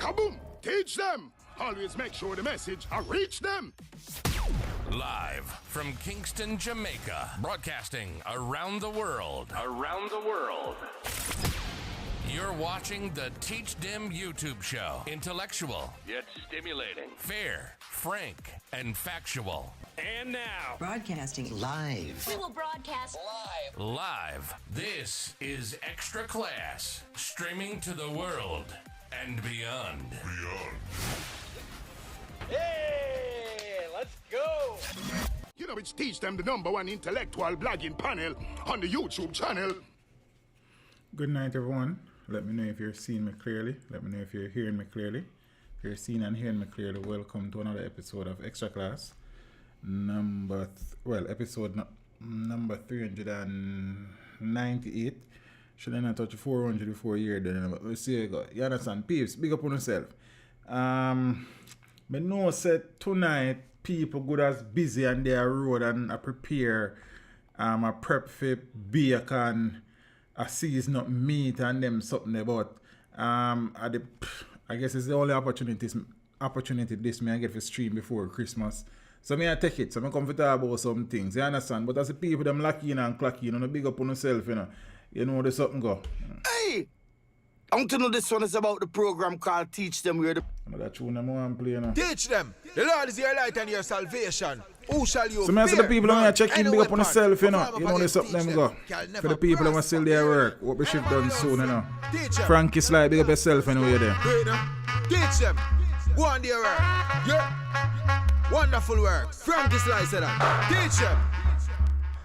Kaboom! Teach them! Always make sure the message reach them. Live from Kingston, Jamaica, broadcasting around the world. Around the world. You're watching the Teach Them YouTube show. Intellectual, yet stimulating. Fair, frank, and factual. And now, broadcasting live. We will broadcast live. Live. This is Extraclass, streaming to the world and beyond. Hey, let's go. You know, it's Teach Them, the #1 intellectual blogging panel on the YouTube channel. Good night, everyone. Let me know if you're seeing me clearly. Let me know if you're hearing me clearly. If you're seeing and hearing me clearly, welcome to another episode of Extraclass. Episode number 398. Should I not touch 400 before a year then? But we'll see how you go. You understand? Peeps, big up on yourself. But no said tonight people good as busy on their road and prepare a prep for Beachy, a season up meat and them something about I guess it's the only opportunity this may I get for stream before Christmas. So I take it. So I come to talk about some things. You understand? But as the people them lucky and clocky, you know, big up on yourself, you know. You know there's something go. Hey! I want to know this one is about the program called Teach Them where the... That tune them want to play, you know. Teach them. The Lord is your light and your salvation. Who shall you so I say the people who check in big up on yourself, you know. You know there's something them go. For the people who still their work. What we shift done soon, you know. Frankie Sly, big up yourself anyway there. Teach them. Go on their work. Yeah. Wonderful work. Frankie Sly said that. Teach them.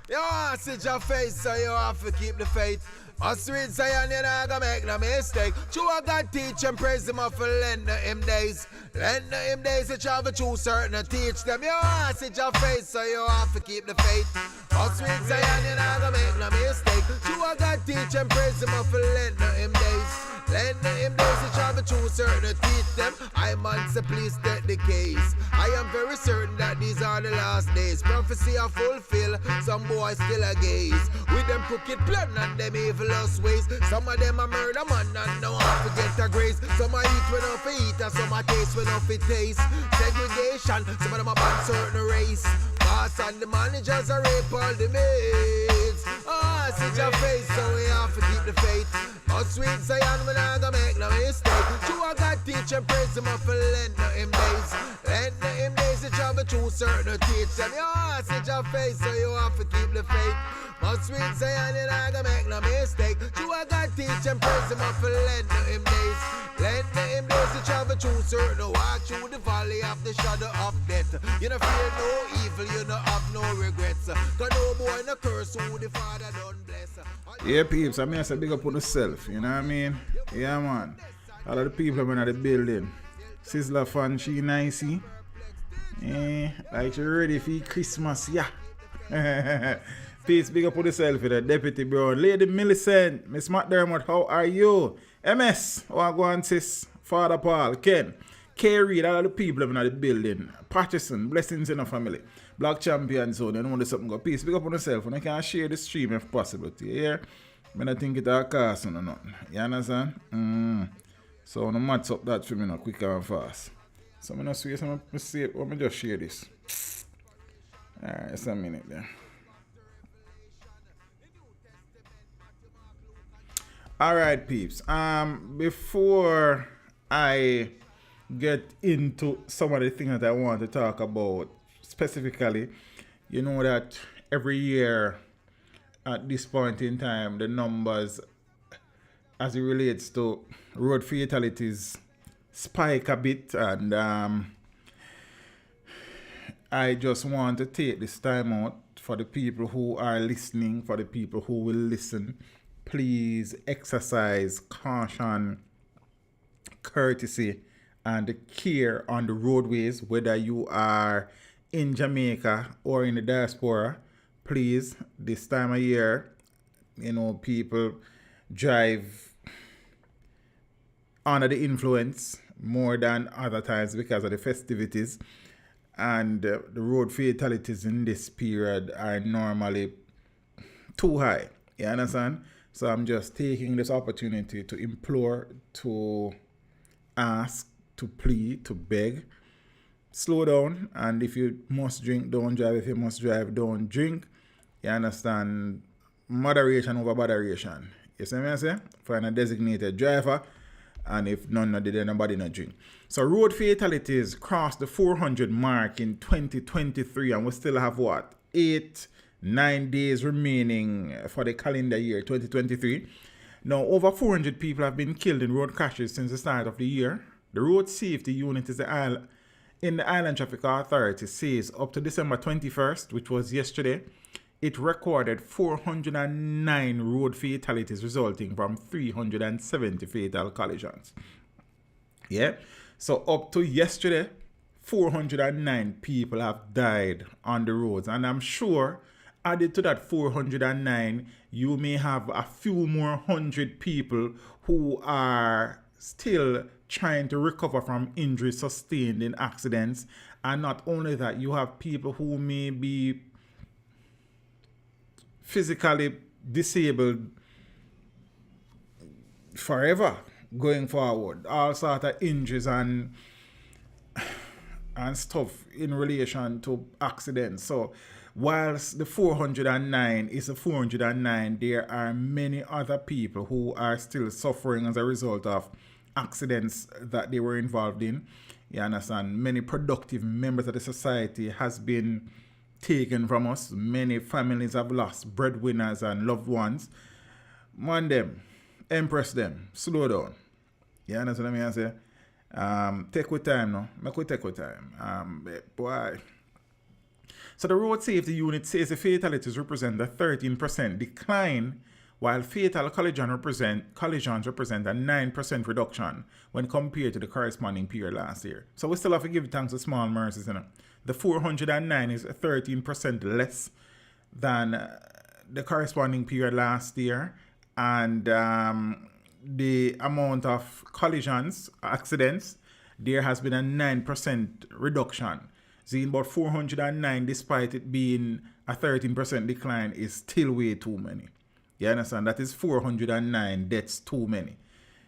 You want to see your face, so you have to keep the faith. A sweet Zion, you're not gonna make no mistake. You a God teach and praise him for lend him days. Lend him days to travel through certain teach them. You want to see your face, so you have to keep the faith. A sweet Zion, you're not gonna make no mistake. You a God teach and praise him for lend him days. Lend him days to travel through certain teach them. I man say please take the case. I am very certain that these are the last days. Prophecy are fulfill, some boys still a gaze. With them crooked plan and them evilous ways. Some of them a murder man and no one forget a grace. Some a eat when off eat and some a taste when off it taste. Segregation, some of them a ban certain race. Boss and the managers are rape all the maids. Oh, see your face, so we have to keep the faith. But sweet Zion, we not gonna make no mistake. You a God teach and praise him for lend him days. Lend him days to travel through certain teach them. Oh, see your face, so you have to keep the faith. But sweet Zion, you not gonna make no mistake. You a God teach and praise him for lend him days. Lend him days to travel through certain. Walk through the valley of the shadow of death. You don't fear no evil, you don't have no regrets. Cause no boy no curse who the Father don't bless. Yeah, peeps, I mean I say big up on yourself, you know what I mean? Yeah, man. All of the people in the building. Sizzler fan, she nicey. Like she ready for Christmas, yeah. Peace, big up on yourself, the Deputy Brown. Lady Millicent, Miss McDermott, how are you? MS, how are you going, sis? Father Paul, Ken, K. Reed, all of the people in the building. Patterson, blessings in the family. Black champion, so they know there's something go. Peace, big up on yourself. And I can share the stream if possible. Yeah? I don't think it's a cost or nothing. You understand? So I'm going to match up that for me now, quick and fast. So I'm going to see, let me just share this. Alright, just a minute there. Alright, peeps. Before I get into some of the things that I want to talk about specifically, you know that every year at this point in time, the numbers as it relates to road fatalities spike a bit, and I just want to take this time out for the people who are listening, for the people who will listen. Please exercise caution, courtesy, and care on the roadways, whether you are in Jamaica or in the diaspora. Please, this time of year, you know, people drive under the influence more than other times because of the festivities, and the road fatalities in this period are normally too high. You understand? So I'm just taking this opportunity to implore, to ask, to plead, to beg. Slow down, and if you must drink, don't drive. If you must drive, don't drink. You understand? Moderation over botheration. You see what I say? Find a designated driver, and if none of them, nobody not drink. So road fatalities crossed the 400 mark in 2023, and we still have what? 9 days remaining for the calendar year 2023. Now, over 400 people have been killed in road crashes since the start of the year. The road safety unit in the Island Traffic Authority says up to December 21st, which was yesterday, it recorded 409 road fatalities resulting from 370 fatal collisions. Yeah, so up to yesterday, 409 people have died on the roads, and I'm sure added to that 409, you may have a few more hundred people who are still trying to recover from injuries sustained in accidents. And not only that, you have people who may be physically disabled forever going forward. All sort of injuries and stuff in relation to accidents. So whilst the 409 is a 409, there are many other people who are still suffering as a result of accidents that they were involved in. You understand? Many productive members of the society has been taken from us. Many families have lost breadwinners and loved ones. Man them, impress them, slow down. You understand what I say? Take with time now. Make we take with time. Boy. So the road safety unit says the fatalities represent a 13% decline, while fatal collisions represent a 9% reduction when compared to the corresponding period last year. So we still have to give thanks to small mercies. The 409 is 13% less than the corresponding period last year, and the amount of collisions, accidents, there has been a 9% reduction. Seeing about 409, despite it being a 13% decline, is still way too many. You understand? That is 409 deaths too many.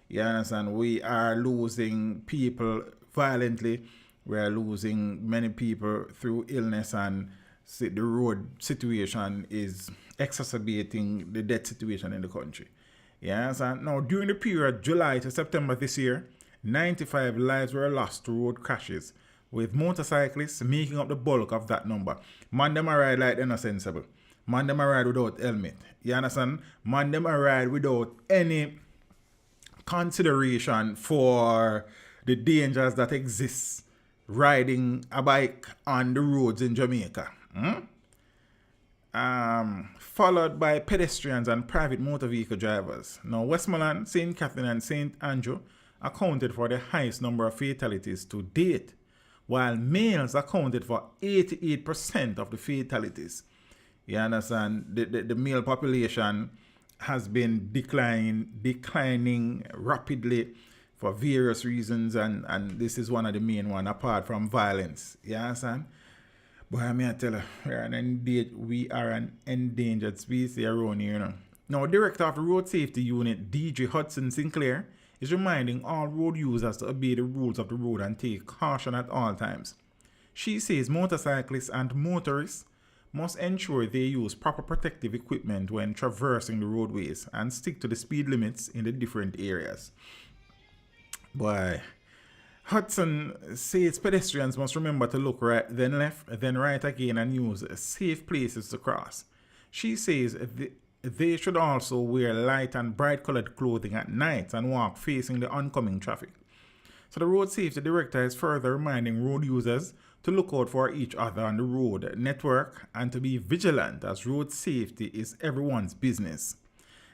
You understand? We are losing people violently. We are losing many people through illness, and the road situation is exacerbating the death situation in the country. You understand? Now, during the period July to September this year, 95 lives were lost to road crashes, with motorcyclists making up the bulk of that number. Man, them a ride like they're not sensible. Man, them a ride without helmet. You understand? Man, them a ride without any consideration for the dangers that exist riding a bike on the roads in Jamaica. Followed by pedestrians and private motor vehicle drivers. Now, Westmoreland, St. Catherine and St. Andrew accounted for the highest number of fatalities to date, while males accounted for 88% of the fatalities. You understand? The male population has been declining rapidly for various reasons, and this is one of the main ones, apart from violence. You understand? But I mean, I tell you, we are an endangered species around here. Now, Director of the Road Safety Unit, DJ Hudson Sinclair, is reminding all road users to obey the rules of the road and take caution at all times. She says motorcyclists and motorists must ensure they use proper protective equipment when traversing the roadways and stick to the speed limits in the different areas. Boy, Hudson says pedestrians must remember to look right, then left, then right again, and use safe places to cross. She says they should also wear light and bright colored clothing at night and walk facing the oncoming traffic. So the road safety director is further reminding road users to look out for each other on the road network and to be vigilant, as road safety is everyone's business.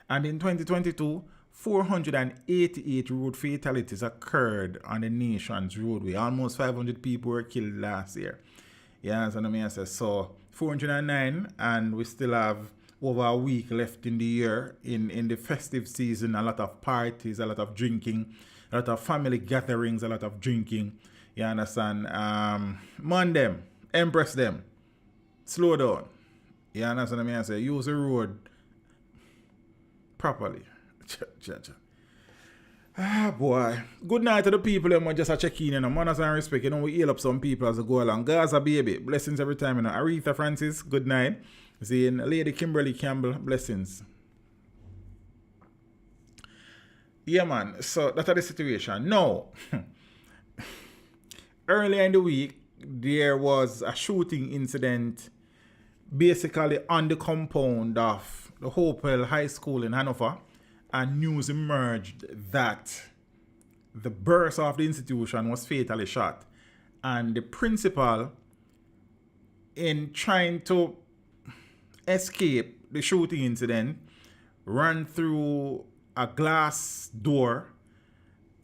And in 2022, 488 road fatalities occurred on the nation's roadway. Almost 500 people were killed last year. Yeah, so 409, and we still have over a week left in the year. In the festive season, a lot of parties, a lot of drinking, a lot of family gatherings, a lot of drinking. You understand? Man them, impress them, slow down. You understand what I say? Use the road properly. Ah, boy. Good night to the people who just check in, you know. Manners and respect, you know. We heal up some people as we go along. Gaza, baby. Blessings every time, you know. Aretha Francis, good night. Seeing Lady Kimberly Campbell, blessings. Yeah, man. So, that's the situation. No. Earlier in the week, there was a shooting incident basically on the compound of the Hopewell High School in Hanover. And news emerged that the bursar of the institution was fatally shot. And the principal, in trying to escape the shooting incident, ran through a glass door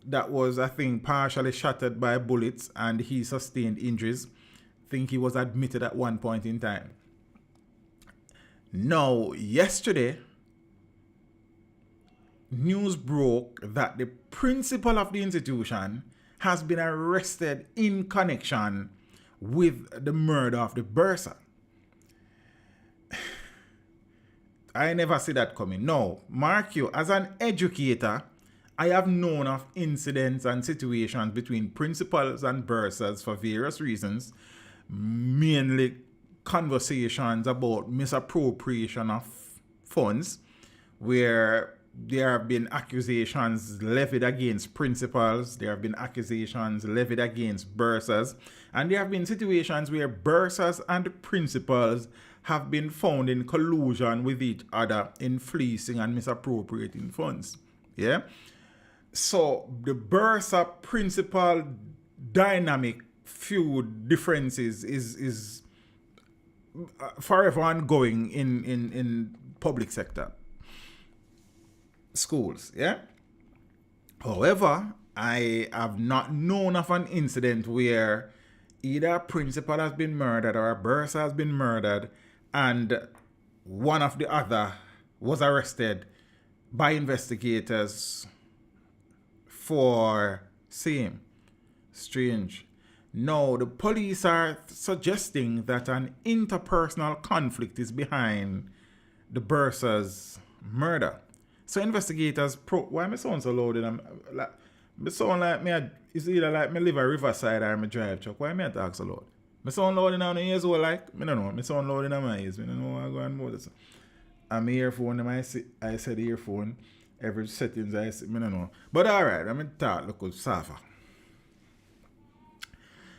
that was, I think, partially shattered by bullets, and he sustained injuries. I think he was admitted at one point in time. Now, yesterday, news broke that the principal of the institution has been arrested in connection with the murder of the bursar. I never see that coming. No, mark you, as an educator, I have known of incidents and situations between principals and bursars for various reasons, mainly conversations about misappropriation of funds, where there have been accusations levied against principals, there have been accusations levied against bursars, and there have been situations where bursars and principals have been found in collusion with each other in fleecing and misappropriating funds. Yeah? So the bursar principal dynamic feud differences is forever ongoing in public sector schools. Yeah. However, I have not known of an incident where either a principal has been murdered or a bursar has been murdered and one of the other was arrested by investigators for same. Strange. No, the police are suggesting that an interpersonal conflict is behind the bursar's murder. So investigators why am I sound so loud? I sound like me. It's either like me live a riverside or me drive truck. Why me I talk so loud? Me sound loud in my ears or like me don't know. Me sound loud in my ears. Me don't know how I go and move this. And my earphone, I said earphone. Every settings I see, me don't know. But alright, I'm gonna talk look good safa.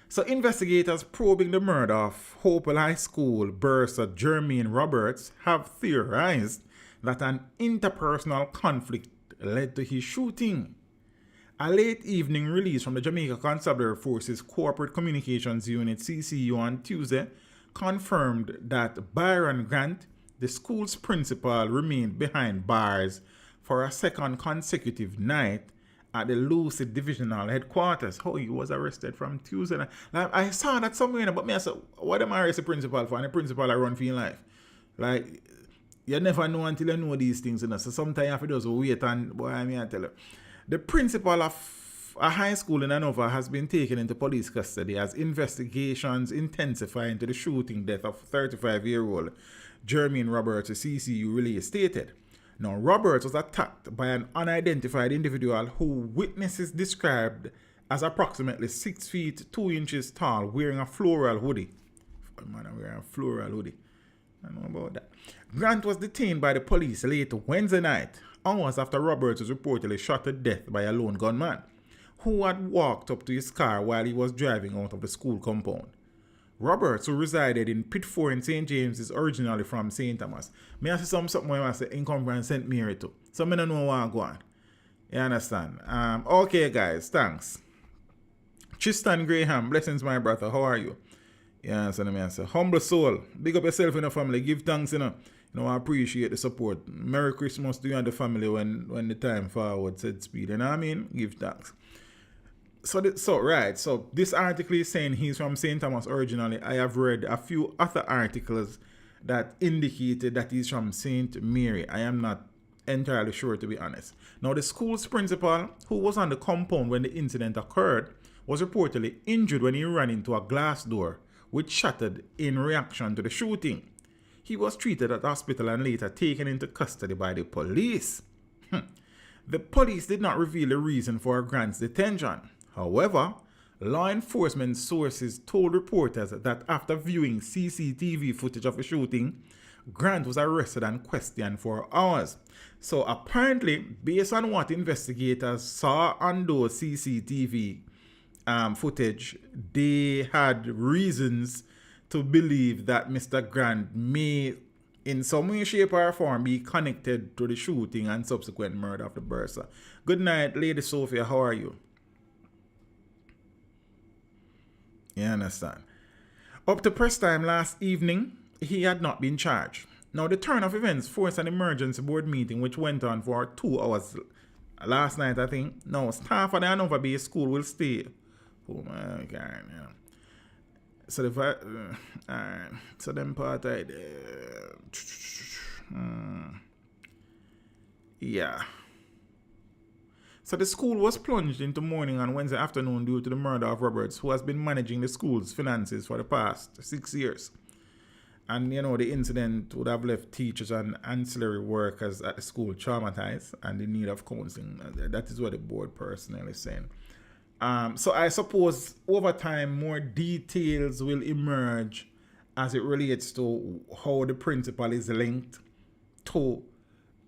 So investigators probing the murder of Hopewell High School bursar Jermaine Roberts have theorized that an interpersonal conflict led to his shooting. A late evening release from the Jamaica Constabulary Force's Corporate Communications Unit CCU on Tuesday confirmed that Byron Grant, the school's principal, remained behind bars for a second consecutive night at the Lucid Divisional Headquarters. Oh, he was arrested from Tuesday night. Like, I saw that somewhere, but me I said, what am I arresting the principal for? And the principal I run for your life. Like, you never know until you know these things, you know. So sometimes you have to just wait and, boy, I mean, I tell you. The principal of a high school in Hanover has been taken into police custody as investigations intensify into the shooting death of 35-year-old Jermaine Roberts, the CCU relay stated. Now, Roberts was attacked by an unidentified individual who witnesses described as approximately 6 feet 2 inches tall, wearing a floral hoodie. Man, I'm wearing a floral hoodie. I don't know about that. Grant was detained by the police late Wednesday night, hours after Roberts was reportedly shot to death by a lone gunman who had walked up to his car while he was driving out of the school compound. Roberts, who resided in Pitford in St. James, is originally from St. Thomas. May I say something where I say income from St. Mary too. So I don't know where I'm going. You understand? Okay, guys, thanks. Tristan Graham, blessings, my brother. How are you? You understand me? I say, humble soul. Big up yourself in the family. Give thanks, you know. You know, I appreciate the support. Merry Christmas to you and the family when the time forward said speed. You know what I mean? Give thanks. So this article is saying he's from St. Thomas originally. I have read a few other articles that indicated that he's from St. Mary. I am not entirely sure, to be honest. Now, the school's principal, who was on the compound when the incident occurred, was reportedly injured when he ran into a glass door, which shattered in reaction to the shooting. He was treated at hospital and later taken into custody by the police. The police did not reveal the reason for Grant's detention. However, law enforcement sources told reporters that after viewing CCTV footage of the shooting, Grant was arrested and questioned for hours. So apparently, based on what investigators saw on those CCTV footage, they had reasons to believe that Mr. Grant may, in some way, shape, or form, be connected to the shooting and subsequent murder of the bursar. Good night, Lady Sophia. How are you? You understand? Up to press time last evening, he had not been charged. Now, the turn of events forced an emergency board meeting which went on for 2 hours last night, I think. Now, staff at the Hanover Bay School will stay. Oh my God, yeah. So alright. So them part I yeah. So the school was plunged into mourning on Wednesday afternoon due to the murder of Roberts, who has been managing the school's finances for the past 6 years. And, you know, the incident would have left teachers and ancillary workers at the school traumatized and in need of counseling. That is what the board personnel is saying. So I suppose over time, more details will emerge as it relates to how the principal is linked to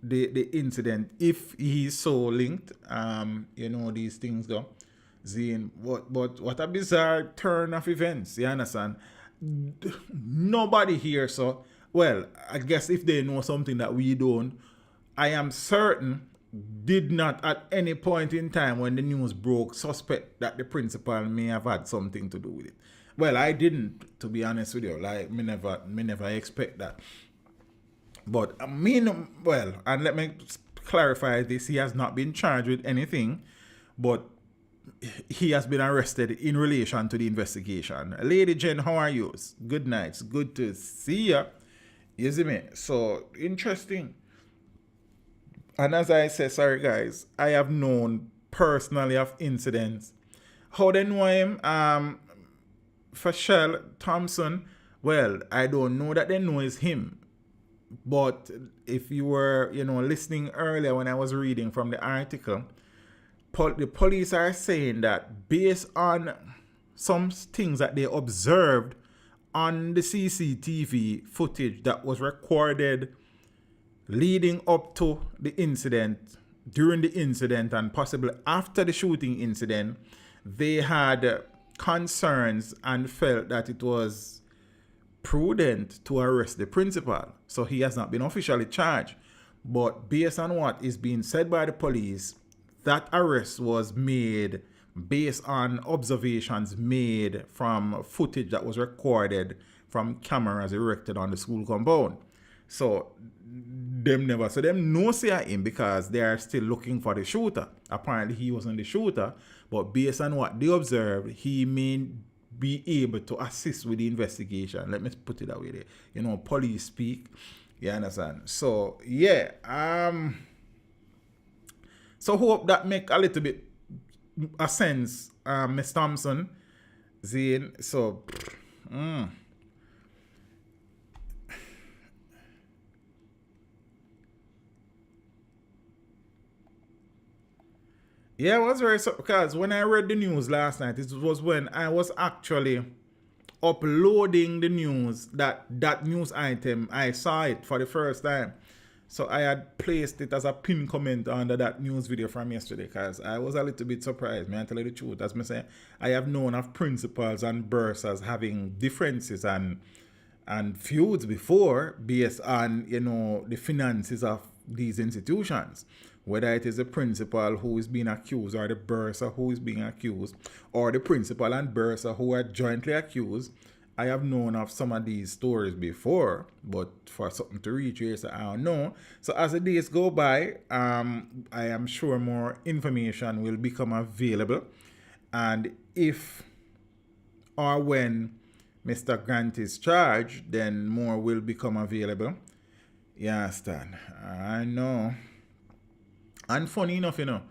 the incident, if he's so linked. You know, these things go. Zine, but what a bizarre turn of events, you understand? Nobody here, so, well, I guess if they know something that we don't, I am certain did not at any point in time when the news broke suspect that the principal may have had something to do with it. Well, I didn't, to be honest with you. Like, me never expect that. But I mean, well, and let me clarify this: he has not been charged with anything, but he has been arrested in relation to the investigation. Lady Jen, how are you? Good night. It's good to see you. You see me? So interesting. And as I said, sorry guys, I have known personally of incidents. How they know him? Fashel Thompson, well, I don't know that they know it's him. But if you were, you know, listening earlier when I was reading from the article, the police are saying that based on some things that they observed on the CCTV footage that was recorded leading up to the incident, during the incident, and possibly after the shooting incident, they had concerns and felt that it was prudent to arrest the principal. So he has not been officially charged. But based on what is being said by the police, that arrest was made based on observations made from footage that was recorded from cameras erected on the school compound. So them no say him because they are still looking for the shooter. Apparently he wasn't the shooter, but based on what they observed, he may be able to assist with the investigation. Let me put it that way there. You know, police speak. You understand? So yeah, so hope that make a little bit a sense, Miss Thompson, Zane. So yeah, it was very, because when I read the news last night, it was when I was actually uploading the news, that news item, I saw it for the first time. So I had placed it as a pin comment under that news video from yesterday, because I was a little bit surprised, man, to tell you the truth. As I say, I have known of principals and bursars having differences and feuds before based on, you know, the finances of these institutions. Whether it is the principal who is being accused or the bursar who is being accused, or the principal and bursar who are jointly accused. I have known of some of these stories before, but for something to retrace, I don't know. So as the days go by, I am sure more information will become available. And if or when Mr. Grant is charged, then more will become available. You understand? I know. And funny enough, you know,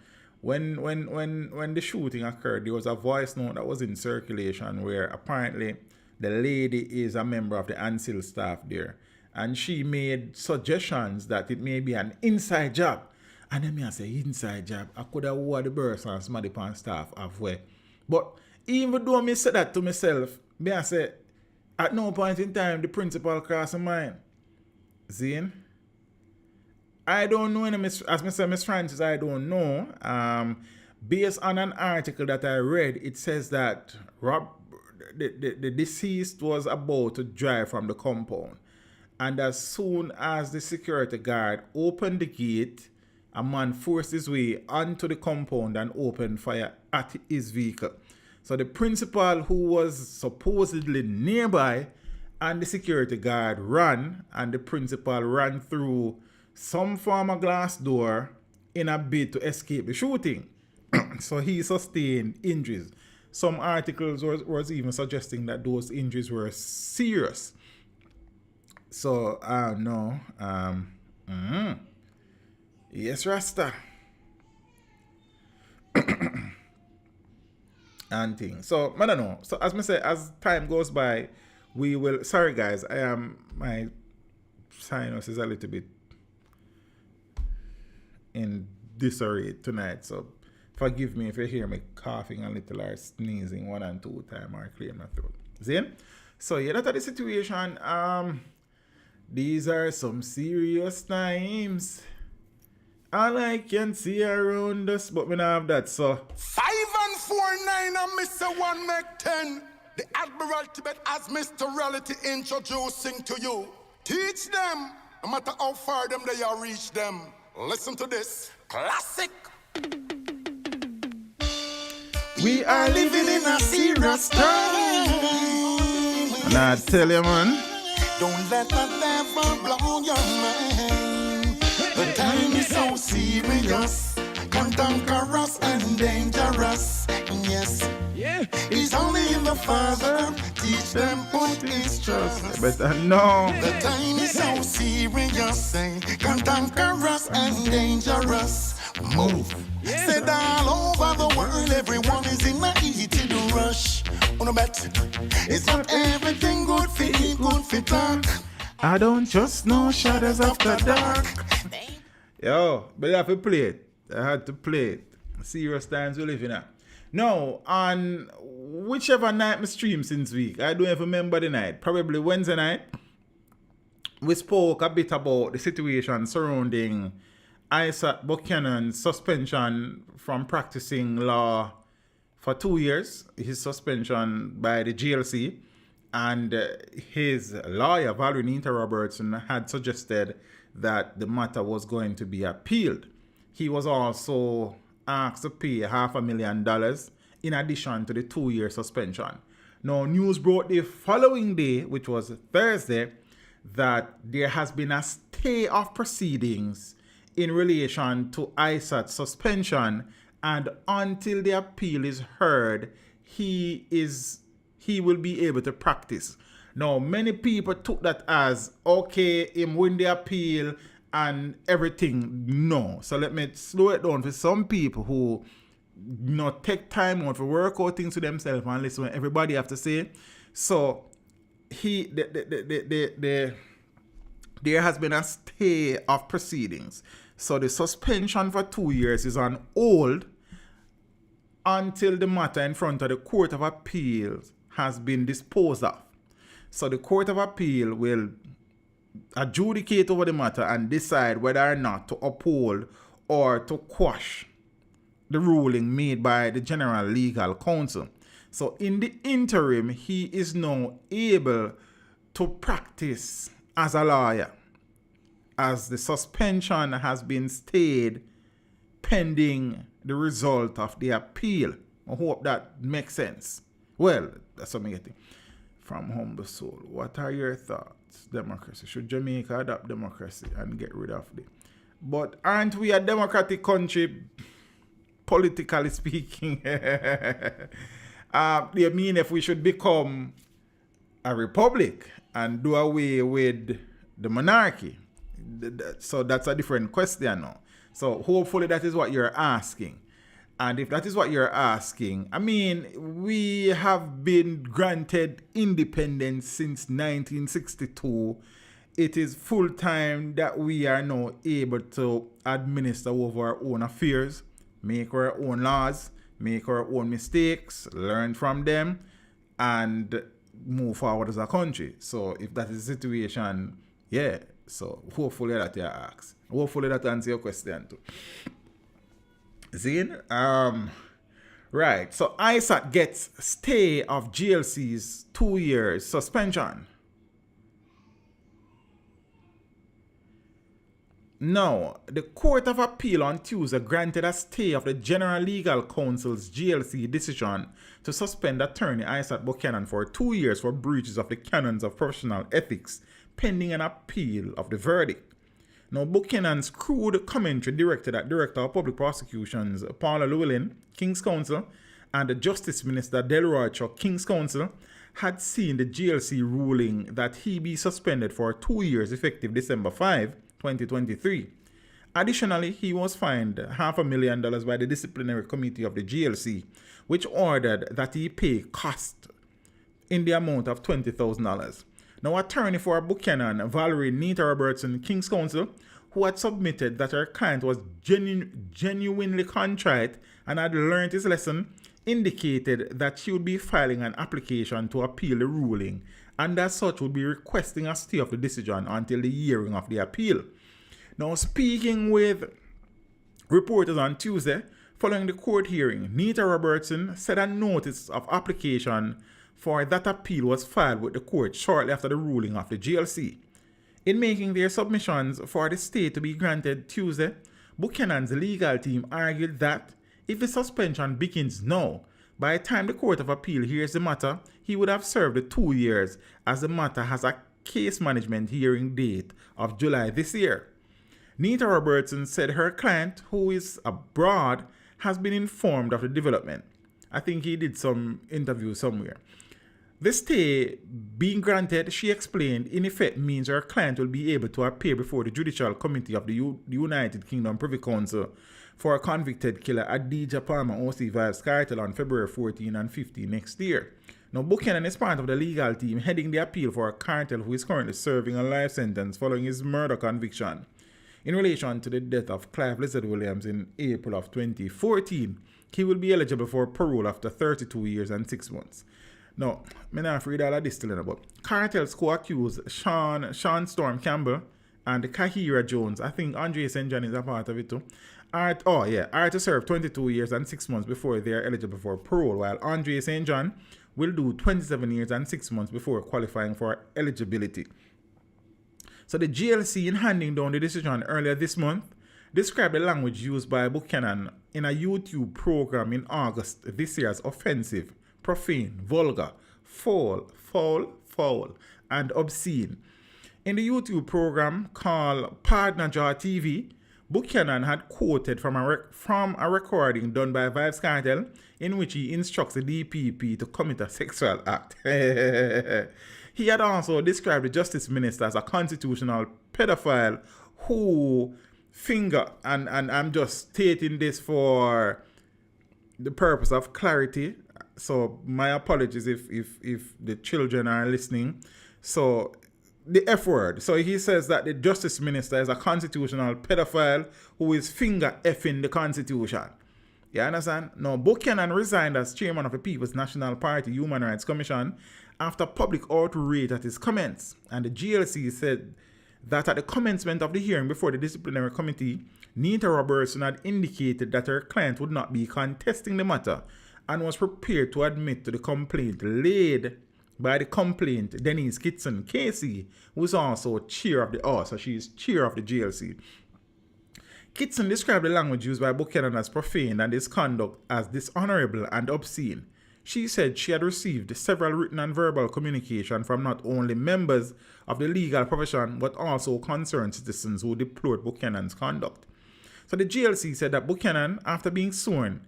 when the shooting occurred, there was a voice note that was in circulation where apparently the lady is a member of the ANSIL staff there. And she made suggestions that it may be an inside job. And then me I say, inside job, I could have wore the burst and somebody pan staff halfway. But even though me say that to myself, me I say, at no point in time the principal crossed my mind. Zine? I don't know, as I say, Miss Francis, I don't know. Based on an article that I read, it says that the deceased was about to drive from the compound. And as soon as the security guard opened the gate, a man forced his way onto the compound and opened fire at his vehicle. So the principal, who was supposedly nearby, and the security guard ran, and the principal ran through some form of glass door in a bid to escape the shooting. So he sustained injuries. Some articles was even suggesting that those injuries were serious. So, no. Yes, Rasta. And things. So, I don't know. So, as I say, as time goes by, we will... Sorry, guys. My sinus is a little bit in disarray tonight. So, forgive me if you hear me coughing a little or sneezing 1 and 2 times or clear my throat. Zane? So, yeah, that's the situation. These are some serious times. All I can see around us, but we don't have that, so... 5 and 4, 9 and Mr. 1 make 10. The Admiral Tibet as Mr. Reality introducing to you. Teach them, no matter how far them they are reach them. Listen to this. Classic. We are living in a serious time. And I tell you, man. Don't let the devil blow your mind. The time is so serious, cantankerous and dangerous. Yes, it's only in the Father. Teach them put his trust. But no. The time is so serious, cantankerous and dangerous. Move. Said all over the world, everyone is in a heated rush. Wanna bet it's not everything good for eat, good for talk. I don't just know shadows after dark. Yo, but I have to play it. I had to play it. Serious times we live in. No, on whichever night I stream since week, I don't even remember the night. Probably Wednesday night. We spoke a bit about the situation surrounding Isat Buchanan's suspension from practicing law for 2 years. His suspension by the GLC. And his lawyer, Valenita Robertson, had suggested that the matter was going to be appealed. He was also asked to pay $500,000 in addition to the 2-year suspension. Now, news broke the following day, which was Thursday, that there has been a stay of proceedings in relation to Isat's suspension, and until the appeal is heard, he will be able to practice. Now, many people took that as, okay, him win the appeal and everything. No. So let me slow it down for some people who take time out to work out things to themselves and listen what everybody have to say. So there has been a stay of proceedings. So the suspension for 2 years is on hold until the matter in front of the Court of Appeals has been disposed of. So the Court of Appeal will adjudicate over the matter and decide whether or not to uphold or to quash the ruling made by the General Legal Counsel. So in the interim, he is now able to practice as a lawyer, as the suspension has been stayed pending the result of the appeal. I hope that makes sense. Well, that's what I'm getting. From Humble Soul, what are your thoughts? Democracy. Should Jamaica adopt democracy and get rid of it? But aren't we a democratic country, politically speaking? You mean if we should become a republic and do away with the monarchy? So that's a different question now. So hopefully that is what you're asking. And if that is what you're asking, I mean, we have been granted independence since 1962 it is full time that we are now able to administer over our own affairs, make our own laws, make our own mistakes, learn from them, and move forward as a country. So if that is the situation, yeah. So hopefully that you ask. Hopefully that answers your question too. Zine? Right. So Isat gets stay of GLC's 2 years suspension. Now, the Court of Appeal on Tuesday granted a stay of the General Legal Counsel's GLC decision to suspend attorney Isat Buchanan for 2 years for breaches of the canons of professional ethics, pending an appeal of the verdict. Now, Buchanan's crude commentary directed at Director of Public Prosecutions Paula Llewellyn, King's Counsel, and the Justice Minister Delroy Chuck, King's Counsel, had seen the GLC ruling that he be suspended for 2 years effective December 5, 2023. Additionally, he was fined $500,000 by the disciplinary committee of the GLC, which ordered that he pay cost in the amount of $20,000. Now, attorney for Buchanan, Valerie Nita Robertson, King's Counsel, who had submitted that her client was genuinely contrite and had learned his lesson, indicated that she would be filing an application to appeal the ruling and as such would be requesting a stay of the decision until the hearing of the appeal. Now, speaking with reporters on Tuesday, following the court hearing, Nita Robertson said a notice of application for that appeal was filed with the court shortly after the ruling of the GLC. In making their submissions for the stay to be granted Tuesday, Buchanan's legal team argued that if the suspension begins now, by the time the Court of Appeal hears the matter, he would have served the 2 years, as the matter has a case management hearing date of July this year. Nita Robertson said her client, who is abroad, has been informed of the development. I think he did some interview somewhere. The stay being granted, she explained, in effect means her client will be able to appear before the Judicial Committee of the United Kingdom Privy Council for a convicted killer Adidja Palmer OC Vibes Cartel on February 14 and 15 next year. Now, Buchanan is part of the legal team heading the appeal for a cartel who is currently serving a life sentence following his murder conviction. In relation to the death of Clive Lizard Williams in April of 2014, he will be eligible for parole after 32 years and 6 months. Now, I'm not read all of this still, but cartels co-accused Sean Storm Campbell and Kahira Jones, I think Andre St. John is a part of it too, are to serve 22 years and 6 months before they are eligible for parole, while Andre St. John will do 27 years and 6 months before qualifying for eligibility. So the GLC, in handing down the decision earlier this month, described the language used by Buchanan in a YouTube program in August this year as offensive, profane, vulgar, foul, and obscene. In the YouTube program called Partner Jaw TV, Buchanan had quoted from a recording done by Vibes Cartel in which he instructs the DPP to commit a sexual act. He had also described the Justice Minister as a constitutional pedophile who and I'm just stating this for the purpose of clarity. So my apologies if the children are listening. So the F word. So he says that the Justice Minister is a constitutional pedophile who is finger effing the Constitution. You understand? Now, Buchanan resigned as chairman of the People's National Party Human Rights Commission after public outrage at his comments. And the GLC said that at the commencement of the hearing before the disciplinary committee, Nita Robertson had indicated that her client would not be contesting the matter and was prepared to admit to the complaint laid by the complaint Denise Kitson Casey, who is also chair of so she is chair of the GLC. Kitson described the language used by Buchanan as profane and his conduct as dishonorable and obscene. She said she had received several written and verbal communication from not only members of the legal profession but also concerned citizens who deplored Buchanan's conduct. So the GLC said that Buchanan, after being sworn,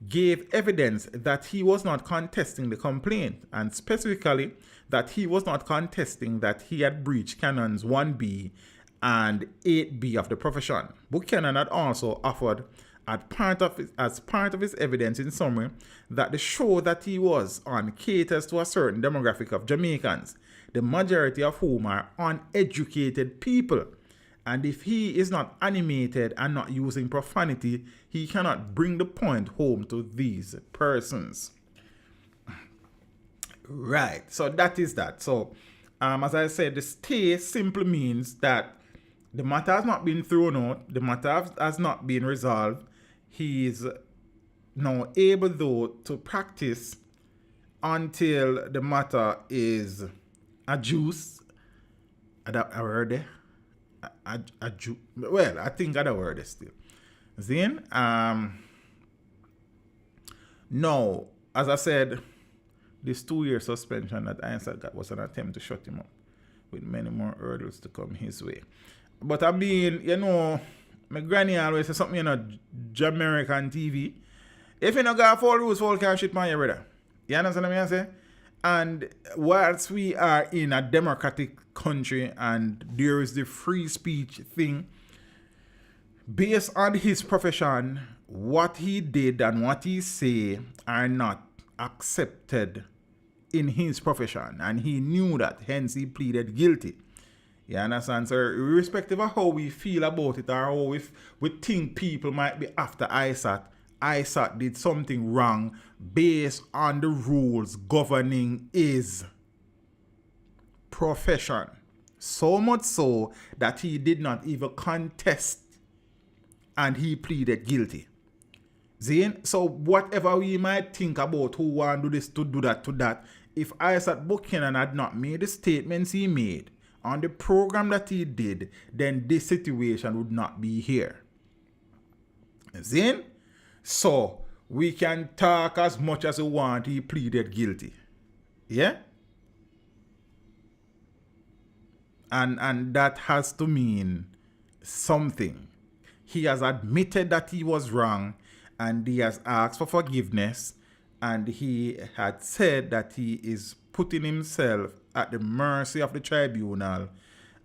gave evidence that he was not contesting the complaint, and specifically that he was not contesting that he had breached Canons 1B and 8B of the profession. Buchanan had also offered as part of his evidence in summary that the show that he was on caters to a certain demographic of Jamaicans, the majority of whom are uneducated people. And if he is not animated and not using profanity, he cannot bring the point home to these persons. Right, so that is that. So, as I said, the stay simply means that the matter has not been thrown out, the matter has not been resolved. He is now able, though, to practice until the matter is adjuiced. A word there? Well, I think that word is still. Then, no, as I said, this 2-year suspension that Isat got was an attempt to shut him up, with many more hurdles to come his way. But I mean, you know, my granny always say something on Jamaican TV. If you don't got follow rules, follow can't shit my brother. You understand what I say? And whilst we are in a democratic country and there is the free speech thing, based on his profession, what he did and what he say are not accepted in his profession. And he knew that, hence he pleaded guilty. You understand? So irrespective of how we feel about it or how we think people might be after Isat did something wrong based on the rules governing his profession. So much so that he did not even contest and he pleaded guilty. Zane? So whatever we might think about who want to do this, to do that, if Isat Buchanan had not made the statements he made on the program that he did, then this situation would not be here. Zane? So, we can talk as much as we want. He pleaded guilty. Yeah? And that has to mean something. He has admitted that he was wrong and he has asked for forgiveness and he had said that he is putting himself at the mercy of the tribunal.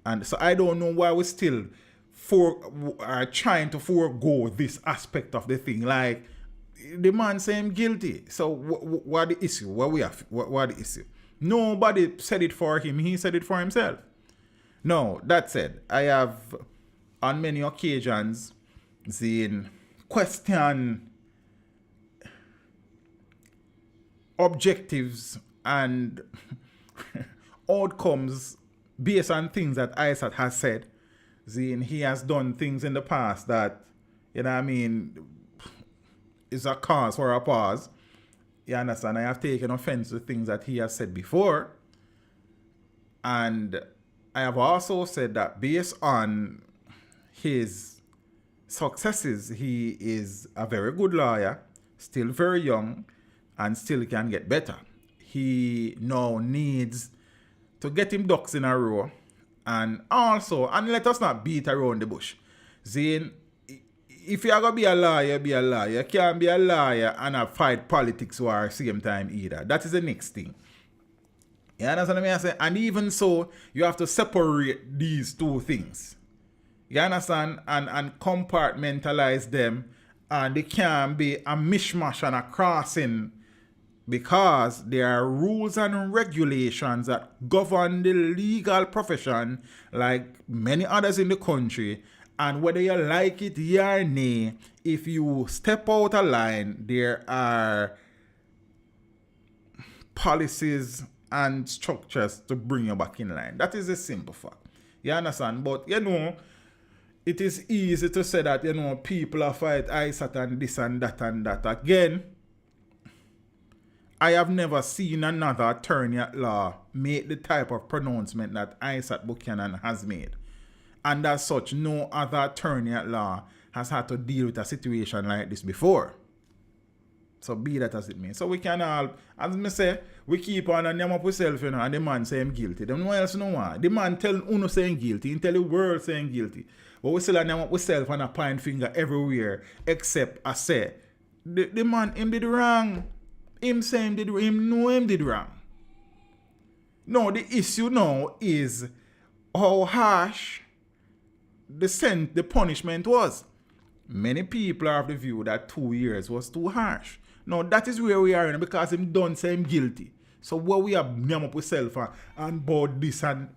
And so I don't know why we still are trying to forego this aspect of the thing. Like, the man saying guilty. So what the issue? What the issue? Nobody said it for him. He said it for himself. No, that said, I have on many occasions seen question objectives and outcomes based on things that Isat has said. Seeing he has done things in the past that, you know what I mean, is a cause for a pause. You understand? I have taken offense to things that he has said before. And I have also said that based on his successes, he is a very good lawyer, still very young, and still can get better. He now needs to get him ducks in a row. And also, and let us not beat around the bush. Zane, if you're going to be a lawyer, be a lawyer. You can't be a lawyer and fight politics war at the same time either. That is the next thing. You understand what I'm saying? And even so, you have to separate these two things. You understand? And compartmentalize them. And they can't be a mishmash and a crossing, because there are rules and regulations that govern the legal profession like many others in the country. And whether you like it, yeah or nay, if you step out of line, there are policies and structures to bring you back in line. That is a simple fact. You understand? But, you know, it is easy to say that, you know, people are fight Isat and this and that and that. Again, I have never seen another attorney at law make the type of pronouncement that Isat Buchanan has made. And as such, no other attorney at law has had to deal with a situation like this before. So be that as it may. So we can all, as I say, we keep on and name up ourselves, you know, and the man saying guilty. Then no one else know why. The man tell Uno saying guilty, he tell the world saying guilty. But we still name up ourselves and a point finger everywhere, except I say, the man, him did wrong. Him saying did him know him did wrong. No, the issue now is how harsh the punishment was. Many people are of the view that 2 years was too harsh. Now that is where we are in because him done say him guilty. So what we have name up with self and about this and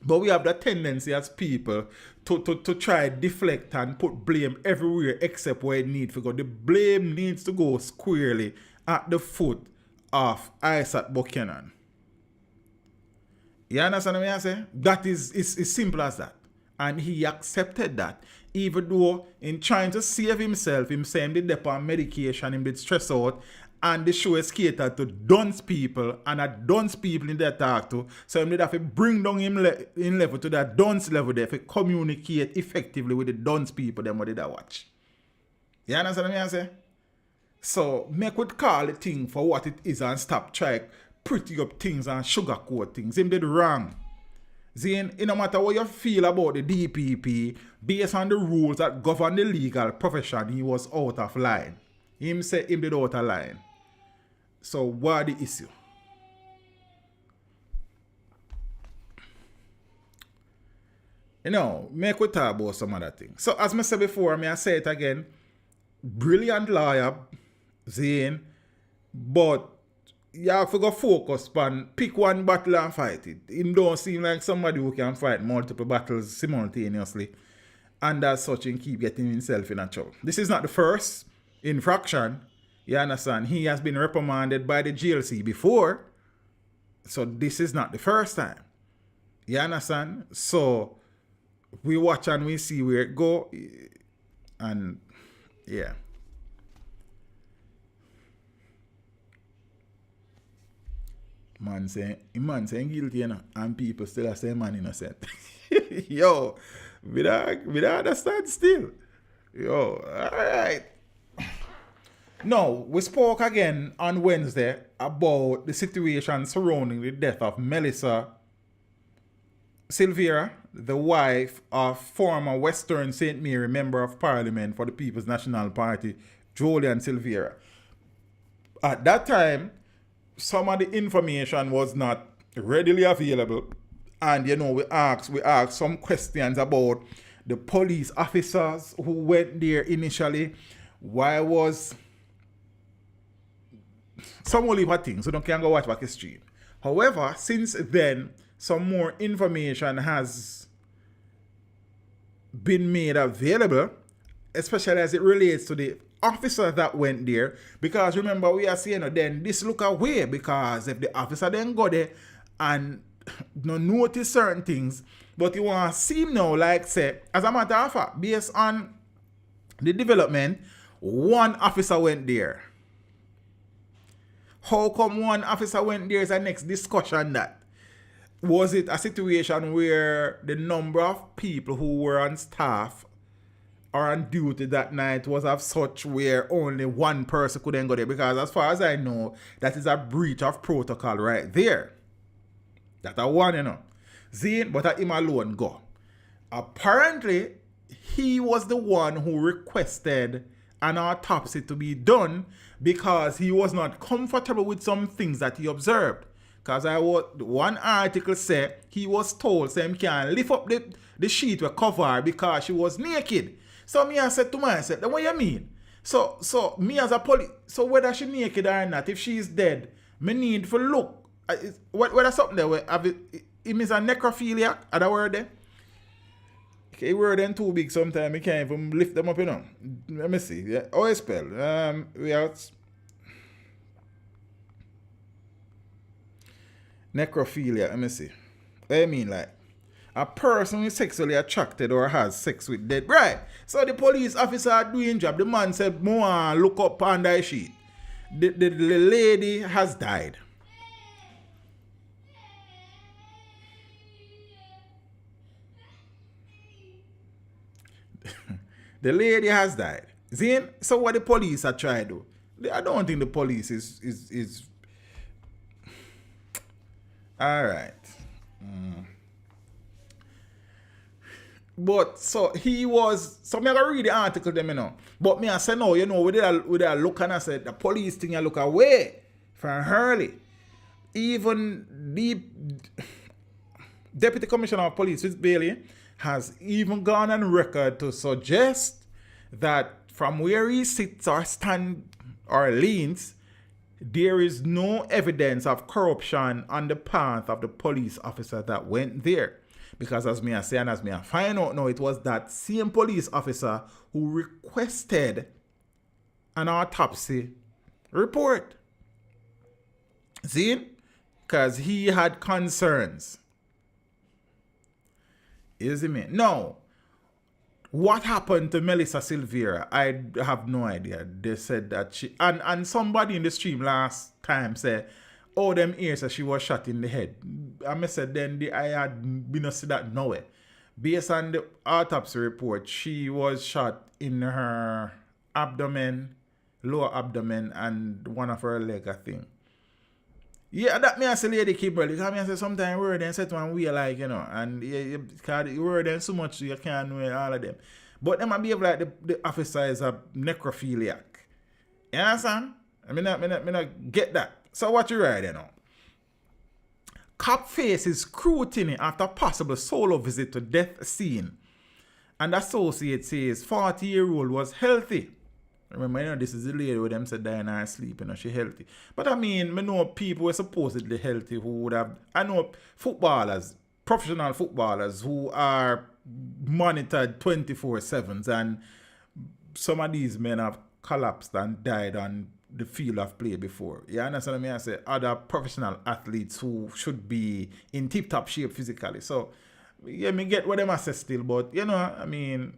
but we have the tendency as people to try deflect and put blame everywhere except where it needs to go. The blame needs to go squarely at the foot of Isat Buchanan. You understand what I say? That is as simple as that. And he accepted that. Even though in trying to save himself, him saying he did on medication, him did stress out, and the show is catered to dunce people, and a dunce people in there talk to. So him did have to bring down him in level to that dunce level there to communicate effectively with the dunce people them what did I watch. You understand what I say? So make we call the thing for what it is and stop trying pretty up things and sugarcoat things. Him did wrong. Zane, it no matter what you feel about the DPP, based on the rules that govern the legal profession, he was out of line. Him say him did out of line. So what the issue? You know, make we talk about some other things. So as I said before, I say it again, brilliant lawyer, Zane, but you have to go focus on pick one battle and fight it. Him don't seem like somebody who can fight multiple battles simultaneously. And as such, he keep getting himself in a trouble. This is not the first infraction. You understand? He has been reprimanded by the GLC before. So this is not the first time. You understand? So we watch and we see where it go. And yeah. Man saying guilty, you know, and people still are saying man innocent. Yo, we don't understand still. Yo, alright. Now, we spoke again on Wednesday about the situation surrounding the death of Melissa Silvera, the wife of former Western St. Mary Member of Parliament for the People's National Party, Julian Silvera. At that time, some of the information was not readily available. And, you know, we asked some questions about the police officers who went there initially. Why was... Some will leave a thing, so don't can go watch back the stream. However, since then, some more information has been made available, especially as it relates to the officer that went there. Because remember, we are saying then this look away, because if the officer then go there and no notice certain things, but you want to see now, like say, as a matter of fact, based on the development, one officer went there. How come one officer went there is the next discussion that. Was it a situation where the number of people who were on staff or on duty that night was of such where only one person could then go there? Because as far as I know, that is a breach of protocol right there. That a one, you know. Zane, but him alone go. Apparently, he was the one who requested an autopsy to be done because he was not comfortable with some things that he observed. Because one article said he was told he can't lift up the sheet with cover because she was naked. So me I said to myself, then what you mean? So me as a police, so whether she naked or not, if she is dead, me need to look. Whether something there, it means a necrophiliac, other word there. Okay, word then too big sometimes, you can't even lift them up, you know. Let me see. Yeah. How I spell? We have necrophilia, let me see. What I mean, like, a person who is sexually attracted or has sex with dead. Right. So the police officer are doing job. The man said, "More look up under the sheet." The lady has died. The lady has died. Zane, so what the police are trying to do? I don't think the police is all right. But so he was. So me I read the article them, you know. But me I say no, you know, we did a look and I said the police thing I look away from Hurley. Even the Deputy Commissioner of Police, Fitz Bailey, has even gone on record to suggest that from where he sits or stands or leans, there is no evidence of corruption on the part of the police officer that went there. Because as me I say and as me I find out now, it was that same police officer who requested an autopsy report. See? Because he had concerns. You see me? Now, what happened to Melissa Silvera? I have no idea. They said that she... And somebody in the stream last time said, oh, them ears that she was shot in the head. I said then I had been to see that nowhere. Based on the autopsy report, she was shot in her abdomen, lower abdomen, and one of her leg, I think. Yeah, that me as a lady Kimberly. Because I say sometimes word and set one way like, you know, and you word them so much you can't know all of them. But them might behave like the officer is a necrophiliac. You understand? I mean, not get that. So what you write, you know? Cop faces scrutiny after possible solo visit to death scene. And associate says 40-year-old was healthy. Remember, you know, this is the lady where them said dying or sleep, you know, she healthy. But I mean, I know people who are supposedly healthy who would have, I know footballers, professional footballers who are monitored 24/7, and some of these men have collapsed and died on the field of play before. You understand what I say? Other professional athletes who should be in tip-top shape physically. So, yeah, me get what them I say still, but, you know, I mean,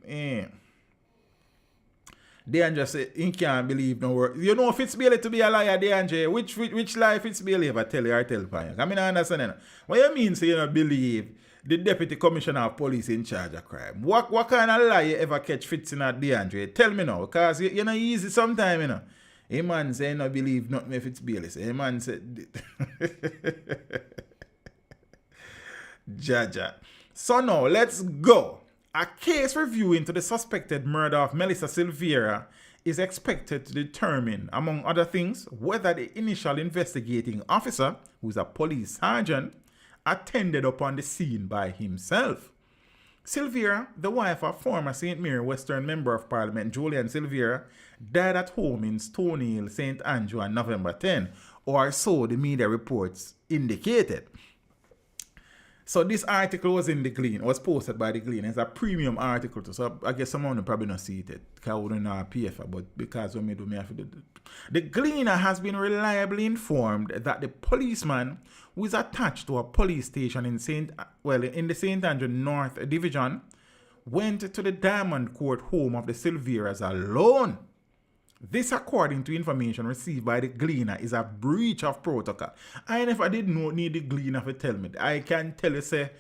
DeAndre say he can't believe no word. You know Fitzbailey to be a liar, DeAndre. Which lie Fitzbailey ever tell you or tell upon you? I mean, I understand it. What you mean say you don't believe the Deputy Commissioner of Police in charge of crime? What kind of lie you ever catch Fitz in at DeAndre? Tell me now, because you know easy sometime, you know. A man say no believe nothing if Fitzbailey say. A man say Jaja. So now let's go. A case review into the suspected murder of Melissa Silvera is expected to determine, among other things, whether the initial investigating officer, who is a police sergeant, attended upon the scene by himself. Silvera, the wife of former St. Mary Western Member of Parliament Julian Silvera, died at home in Stonehill, St. Andrew on November 10, or so the media reports indicated. So this article was in the Glean, was posted by the Glean. It's a premium article too, so I guess someone will probably not see it because I wouldn't know PF, but because when me do me have to do it. The Gleaner has been reliably informed that the policeman who is attached to a police station in the St. Andrew North Division went to the Diamond Court home of the Silveras alone. This, according to information received by the Gleaner, is a breach of protocol. And if I did not need the Gleaner to tell me, I can tell you, say,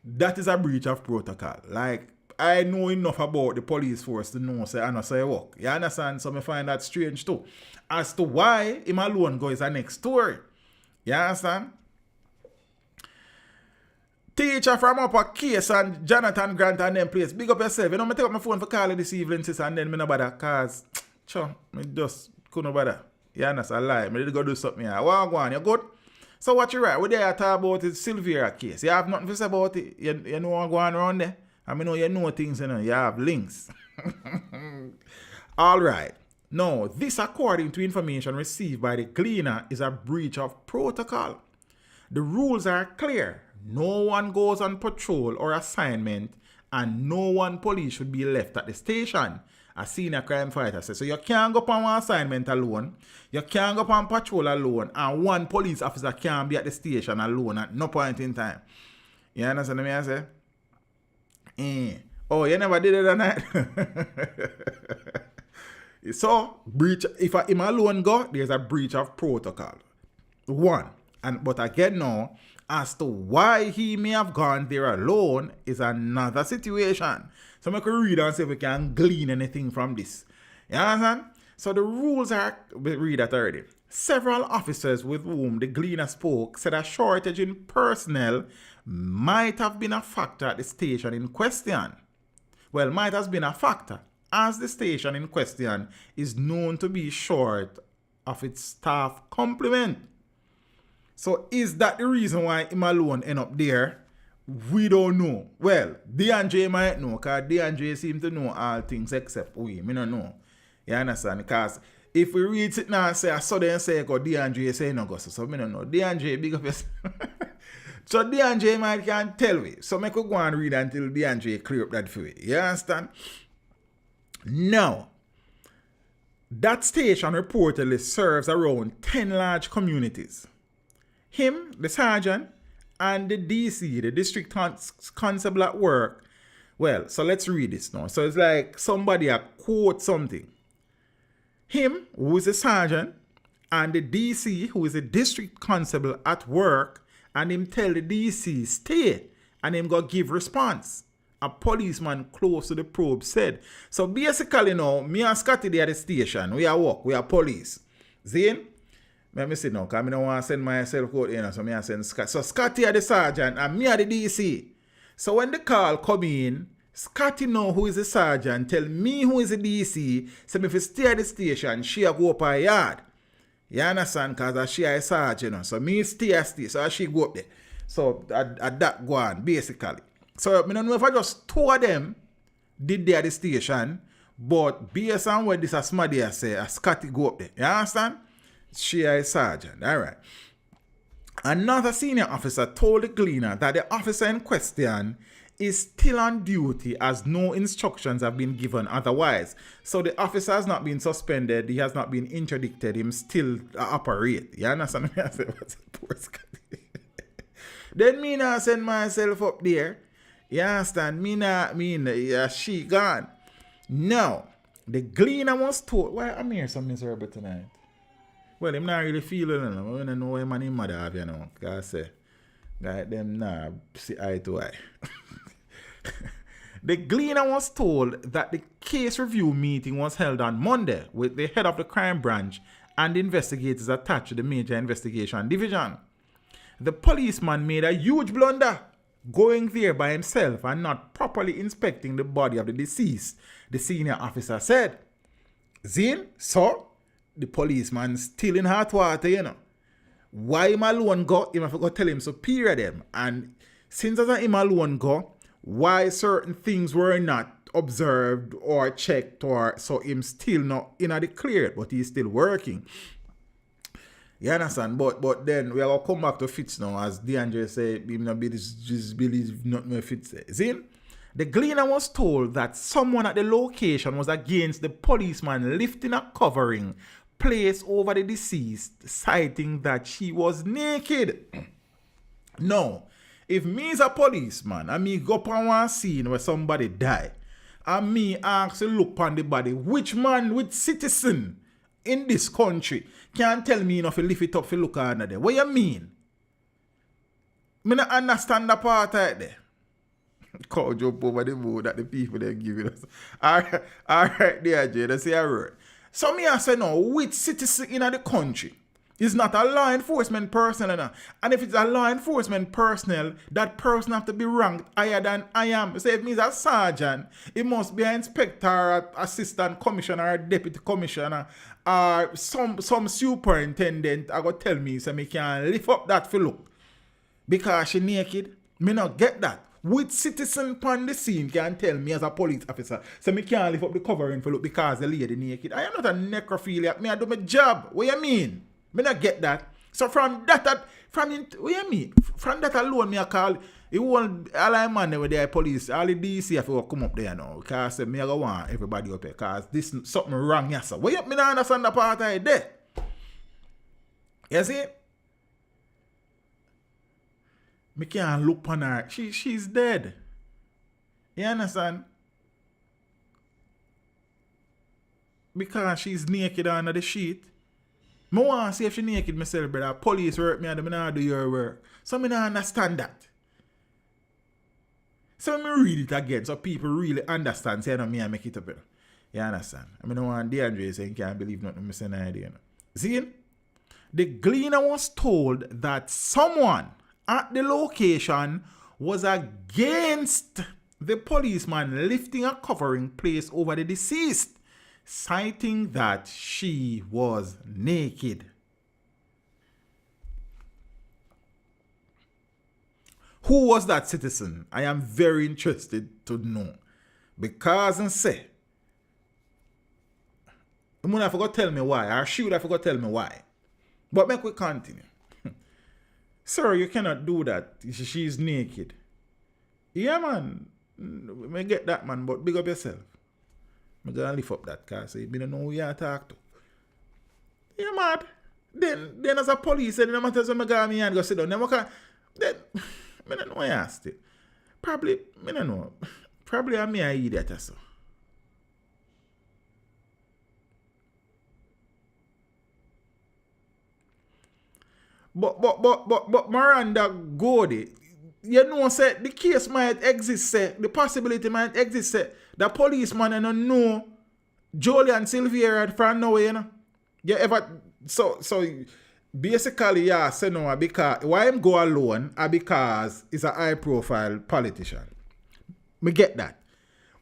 that is a breach of protocol. Like, I know enough about the police force to know, say, I know say work. You understand? So I find that strange too. As to why him alone go is the next story. You understand? Teacher from Upper Case and Jonathan Grant and them place. Big up yourself. You know, I take up my phone for calling this evening, sis, and then me no bother, cause I just couldn't bother. You understand? I lie. I did go do something here. What go on? You good? So what you right? What they are talking about is Silvera case. You have nothing to say about it. You know what going around there? I mean, you know things, you know. You have links. All right. Now, this, according to information received by the Gleaner, is a breach of protocol. The rules are clear. No one goes on patrol or assignment, and no one police should be left at the station. A senior crime fighter says. So you can't go on one assignment alone, you can't go on patrol alone, and one police officer can't be at the station alone at no point in time. You understand what I say? Oh, you never did it that night? So, breach, if him alone go, there's a breach of protocol. One. But again now, as to why he may have gone there alone is another situation. So I can read and see if we can glean anything from this. You understand? So the rules are, we read that already. Several officers with whom the Gleaner spoke said a shortage in personnel might have been a factor at the station in question. Well, might have been a factor, as the station in question is known to be short of its staff complement. So is that the reason why him alone end up there we don't know. Well, DeAndre might know, because DeAndre seems to know all things except we. Me don't know. You understand? Because if we read it now and say, I saw them say, go DeAndre say no go. So me don't know. DeAndre, big up yourself. So DeAndre might can't tell me. So me could go and read until DeAndre clear up that for me. You understand? Now, that station reportedly serves around 10 large communities. Him, the sergeant, and the DC, the district constable at work. Well, so let's read this now. So it's like somebody quote something. Him, who is a sergeant, and the DC, who is a district constable at work, and him tell the DC stay, and him go give response. A policeman close to the probe said. So basically now, me and Scotty there at the station, we are work, we are police. Zane? Let me see now, because I don't want to send myself out here, so I send Scotty. So Scotty are the sergeant, and me are the DC. So when the call come in, Scotty know who is the sergeant, tell me who is the DC, so if you stay at the station, she go up her yard. You understand? Because she is a sergeant, so me stay, so she go up there. So at that go on, basically. So I don't know if I just two of them did there at the station, but based on what this a Smaddy say, a Scotty go up there. You understand? She is a sergeant. All right. Another senior officer told the Gleaner that the officer in question is still on duty as no instructions have been given otherwise. So the officer has not been suspended, he has not been interdicted, him still operate. You understand me? I say, what's the poor Scotty? Then me now send myself up there. You understand? She gone. Now, the Gleaner was told, why I'm here so miserable tonight? Well, I'm not really feeling it. I don't know why my mother have, you know. Because I say, like them nah see eye to eye. The Gleaner was told that the case review meeting was held on Monday with the head of the crime branch and investigators attached to the major investigation division. The policeman made a huge blunder going there by himself and not properly inspecting the body of the deceased, the senior officer said. Zin, so the policeman still in hot water, you know. Why him alone go? Him have to go tell him superior them. And since as him alone go, why certain things were not observed or checked, or so him still not in the clear, but he's still working. You understand? But then we are going to come back to Fitz now, as DeAndre said, him not just believe not more Fitz. See? The Gleaner was told that someone at the location was against the policeman lifting a covering placed over the deceased, citing that she was naked. Now, if me is a policeman and me go up on one scene where somebody die, and me ask to look upon the body, which citizen in this country can tell me enough to lift it up to look under there? What you mean? Me not understand the part right there. Can't jump over the mood that the people they're giving us. All right, there, Jay. That's your word. So me I say now, which citizen in the country is not a law enforcement personnel? And if it's a law enforcement personnel, that person have to be ranked higher than I am. So if me is a sergeant, it must be an inspector, or assistant commissioner, or deputy commissioner, or some superintendent. I go tell me so me can lift up that for look. Because she naked, me not get that. Which citizen on the scene can tell me as a police officer so me can't lift up the covering for look because the lady naked? I am not a necrophiliac. Me I do my job. What you mean? Me not get that. So from that what you mean? From that alone me I call it won't all man with the police, all the DC have to come up there now. Because me I go want everybody up there because this something wrong yes sir. What you me not understand the part right there? You see? Me can't look on her. She's dead. You understand? Because she's naked under the sheet. I want to see if she's naked myself, brother. Police work me and me not do your work. So me not understand that. So me read it again so people really understand. Say no me I make it up. You understand? I mean, I want DeAndre saying can't believe nothing I say no idea. See? The Gleaner was told that someone at the location was against the policeman lifting a covering placed over the deceased, citing that she was naked. Who was that citizen? I am very interested to know. Because and say, I'm gonna forgot tell me why, or she would have forgot tell me why. But make we continue. Sir, you cannot do that. She's naked. Yeah, man. Me get that, man, but big up yourself. I'm gonna lift up that car, so you don't know who you talk to. Yeah, mad. Then as a police, and no matter when I go me and go sit down, then I don't know why I asked it. Probably, I don't know. Probably I'm an idiot or so. But Miranda Gordy, you know, say the case might exist, say the possibility might exist, say the policeman and don't know Julian Silvera from nowhere, you know. You ever so basically, yeah, say no, because why him go alone because he's a high profile politician. Me get that.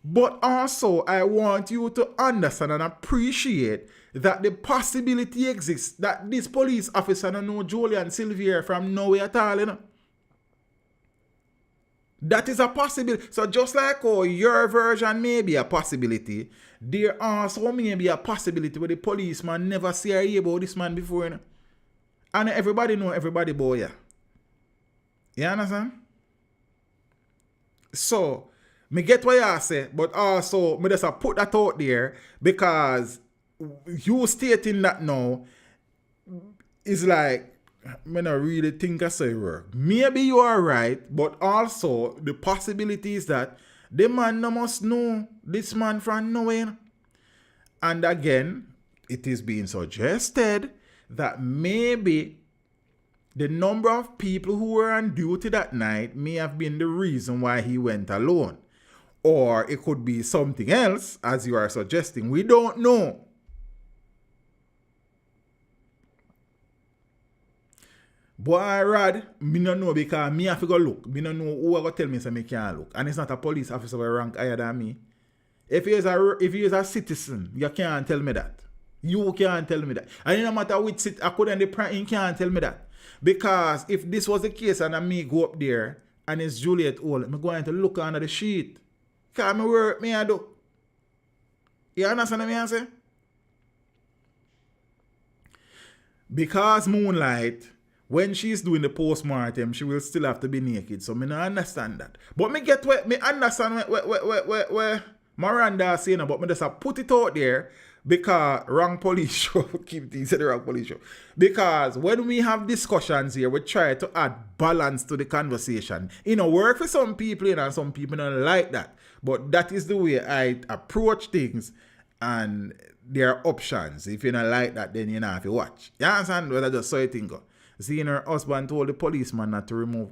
But also, I want you to understand and appreciate that the possibility exists that this police officer don't know Julian Silvera from nowhere at all, you know. That is a possibility. So just like your version may be a possibility, there also may be a possibility where the policeman never see or hear about this man before, you know. And everybody know everybody boy, yeah. You understand? So, me get what you say, but also me just put that out there because you stating that now is like, me not really think I say work. Maybe you are right, but also the possibility is that the man no must know this man from nowhere. And again, it is being suggested that maybe the number of people who were on duty that night may have been the reason why he went alone. Or it could be something else, as you are suggesting. We don't know. Boy, Rod, me don't know because me have to go look. Me don't know who going to tell me so me can't look. And it's not a police officer who rank higher than me. If he is a citizen, you can't tell me that. You can't tell me that. And no matter which city, I couldn't you can't tell me that. Because if this was the case and me go up there and it's Juliet Hall, I'm going to look under the sheet. Because I work me I do. You understand what I say? Because Moonlight, when she's doing the post-mortem, she will still have to be naked. So me don't understand that. But me get where me understand where Miranda saying, but me just put it out there because wrong police show. Keep things at the wrong police show. Because when we have discussions here, we try to add balance to the conversation. You know, work for some people, you know, and some people don't like that. But that is the way I approach things, and there are options. If you don't like that, then you know have to watch. You understand? Well, I just saw it thing go. Seeing her husband told the policeman not to remove.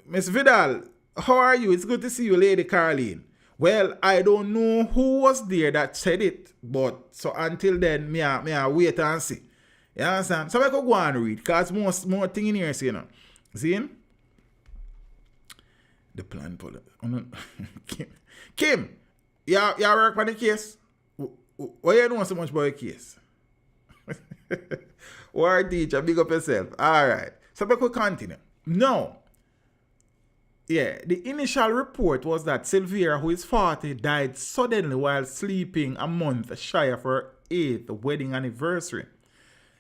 Miss Vidal, how are you? It's good to see you, Lady Caroline. Well, I don't know who was there that said it, but so until then, me I wait and see. You understand? So I could go and read, because more thing in here, see, you know. See him? The plan for it. Kim, you work on the case? Why you know so much about the case? War teacher, big up yourself. Alright. So we could continue. No. Yeah, the initial report was that Silvera, who is 40, died suddenly while sleeping a month shy of her 8th wedding anniversary.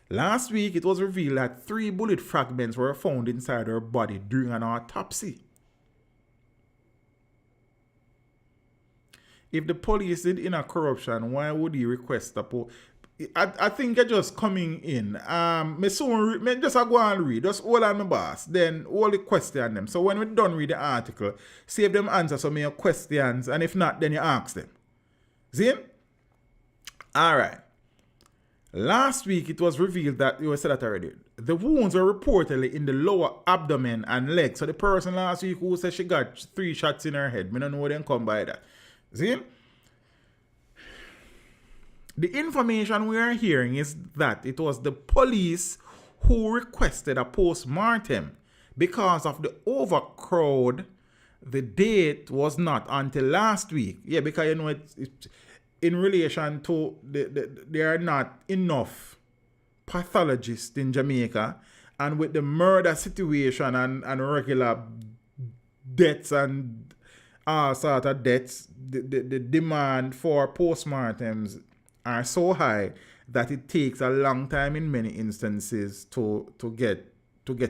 Last week, it was revealed that 3 bullet fragments were found inside her body during an autopsy. If the police did inner corruption, why would he request a I think you're just coming in. Me just go and read. Just hold on my boss. Then all the question them. So when we done read the article, see if them answer some of your questions. And if not, then you ask them. See? Alright. Last week it was revealed that, you said that already, the wounds were reportedly in the lower abdomen and legs. So the person last week who said she got 3 shots in her head, me don't know where they come by that. See? The information we are hearing is that it was the police who requested a post-mortem. Because of the overcrowd, the date was not until last week. Yeah, because you know, it's in relation to, there are not enough pathologists in Jamaica. And with the murder situation and regular deaths and all sort of deaths, the demand for postmortems are so high that it takes a long time in many instances to get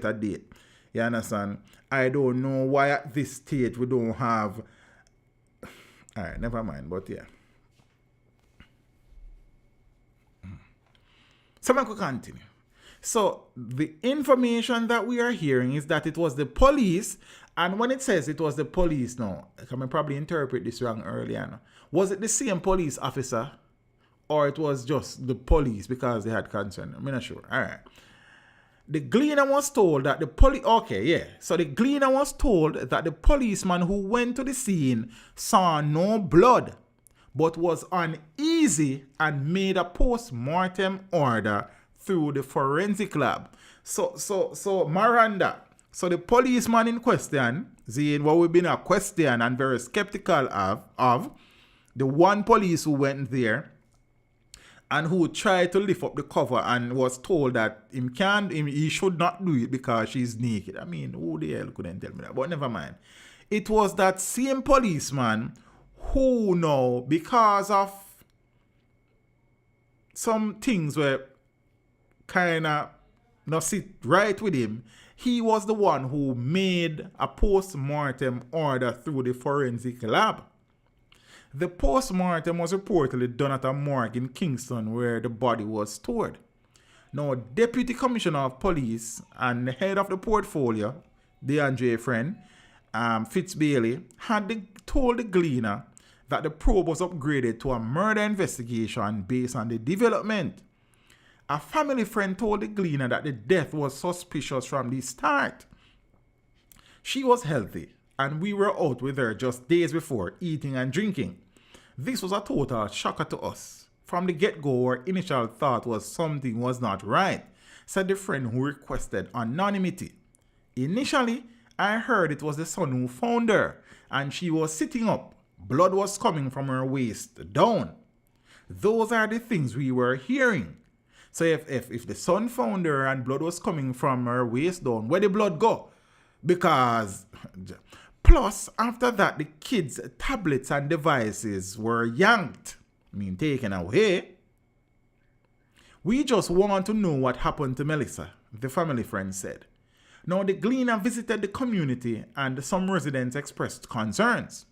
a date. You understand? I don't know why at this stage we don't have. All right, never mind. But yeah. So I could continue. So the information that we are hearing is that it was the police, and when it says it was the police now, I can probably interpret this wrong earlier. No? Was it the same police officer, or it was just the police because they had concern? I'm not sure. All right. The gleaner was told that the police. Okay, yeah. So the gleaner was told that the policeman who went to the scene saw no blood, but was uneasy and made a post-mortem order through the forensic lab. So Miranda. So the policeman in question, seeing what we've been a question and very skeptical of the one police who went there and who tried to lift up the cover and was told that he should not do it because she's naked. I mean, who the hell couldn't tell me that? But never mind. It was that same policeman who now, because of some things were kind of not sit right with him, he was the one who made a post-mortem order through the forensic lab. The post-mortem was reportedly done at a morgue in Kingston where the body was stored. Now, Deputy Commissioner of Police and the head of the portfolio, DeAndre Friend, Fitz Bailey, had told the Gleaner that the probe was upgraded to a murder investigation based on the development. A family friend told the Gleaner that the death was suspicious from the start. She was healthy, and we were out with her just days before, eating and drinking. This was a total shocker to us. From the get-go, our initial thought was something was not right, said the friend who requested anonymity. Initially, I heard it was the son who found her, and she was sitting up. Blood was coming from her waist down. Those are the things we were hearing. So if the son found her and blood was coming from her waist down, where did the blood go? Because, plus, after that, the kids' tablets and devices were yanked. Taken away. We just want to know what happened to Melissa, the family friend said. Now, the Gleaner visited the community and some residents expressed concerns.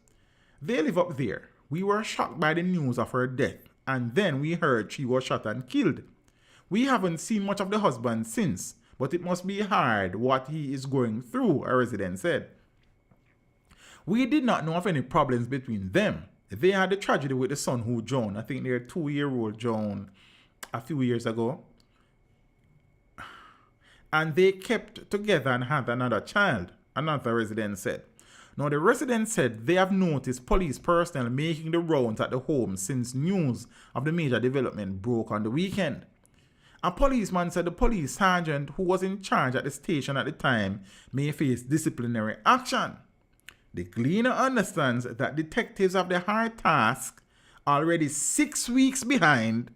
They live up there. We were shocked by the news of her death, and then we heard she was shot and killed. We haven't seen much of the husband since, but it must be hard what he is going through, a resident said. We did not know of any problems between them. They had a tragedy with the son who drowned. I think their 2-year-old drowned a few years ago. And they kept together and had another child, another resident said. Now, the resident said they have noticed police personnel making the rounds at the home since news of the major development broke on the weekend. A policeman said the police sergeant who was in charge at the station at the time may face disciplinary action. The Gleaner understands that detectives have the hard task already 6 weeks behind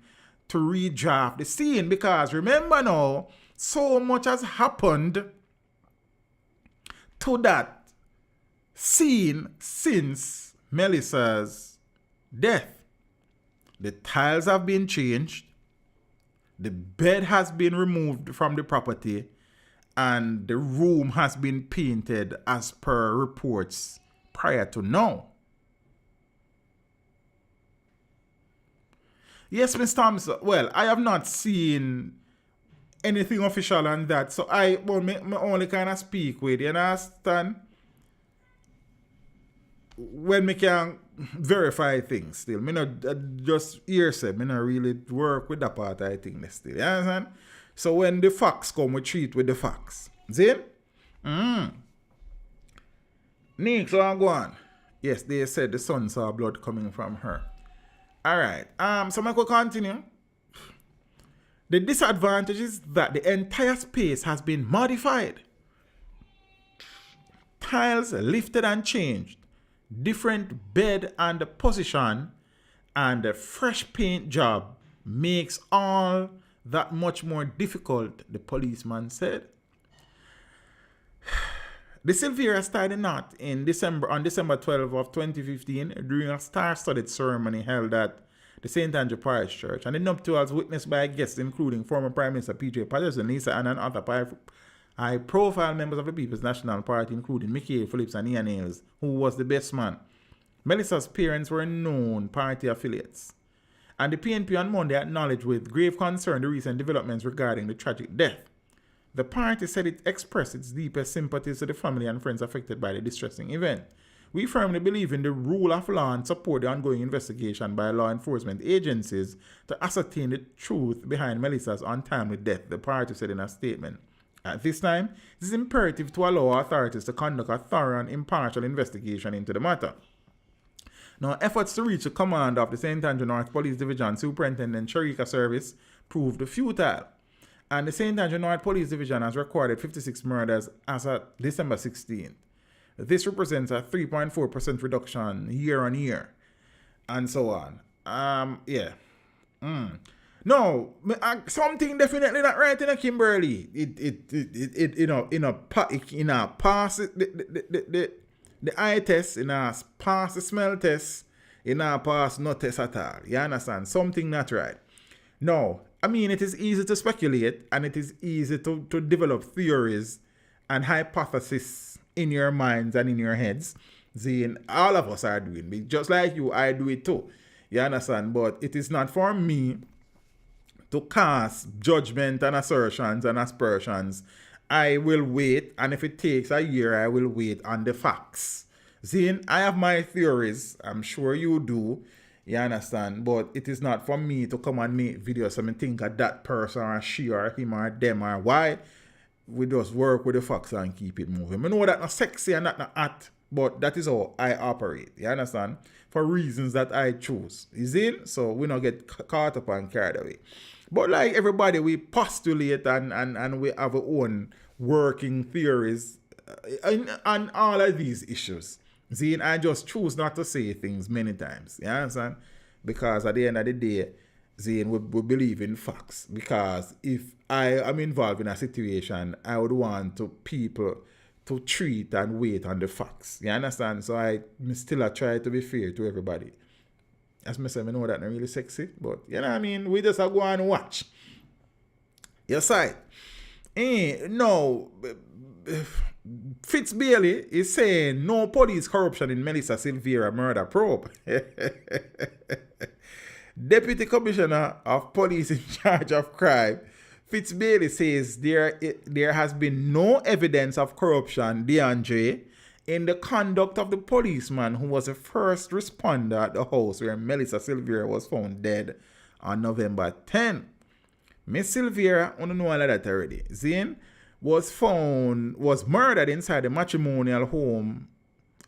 to redraft the scene because remember now, so much has happened to that scene since Melissa's death. The tiles have been changed. The bed has been removed from the property and the room has been painted as per reports prior to now. Yes, Mr. Thompson. Well, I have not seen anything official on that, so I only kind of speak with, you understand? When me can verify things still. Me not just hearsay. Me not really work with that part I think they still. You understand? So when the facts come, we treat with the facts. See? Next, so I'm going. Yes, they said the son saw blood coming from her. Alright. So I could continue. The disadvantage is that the entire space has been modified. Tiles lifted and changed. Different bed and position and a fresh paint job makes all that much more difficult, the policeman said. The Silvera started not on December 12 of 2015 during a star-studded ceremony held at the St. Andrew Parish Church, and the nuptials witnessed by guests including former Prime Minister P.J. Patterson, Isat, and other high-profile members of the People's National Party, including Michael Phillips and Ian Ailes, who was the best man. Melissa's parents were known party affiliates. And the PNP on Monday acknowledged with grave concern the recent developments regarding the tragic death. The party said it expressed its deepest sympathies to the family and friends affected by the distressing event. We firmly believe in the rule of law and support the ongoing investigation by law enforcement agencies to ascertain the truth behind Melissa's untimely death, the party said in a statement. At this time, it is imperative to allow authorities to conduct a thorough and impartial investigation into the matter. Now, efforts to reach the commander of the St. Andrew North Police Division, Superintendent Sharika Service, proved futile. And the St. Andrew North Police Division has recorded 56 murders as of December 16th. This represents a 3.4% reduction year on year, and so on. No, something definitely not right in a Kimberly. Pass the eye test, pass the smell test, pass no test at all. You understand? Something not right. No, I mean, it is easy to speculate and it is easy to develop theories and hypotheses in your minds and in your heads. Seeing all of us are doing it. Just like you, I do it too. You understand? But it is not for me to cast judgment and assertions and aspersions. I will wait, and if it takes a year, I will wait on the facts. Seeing, I have my theories. I'm sure you do. You understand? But it is not for me to come and make videos and think of that person or she or him or them or why. We just work with the facts and keep it moving. I know that's not sexy and that's not hot, but that is how I operate. You understand? For reasons that I choose. You see? So we don't get caught up and carried away. But like everybody, we postulate and we have our own working theories on all of these issues. See, I just choose not to say things many times. You understand? Because at the end of the day, Zane, we believe in facts. Because if I am involved in a situation, I would want people to treat and wait on the facts. You understand? So I still try to be fair to everybody. As I say, I know that's not really sexy, but you know what I mean? We just go and watch. Yes, I. No, Fitz Bailey is saying no police corruption in Melissa Silvera murder probe. Deputy Commissioner of Police in charge of crime, Fitz Bailey says there has been no evidence of corruption, DeAndre, in the conduct of the policeman who was the first responder at the house where Melissa Silvera was found dead on November 10. Miss Silvera, I don't know all of that already. Zane was murdered inside the matrimonial home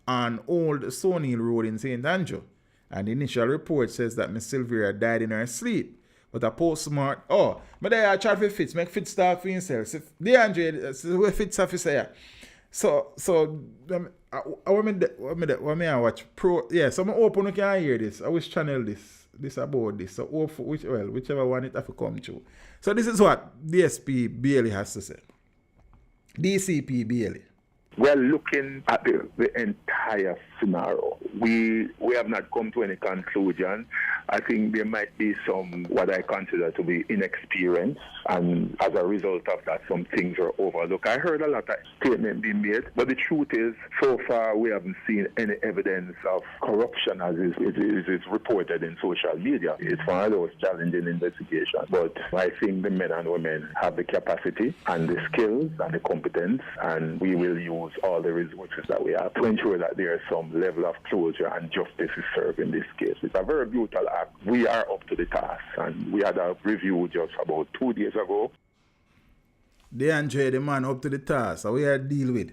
on Old Sonil Road in St. Andrew. And the initial report says that Miss Silvera died in her sleep. But a postmortem... Oh, but I tried for Fitz. Make Fitz talk for himself. DeAndre, where Fitz have to say. So what I watch pro? Yeah, so I'm open. You can hear this. I wish channel this about this. So whichever one it have to come to. So this is what DSP Bailey has to say. DCP Bailey. We're looking at the entire scenario. We have not come to any conclusion. I think there might be some, what I consider to be inexperience, and as a result of that, some things are overlooked. I heard a lot of statements being made, but the truth is, so far, we haven't seen any evidence of corruption as is reported in social media. It's one of those challenging investigations, but I think the men and women have the capacity and the skills and the competence, and we will use all the resources that we have to ensure that there is some level of closure and justice is served in this case. It's a very brutal act. We are up to the task, and we had a review just about 2 days ago. They enjoy the man up to the task, so we had to deal with.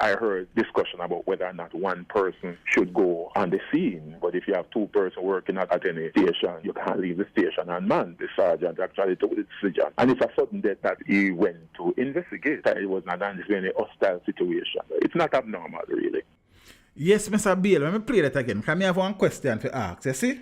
I heard discussion about whether or not one person should go on the scene. But if you have two persons working at any station, you can't leave the station unmanned. The sergeant actually took the decision. And it's a sudden death that he went to investigate. It was not any hostile situation. It's not abnormal, really. Yes, Mr. Bill, let me play that again. Can I have one question to ask? You see?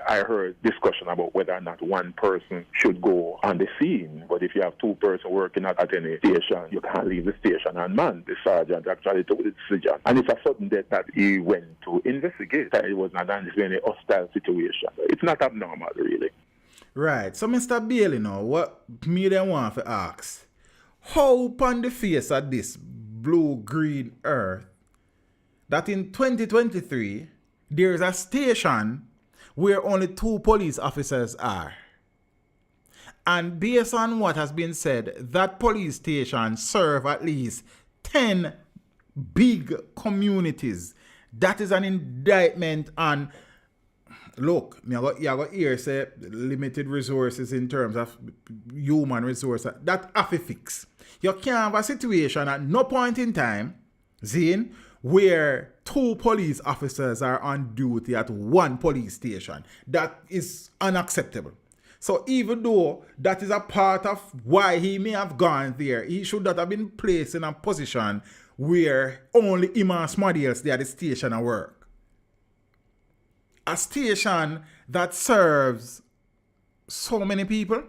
I heard discussion about whether or not one person should go on the scene. But if you have two persons working at any station, you can't leave the station unmanned. The sergeant actually took the decision. And it's a sudden death that he went to investigate. It was not any hostile situation. It's not abnormal, really. Right. So, Mr. Bailey, now, what me then want to ask? How upon the face of this blue-green earth that in 2023 there's a station where only 2 police officers are? And based on what has been said, that police station serve at least 10 big communities. That is an indictment on, look, you got here say limited resources in terms of human resources. That have to fix. You can't have a situation at no point in time, Zane, where 2 police officers are on duty at one police station. That is unacceptable. So even though that is a part of why he may have gone there, he should not have been placed in a position where only him and somebody else there at the station at work. A station that serves so many people,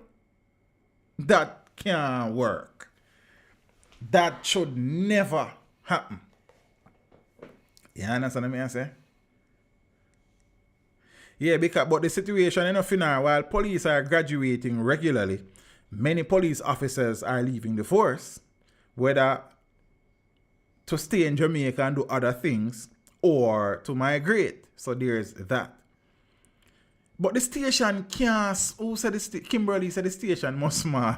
that can't work. That should never happen. You understand what I say? Yeah, but the situation in Finnair, while police are graduating regularly, many police officers are leaving the force, whether to stay in Jamaica and do other things or to migrate. So there's that. But the station can't, Kimberly said the station must small.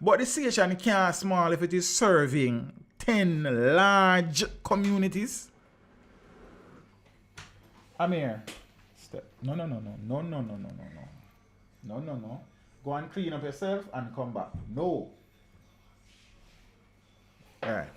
But the station can't small if it is serving 10 large communities. I'm here. No. Go and clean up yourself and come back. No. All right.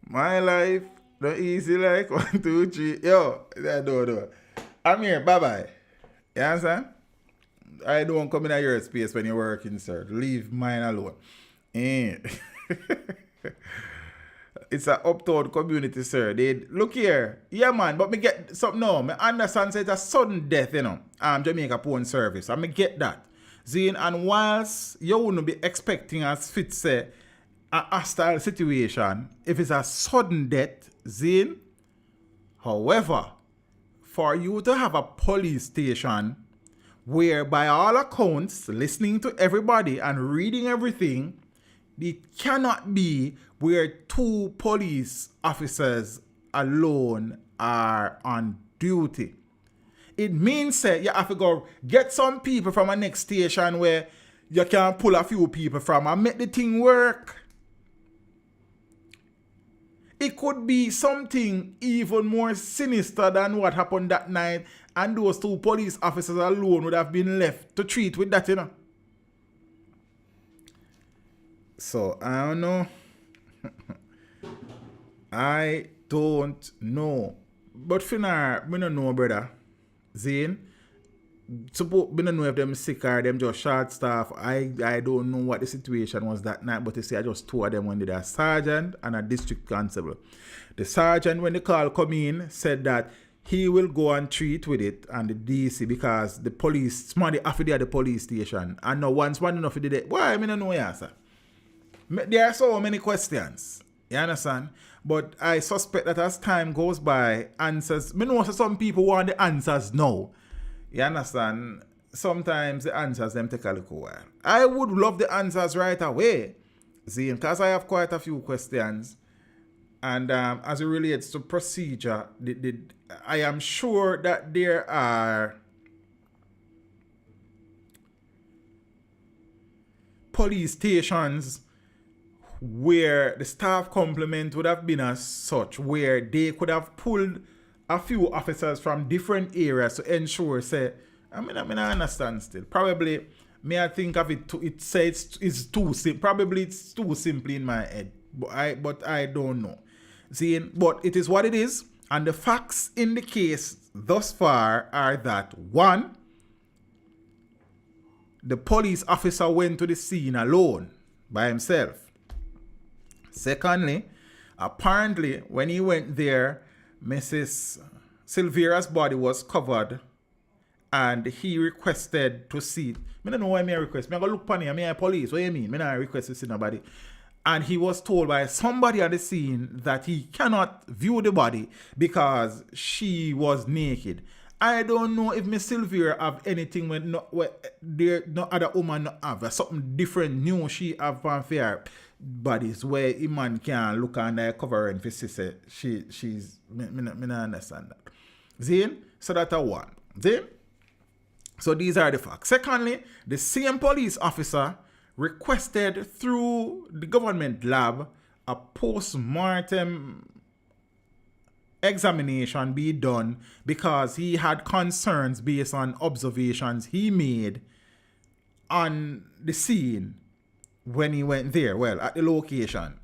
My life, the easy like 1, 2, 3. Yo, no. I'm here. Bye-bye. You understand? I don't come in your space when you're working, sir. Leave mine alone. It's an uptown community, sir. They look here. Yeah, man, but me get something now. Me understand say it's a sudden death, you know. Jamaica Phone Service. I me get that. Zine, and whilst you wouldn't be expecting, as Fitz say, a hostile situation if it's a sudden death, Zine. However, for you to have a police station where by all accounts, listening to everybody and reading everything, it cannot be where 2 police officers alone are on duty. It means that you have to go get some people from a next station where you can pull a few people from and make the thing work. It could be something even more sinister than what happened that night, and those 2 police officers alone would have been left to treat with that, you know. So, I don't know. I don't know. But Finnair, I don't know, brother. Zane, suppose I don't know if them sick or them just short staff. I don't know what the situation was that night, but you see, I just 2 of them when they did a sergeant and a district constable. The sergeant, when the call come in, said that he will go and treat with it and the DC because the police, somebody after they at the police station. And no one's one enough to do that. Why? I don't know the answer. There are so many questions. You understand? But I suspect that as time goes by, answers, I know some people want the answers now. You understand? Sometimes the answers them take a little while. I would love the answers right away. See, because I have quite a few questions. And as it relates to procedure, I am sure that there are police stations where the staff complement would have been as such, where they could have pulled a few officers from different areas to ensure, say, I mean, I understand still. Probably, I think of it, it says it's too simple. Probably it's too simple in my head, but I don't know. See, but it is what it is, and the facts in the case thus far are that, one, the police officer went to the scene alone by himself. Secondly, apparently, when he went there, Mrs. Silvera's body was covered and he requested to see. I don't know why I request. I go look on him. I police. What do you mean? I don't request to see nobody. And he was told by somebody at the scene that he cannot view the body because she was naked. I don't know if Miss Silvera have anything with no other woman have. Something different new she have on fair bodies where a man can look under a covering for say she's me not understand that. See? So that's a one. See? So these are the facts. Secondly, the same police officer requested through the government lab a post-mortem examination be done because he had concerns based on observations he made on the scene when he went there, well, at the location.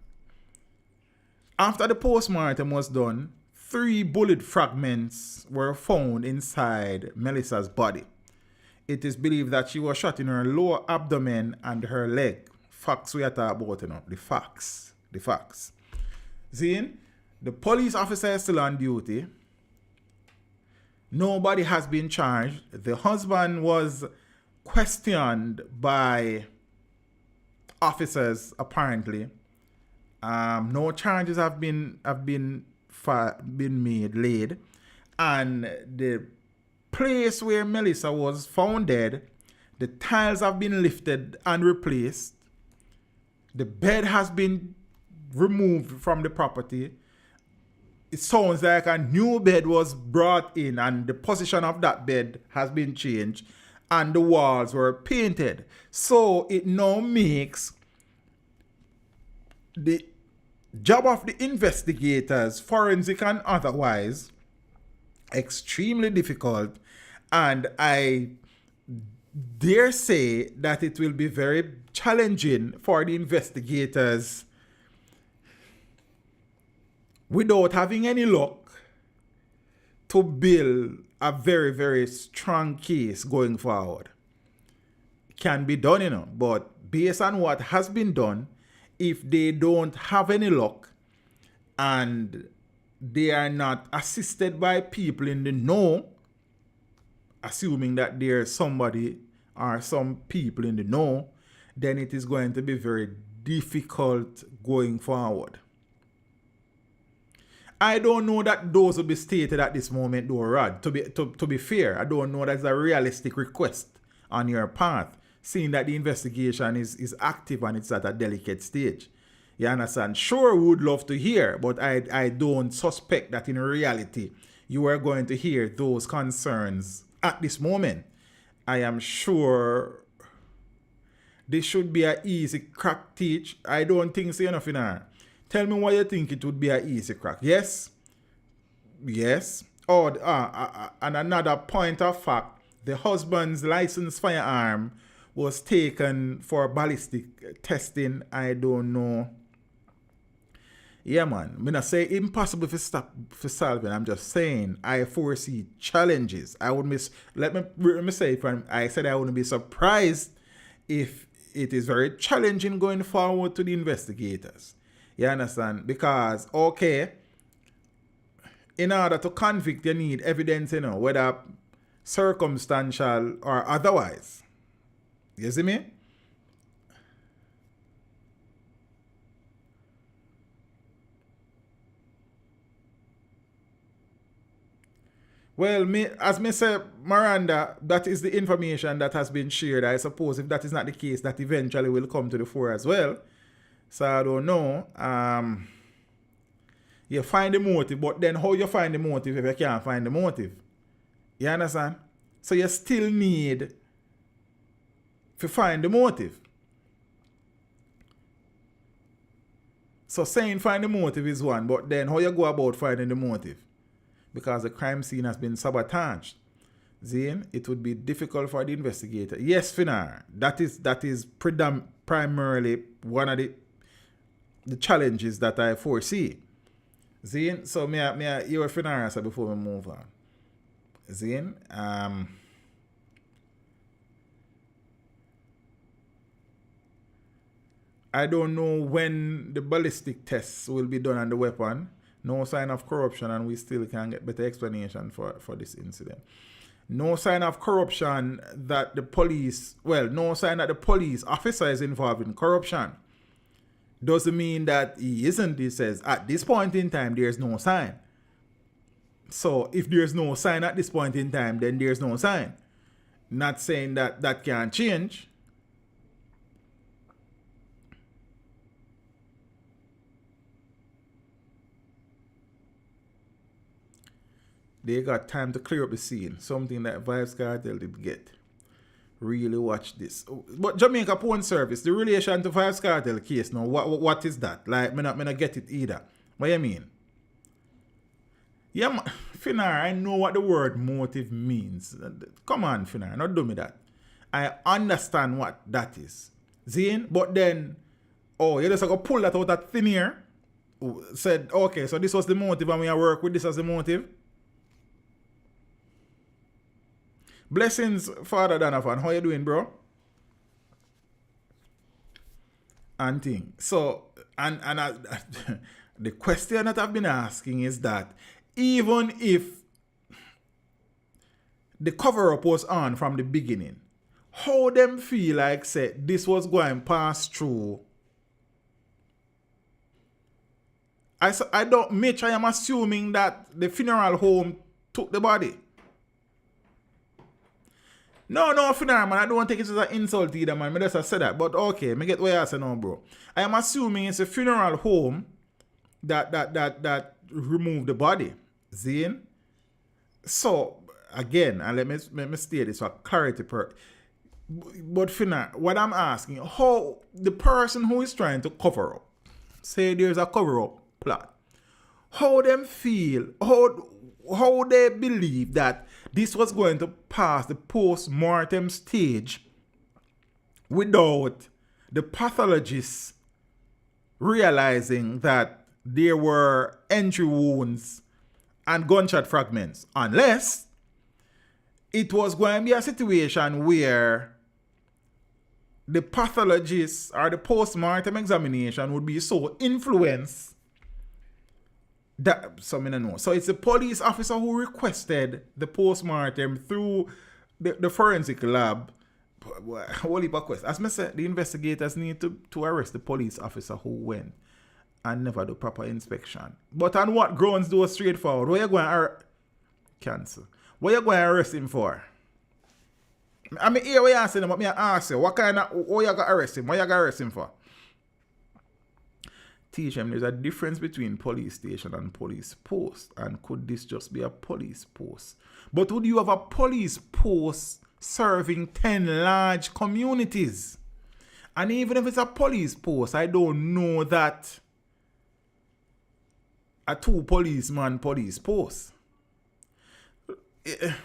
After the post-mortem was done, 3 bullet fragments were found inside Melissa's body. It is believed that she was shot in her lower abdomen and her leg. Facts we are talking about, you know. The facts. See, the police officer is still on duty. Nobody has been charged. The husband was questioned by officers, apparently. No charges have been laid. And the place where Melissa was found dead, the tiles have been lifted and replaced. The bed has been removed from the property. It sounds like a new bed was brought in and the position of that bed has been changed and the walls were painted. So it now makes the job of the investigators, forensic and otherwise, extremely difficult, and I dare say that it will be very challenging for the investigators without having any luck to build a very, very strong case going forward. It can be done, you know, but based on what has been done, if they don't have any luck and they are not assisted by people in the know, assuming that there's somebody or some people in the know, then it is going to be very difficult going forward. I don't know that those will be stated at this moment, though, Rod. To be fair, I don't know that's a realistic request on your part, seeing that the investigation is active and it's at a delicate stage. You understand? Sure, we would love to hear, but I don't suspect that in reality you are going to hear those concerns at this moment. I am sure this should be an easy crack teach. I don't think so enough in her. Tell me why you think it would be an easy crack. Yes? Yes. Oh, and another point of fact, the husband's licensed firearm was taken for ballistic testing. I don't know. Yeah, man. I'm not say impossible for solving. I'm just saying I foresee challenges. I wouldn't let me say it. I said I wouldn't be surprised if it is very challenging going forward to the investigators. You understand? Because, okay, in order to convict, you need evidence, you know, whether circumstantial or otherwise. You see me? Well, as me say, Miranda, that is the information that has been shared. I suppose if that is not the case, that eventually will come to the fore as well. So I don't know. You find the motive, but then how you find the motive if you can't find the motive? You understand? So you still need to find the motive. So saying find the motive is one, but then how you go about finding the motive? Because the crime scene has been sabotaged. Zane, it would be difficult for the investigator. Yes, Finar, that is primarily one of the challenges that I foresee. Zane, so me you were Finar answer before we move on. Zane, I don't know when the ballistic tests will be done on the weapon. No sign of corruption, and we still can get better explanation for this incident. No sign of corruption that the police, no sign that the police officer is involved in corruption. Doesn't mean that he isn't, he says. At this point in time, there's no sign. So if there's no sign at this point in time, then there's no sign. Not saying that that can't change. They got time to clear up the scene. Something that Vibes Cartel did get. Really watch this. But Jamaica Porn Service, the relation to Vibes Cartel case now, what is that? Like, me not get it either. What you mean? Yeah, Finar, I know what the word motive means. Come on, Finar, not do me that. I understand what that is. Zane, but then, you just go pull that out of thin air. Said, okay, so this was the motive and we are work with this as the motive. Blessings, Father Donovan. How you doing, bro? And thing. So, and the question that I've been asking is that even if the cover-up was on from the beginning, how them feel like, say, this was going pass through? I don't, Mitch, I am assuming that the funeral home took the body. No, Finar, man, I don't take it as an insult either, man. I just said that. But okay, me get what you say now, bro. I am assuming it's a funeral home that removed the body. Zane? So, again, and let me state this for clarity. But Finar, what I'm asking, how the person who is trying to cover up, say there's a cover-up plot, how them feel, how they believe that this was going to pass the post-mortem stage without the pathologists realizing that there were entry wounds and gunshot fragments, unless it was going to be a situation where the pathologists or the post-mortem examination would be so influenced that, so I don't know. So it's the police officer who requested the post-mortem through the forensic lab. Holy request. As I said, the investigators need to arrest the police officer who went and never do proper inspection. But on what grounds do straightforward? What are you going to cancel? What are you going to arrest him for? I mean, here we are saying, but me ask you, what you going to arrest him? What you going to arrest him for? Teach him there's a difference between police station and police post. And could this just be a police post? But would you have a police post serving 10 large communities? And even if it's a police post, I don't know that a 2 policeman police post. The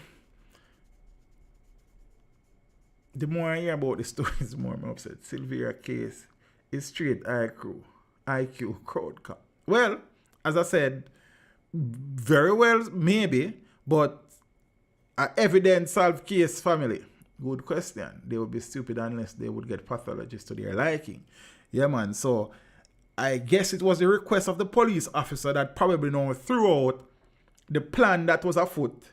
more I hear about the stories, the more I'm upset. Silvera case is straight IQ crowd cop. Well, as I said, very well, maybe, but an evidence solved case family. Good question. They would be stupid unless they would get pathologists to their liking. Yeah, man. So I guess it was the request of the police officer that probably now threw out the plan that was afoot.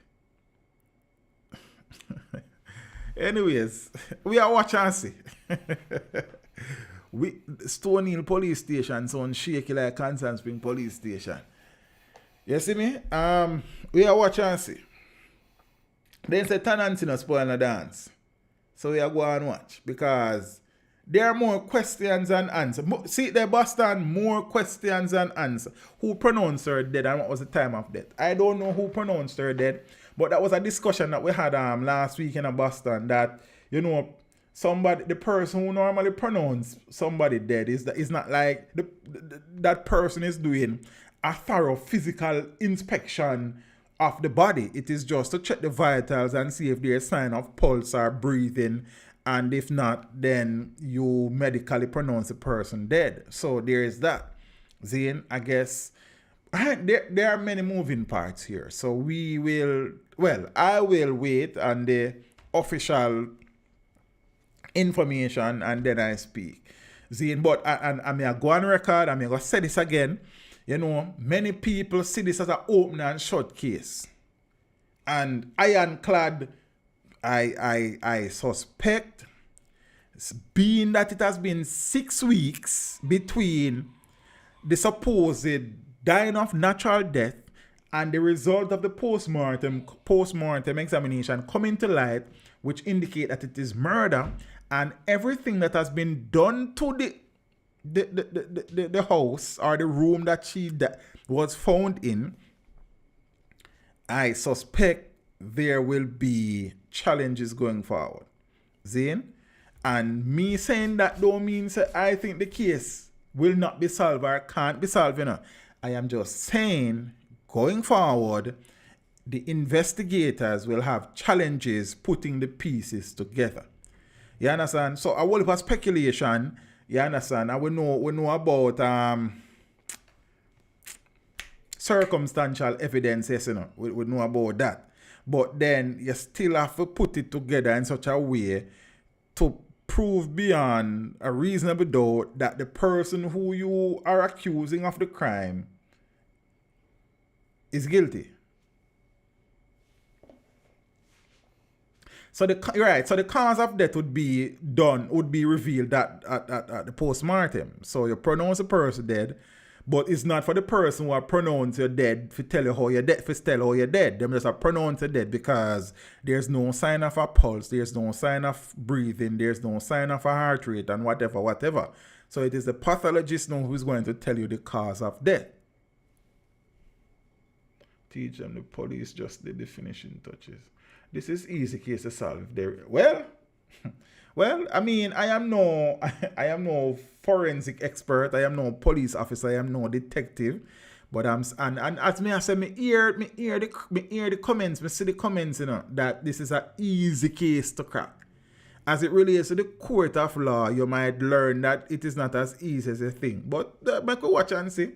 Anyways, we are watching and see. Stone Hill police station sound shaky like Constant Spring police station. You see me? We are watching and see. Then say tenants no spoil the dance. So we are going and watch. Because there are more questions than answers. See, the Boston, more questions than answers. Who pronounced her dead and what was the time of death? I don't know who pronounced her dead. But that was a discussion that we had last week in Boston that, you know, the person who normally pronounce somebody dead is not like that person is doing a thorough physical inspection of the body. It is just to check the vitals and see if there's sign of pulse or breathing, and if not, then you medically pronounce the person dead. So there is that. Zane, I guess there are many moving parts here. So I will wait on the official information and then I speak. Zane, but I'm going to go on record, I'm going to say this again. You know, many people see this as an open and shut case. And ironclad, I suspect, being that it has been 6 weeks between the supposed dying of natural death and the result of the post-mortem examination coming to light, which indicate that it is murder, and everything that has been done to the house or the room that she was found in, I suspect there will be challenges going forward. Zane? And me saying that don't mean I think the case will not be solved or can't be solved. You know. I am just saying, going forward, the investigators will have challenges putting the pieces together. You understand? So a whole heap of speculation. You understand? And we know about circumstantial evidence. Yes, you know, we know about that. But then you still have to put it together in such a way to prove beyond a reasonable doubt that the person who you are accusing of the crime is guilty. So the cause of death would be revealed at the post-mortem. So you pronounce the person dead, but it's not for the person who are pronounced you're dead to tell you how you're dead, to tell how you're dead. Them just are pronounced dead because there's no sign of a pulse, there's no sign of breathing, there's no sign of a heart rate and whatever. So it is the pathologist now who's going to tell you the cause of death. Teach them the police just did the finishing touches. This is easy case to solve. Well, I mean, I am no forensic expert. I am no police officer. I am no detective. But and as me I say, me hear the comments. Me see the comments, you know, that this is an easy case to crack. As it relates to the court of law, you might learn that it is not as easy as you think. But I could watch and see.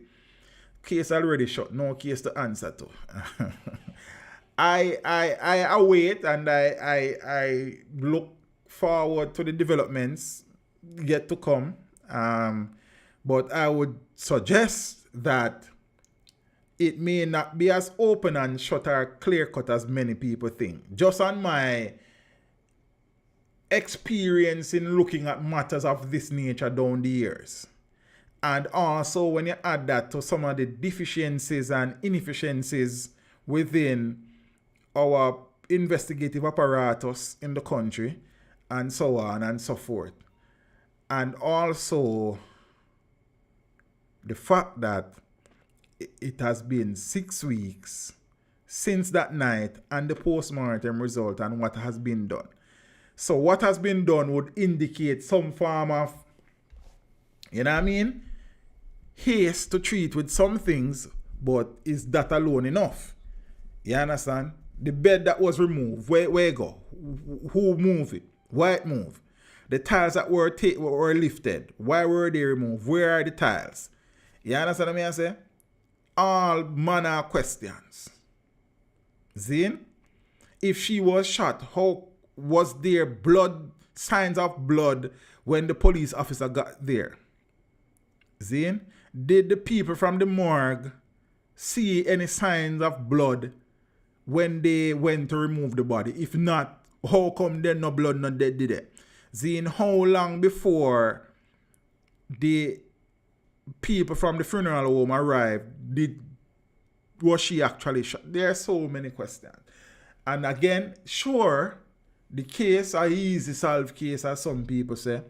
Case already shut. No case to answer to. I await and I look forward to the developments yet to come. But I would suggest that it may not be as open and shut or clear cut as many people think. Just on my experience in looking at matters of this nature down the years. And also when you add that to some of the deficiencies and inefficiencies within our investigative apparatus in the country, and so on and so forth. And also the fact that it has been 6 weeks since that night and the post-mortem result and what has been done. So what has been done would indicate some form of, you know what I mean, haste to treat with some things, but is that alone enough? You understand? The bed that was removed, where it go? Who moved it? Why it moved? The tiles that were lifted, why were they removed? Where are the tiles? You understand what I say? All manner of questions. Zane, if she was shot, how was there signs of blood when the police officer got there? Zane, did the people from the morgue see any signs of blood when they went to remove the body? If not, how come there no blood no dead did it? Zane, how long before the people from the funeral home arrived was she actually shot? There are so many questions. And again, sure, the case are easy solved case, as some people say,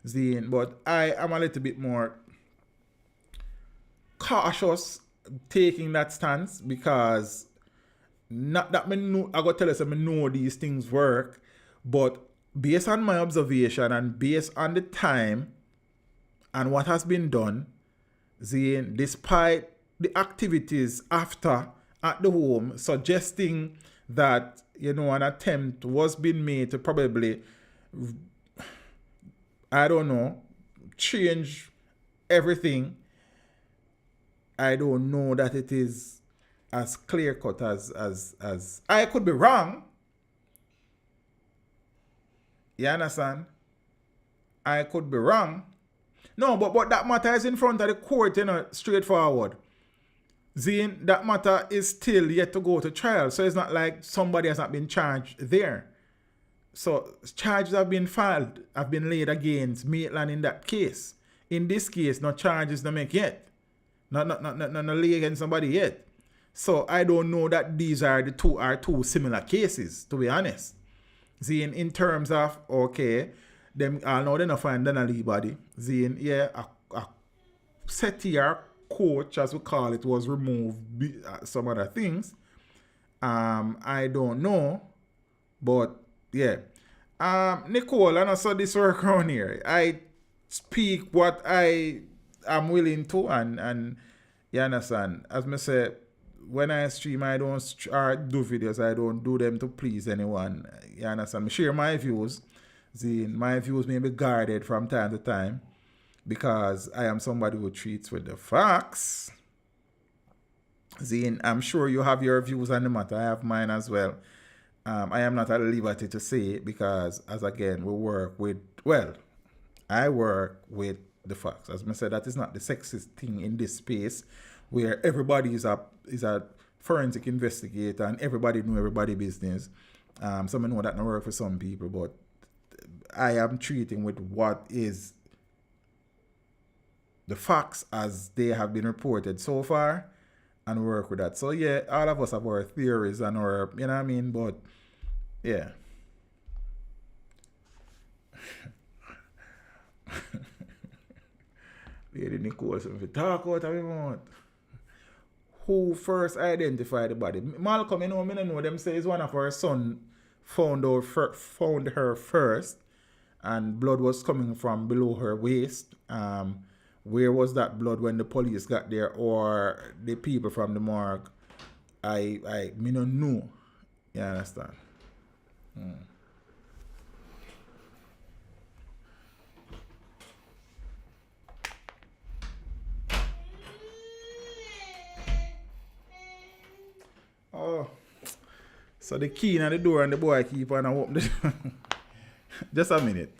Zane, but I am a little bit more cautious taking that stance, because not that I gotta tell us I know these things work, but based on my observation and based on the time and what has been done, despite the activities after at the home suggesting that, an attempt was being made to probably, I don't know, change everything, I don't know that it is as clear cut as I could be wrong. You understand? I could be wrong. No, but that matter is in front of the court, straightforward. That matter is still yet to go to trial. So it's not like somebody has not been charged there. So charges have been filed, have been laid against Maitland in that case. In this case, no charges to make yet. Not lay against somebody yet. So I don't know that these are two similar cases, to be honest. In terms of, okay, them all know they not find Donnelly body. A setter coach, as we call it, was removed, some other things. I don't know, but yeah. Nicole, and I saw this work around here. I speak what I am willing to, and you understand. As I say, when I stream, I don't do videos. I don't do them to please anyone. You understand? I share my views. My views may be guarded from time to time because I am somebody who treats with the facts. I'm sure you have your views on the matter. I have mine as well. I am not at liberty to say it because, as again, I work with the facts. As I said, that is not the sexist thing in this space where everybody is a forensic investigator and everybody know everybody's business. Some know that not work for some people, but I am treating with what is the facts as they have been reported so far and work with that. So yeah, all of us have our theories and our, you know what I mean? But yeah. Lady Nicole, so if you talk out of your mouth, who first identified the body? Malcolm, I don't know them say it's one of her son found her first, and blood was coming from below her waist. Where was that blood when the police got there or the people from the morgue? I don't know. You understand? Oh, so the key in the door and the boy keep on open the door. Just a minute.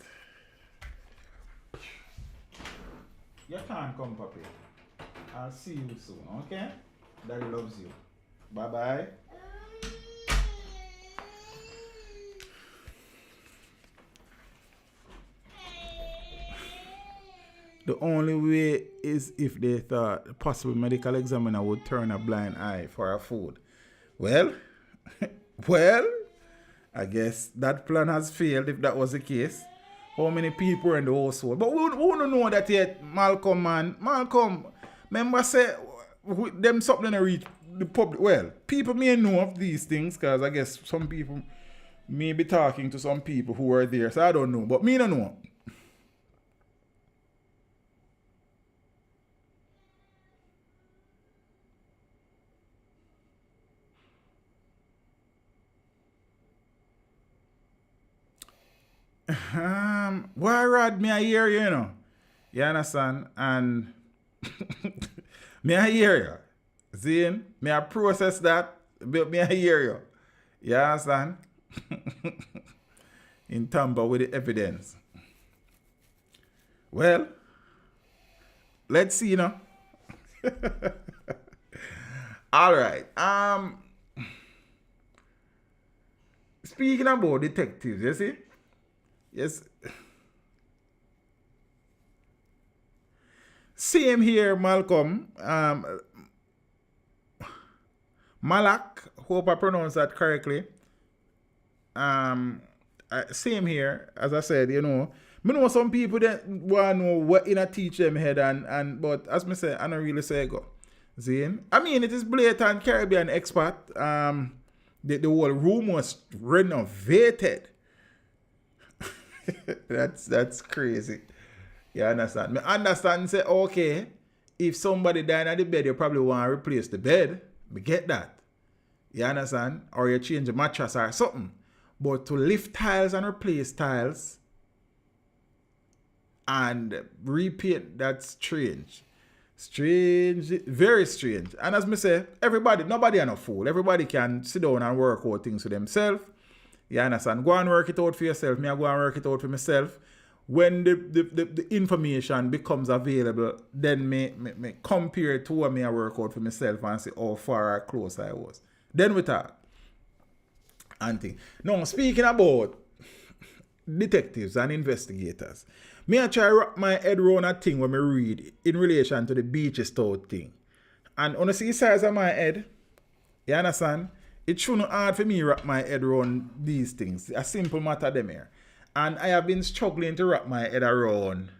You can't come, Papi. I'll see you soon, okay? Daddy loves you. Bye-bye. The only way is if they thought a possible medical examiner would turn a blind eye for her food. Well, I guess that plan has failed if that was the case. How many people are in the household? But we don't know that yet, Malcolm, man. Malcolm, remember say, them something to reach the public. Well, people may know of these things because I guess some people may be talking to some people who are there. So I don't know, but me don't know. Why Rod, me I hear you, You understand? And me I hear you. Zine, me I process that, but me I hear you. You understand? In Tampa with the evidence. Well, let's see, All right. Speaking about detectives, you see? Yes. Same here, Malcolm. Malak, hope I pronounced that correctly. Same here, as I said, I know some people that want to know what in a teach them head and but as I say, I don't really say go. Zine. I mean, it is blatant Caribbean expat. The whole room was renovated. That's crazy. You understand? Me understand and say, okay, if somebody died at the bed, you probably want to replace the bed. Me get that. You understand? Or you change the mattress or something. But to lift tiles and replace tiles and repaint, that's strange. Strange, very strange. And as me say, nobody are no fool. Everybody can sit down and work out things for themselves. You understand? Go and work it out for yourself. Me I go and work it out for myself. When the information becomes available, then me compare it to what me I work out for myself and see how far or close I was. Then we talk. And thing. Now, speaking about detectives and investigators, me I try wrap my head around a thing when me read in relation to the Beachy Stout thing. And on the see size of my head, you understand? It shouldn't hard for me wrap my head around these things. A simple matter them here. And I have been struggling to wrap my head around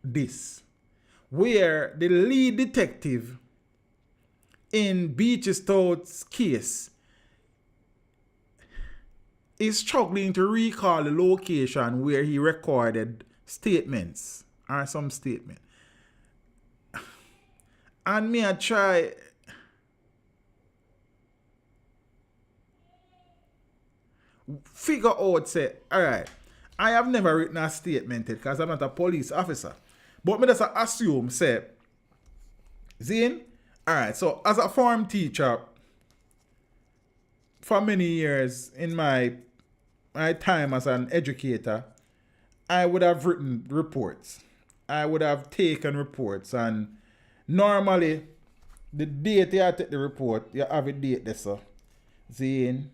this. Where the lead detective in Beachy Stout's case is struggling to recall the location where he recorded statements or some statement. And me I try figure out, say, alright, I have never written a statement because I'm not a police officer. But me just assume, say, Zane, alright, so as a form teacher, for many years in my time as an educator, I would have written reports. I would have taken reports, and normally the date you take the report, you have a date there, so Zane,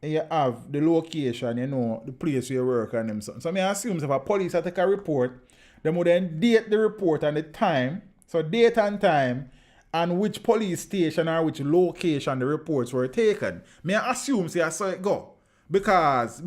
and you have the location, you know, the place you work and them something. So I assume if a police take a report, they would then date the report and the time, so date and time, and which police station or which location the reports were taken. Me assume say I saw it go. Because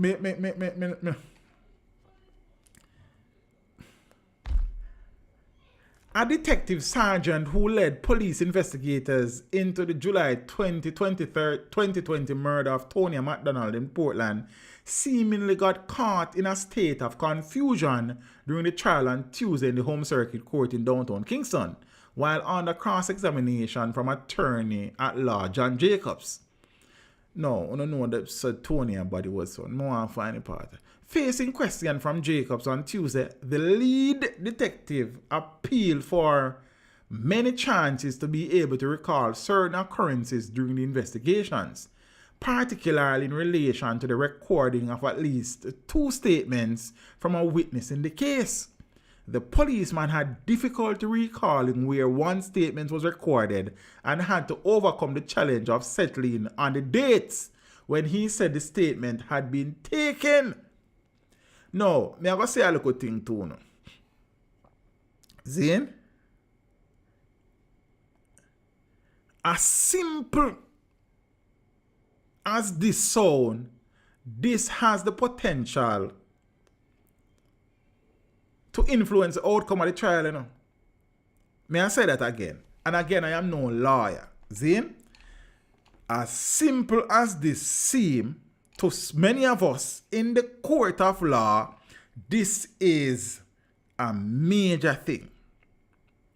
a detective sergeant who led police investigators into the July 2020 murder of Tonya McDonald in Portland seemingly got caught in a state of confusion during the trial on Tuesday in the Home Circuit Court in downtown Kingston, while under cross-examination from attorney at law John Jacobs. No, I don't know that Tonya body was so. No one find the part. Facing question from Jacobs on Tuesday, the lead detective appealed for many chances to be able to recall certain occurrences during the investigations, particularly in relation to the recording of at least 2 statements from a witness in the case. The policeman had difficulty recalling where one statement was recorded and had to overcome the challenge of settling on the dates when he said the statement had been taken. Now, me I go say a little thing too now. Zane? As simple as this sound, this has the potential to influence the outcome of the trial, you know. May I say that again? And again, I am no lawyer. Zane? As simple as this seems to many of us in the court of law, this is a major thing.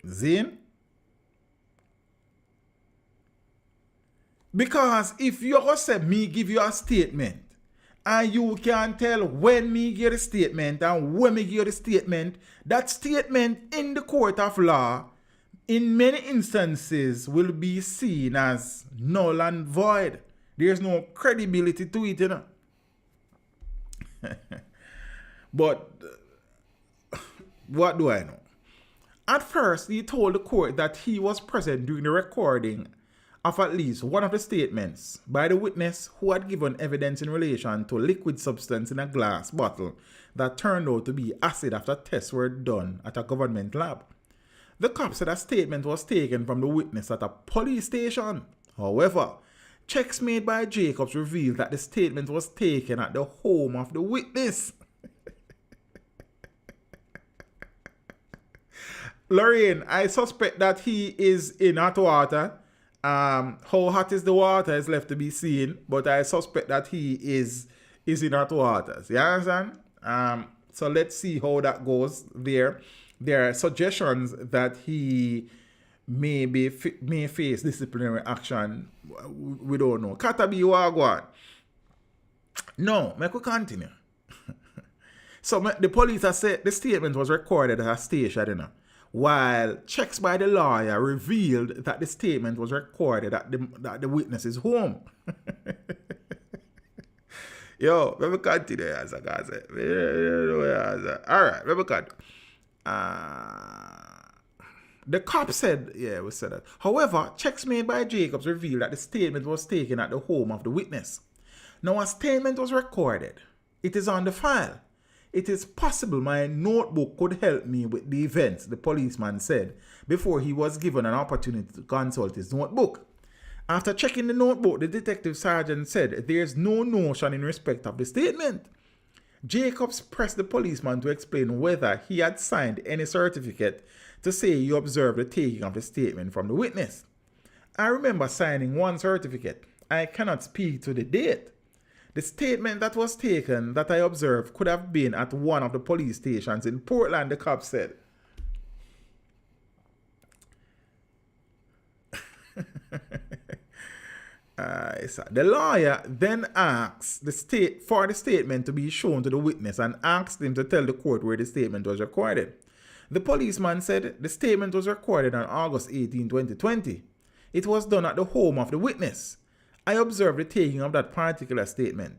Zane? Because if you go say me give you a statement, and you can tell when me give the statement and when me give the statement, that statement in the court of law, in many instances, will be seen as null and void. There's no credibility to it, you know. But what do I know? At first, he told the court that he was present during the recording of at least one of the statements by the witness who had given evidence in relation to liquid substance in a glass bottle that turned out to be acid after tests were done at a government lab. The cop said a statement was taken from the witness at a police station. However, checks made by Jacobs revealed that the statement was taken at the home of the witness. Lorraine, I suspect that he is in hot water. How hot is the water is left to be seen, but I suspect that he is is in hot waters. You understand? So let's see how that goes there. There are suggestions that he may face disciplinary action. We don't know. Katabi Wagwan. No, make we continue. So the police have said the statement was recorded at a station, you know, while checks by the lawyer revealed that the statement was recorded at the witness's home. Yo, let me continue as I can say. Alright, let me continue. The cop said, we said that. However, checks made by Jacobs revealed that the statement was taken at the home of the witness. Now, a statement was recorded. It is on the file. It is possible my notebook could help me with the events, the policeman said, before he was given an opportunity to consult his notebook. After checking the notebook, the detective sergeant said there is no notion in respect of the statement. Jacobs pressed the policeman to explain whether he had signed any certificate to say he observed the taking of the statement from the witness. I remember signing one certificate. I cannot speak to the date. The statement that was taken that I observed could have been at one of the police stations in Portland, the cop said. The lawyer then asked for the statement to be shown to the witness and asked him to tell the court where the statement was recorded. The policeman said the statement was recorded on August 18, 2020. It was done at the home of the witness. I observed the taking of that particular statement.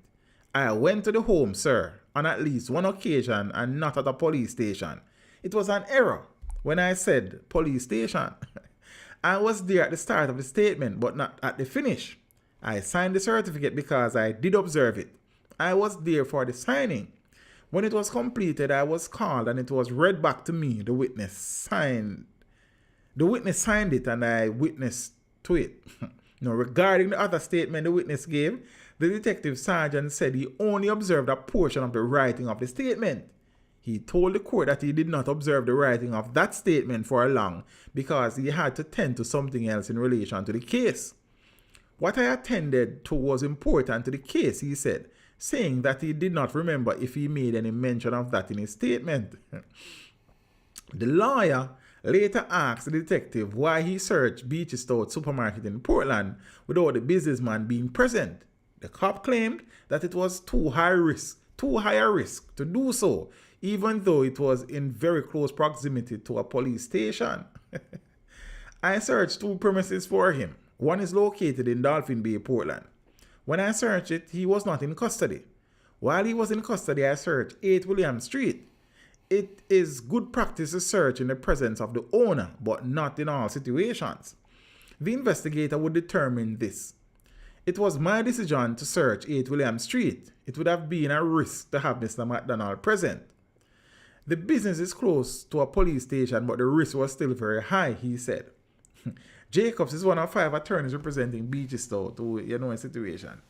I went to the home, sir, on at least one occasion and not at a police station. It was an error when I said police station. I was there at the start of the statement, but not at the finish. I signed the certificate because I did observe it. I was there for the signing. When it was completed, I was called and it was read back to me. The witness signed it and I witnessed to it. Now, regarding the other statement the witness gave, the detective sergeant said he only observed a portion of the writing of the statement. He told the court that he did not observe the writing of that statement for long because he had to tend to something else in relation to the case. What I attended to was important to the case, he said, saying that he did not remember if he made any mention of that in his statement. The lawyer later asked the detective why he searched Beachy Stout supermarket in Portland without the businessman being present. The cop claimed that it was too high a risk to do so, even though it was in very close proximity to a police station. I searched two premises for him. One is located in Dolphin Bay, Portland. When I searched it, he was not in custody. While he was in custody, I searched 8 William Street. It is good practice to search in the presence of the owner, but not in all situations. The investigator would determine this. It was my decision to search 8 William Street. It would have been a risk to have Mr. McDonald present. The business is close to a police station, but the risk was still very high, he said. Jacobs is one of 5 attorneys representing Beachy Stout, a situation.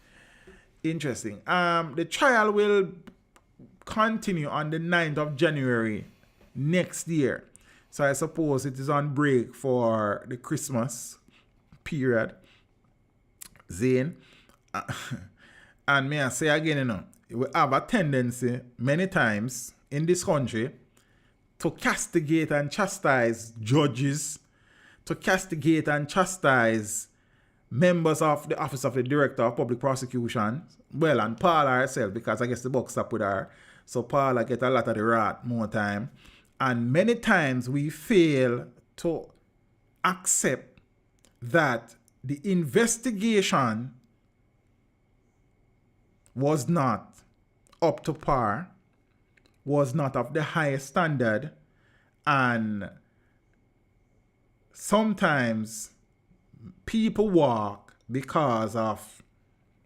Interesting. The trial will continue on the 9th of January next year. So I suppose it is on break for the Christmas period. Zane. And may I say again, we have a tendency many times in this country to castigate and chastise judges, to castigate and chastise members of the Office of the Director of Public Prosecution, well, and Paula herself, because I guess the buck stopped with her, so Paula get a lot of the rat more time. And many times we fail to accept that the investigation was not up to par, was not of the highest standard, and sometimes people walk because of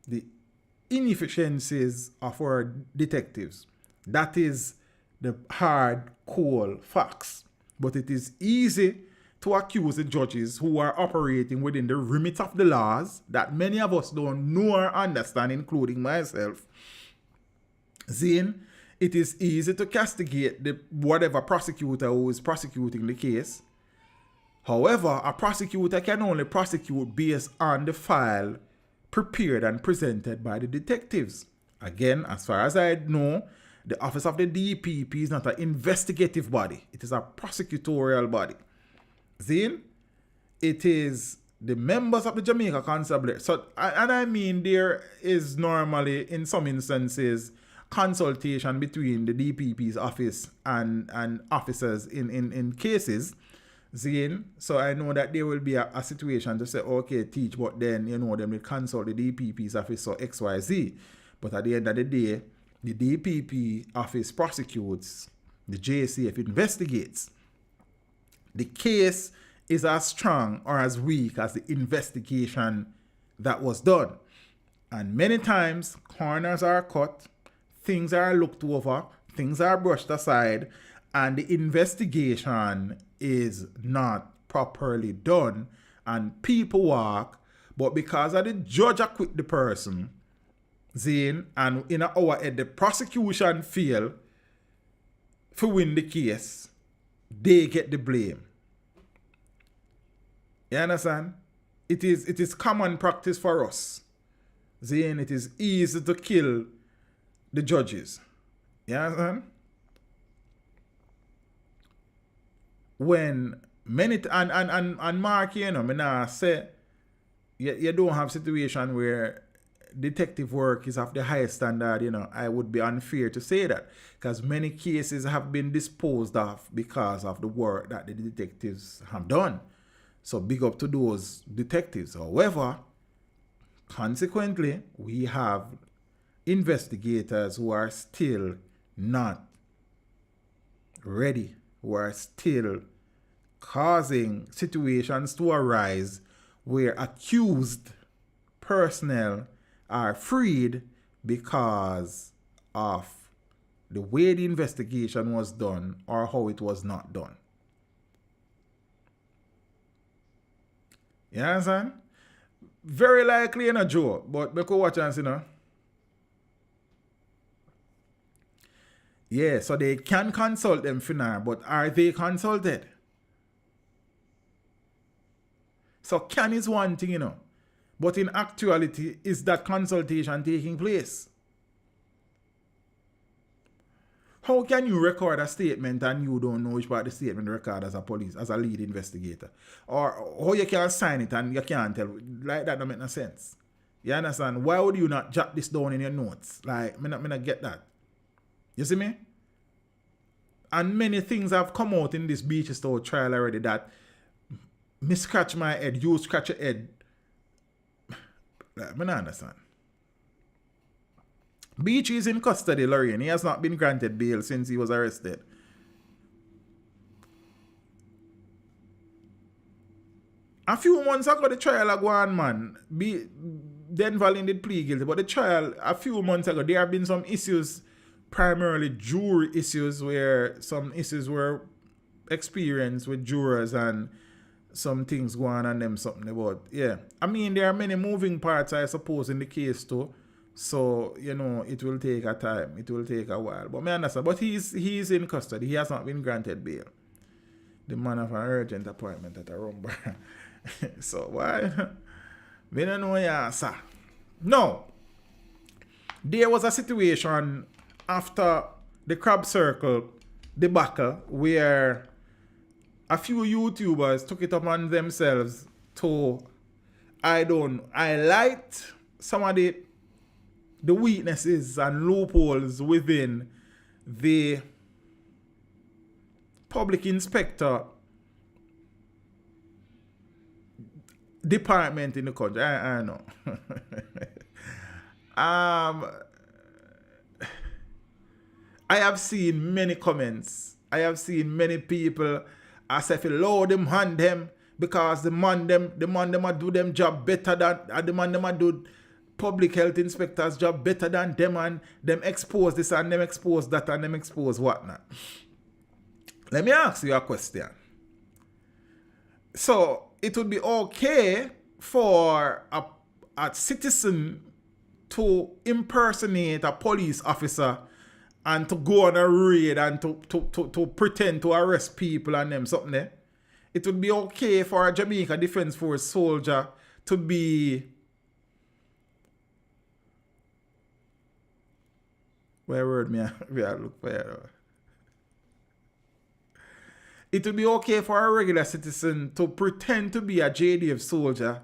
the inefficiencies of our detectives. That is the hard, cold facts. But it is easy to accuse the judges who are operating within the remit of the laws that many of us don't know or understand, including myself. Zane, it is easy to castigate the whatever prosecutor who is prosecuting the case. However, a prosecutor can only prosecute based on the file prepared and presented by the detectives. Again, as far as I know, the office of the DPP is not an investigative body. It is a prosecutorial body. See? It is the members of the Jamaica Constabulary. So, and I mean, there is normally, in some instances, consultation between the DPP's office and officers in cases. Zane, so I know that there will be a situation to say, okay, teach, but then, them will consult the DPP's office or XYZ. But at the end of the day, the DPP office prosecutes, the JCF investigates. The case is as strong or as weak as the investigation that was done. And many times, corners are cut, things are looked over, things are brushed aside, and the investigation is not properly done, and people walk, but because of the judge acquit the person, Zane, and in our head, the prosecution fail to win the case, they get the blame. You understand? It is common practice for us. Zane, it is easy to kill the judges. You understand? When many and Mark, me now say you don't have situation where detective work is of the highest standard, I would be unfair to say that, because many cases have been disposed of because of the work that the detectives have done. So big up to those detectives. However, consequently, we have investigators who are still not ready, who are still causing situations to arise where accused personnel are freed because of the way the investigation was done or how it was not done. You understand? Very likely, Joe, but we could watch and see, Yeah, so they can consult them for now, but are they consulted? So can is one thing, but in actuality, is that consultation taking place? How can you record a statement and you don't know which part of the statement record as a lead investigator? Or how you can sign it and you can't tell? Like that don't make no sense. You understand? Why would you not jot this down in your notes? Like, me not get that. You see me? And many things have come out in this Beachy Stout trial already that me scratch my head, you scratch your head. Like, me not understand. Beachy is in custody, Lorraine. He has not been granted bail since he was arrested. A few months ago, the trial go on, man. Denver did plead guilty, but the trial, a few months ago, there have been some issues, primarily jury issues, where some issues were experienced with jurors and some things going on them something about. Yeah. I mean, there are many moving parts, I suppose, in the case too. So, it will take a time. It will take a while. But I understand. But he's in custody. He has not been granted bail. The man of an urgent appointment at a rumba. So, why? We don't know, yeah, sir. No. There was a situation after the Crab Circle debacle where a few YouTubers took it upon themselves to, highlight some of the weaknesses and loopholes within the public inspector department in the country. I know. I have seen many comments. I have seen many people as if low them hand them because the man them do them job better than the man them do public health inspectors job better than them, and them expose this and them expose that and them expose whatnot. Let me ask you a question. So it would be okay for a citizen to impersonate a police officer and to go on a raid and to pretend to arrest people and them something there. It would be okay for a Jamaica Defence Force soldier to be Where word me I look for you. It would be okay for a regular citizen to pretend to be a JDF soldier,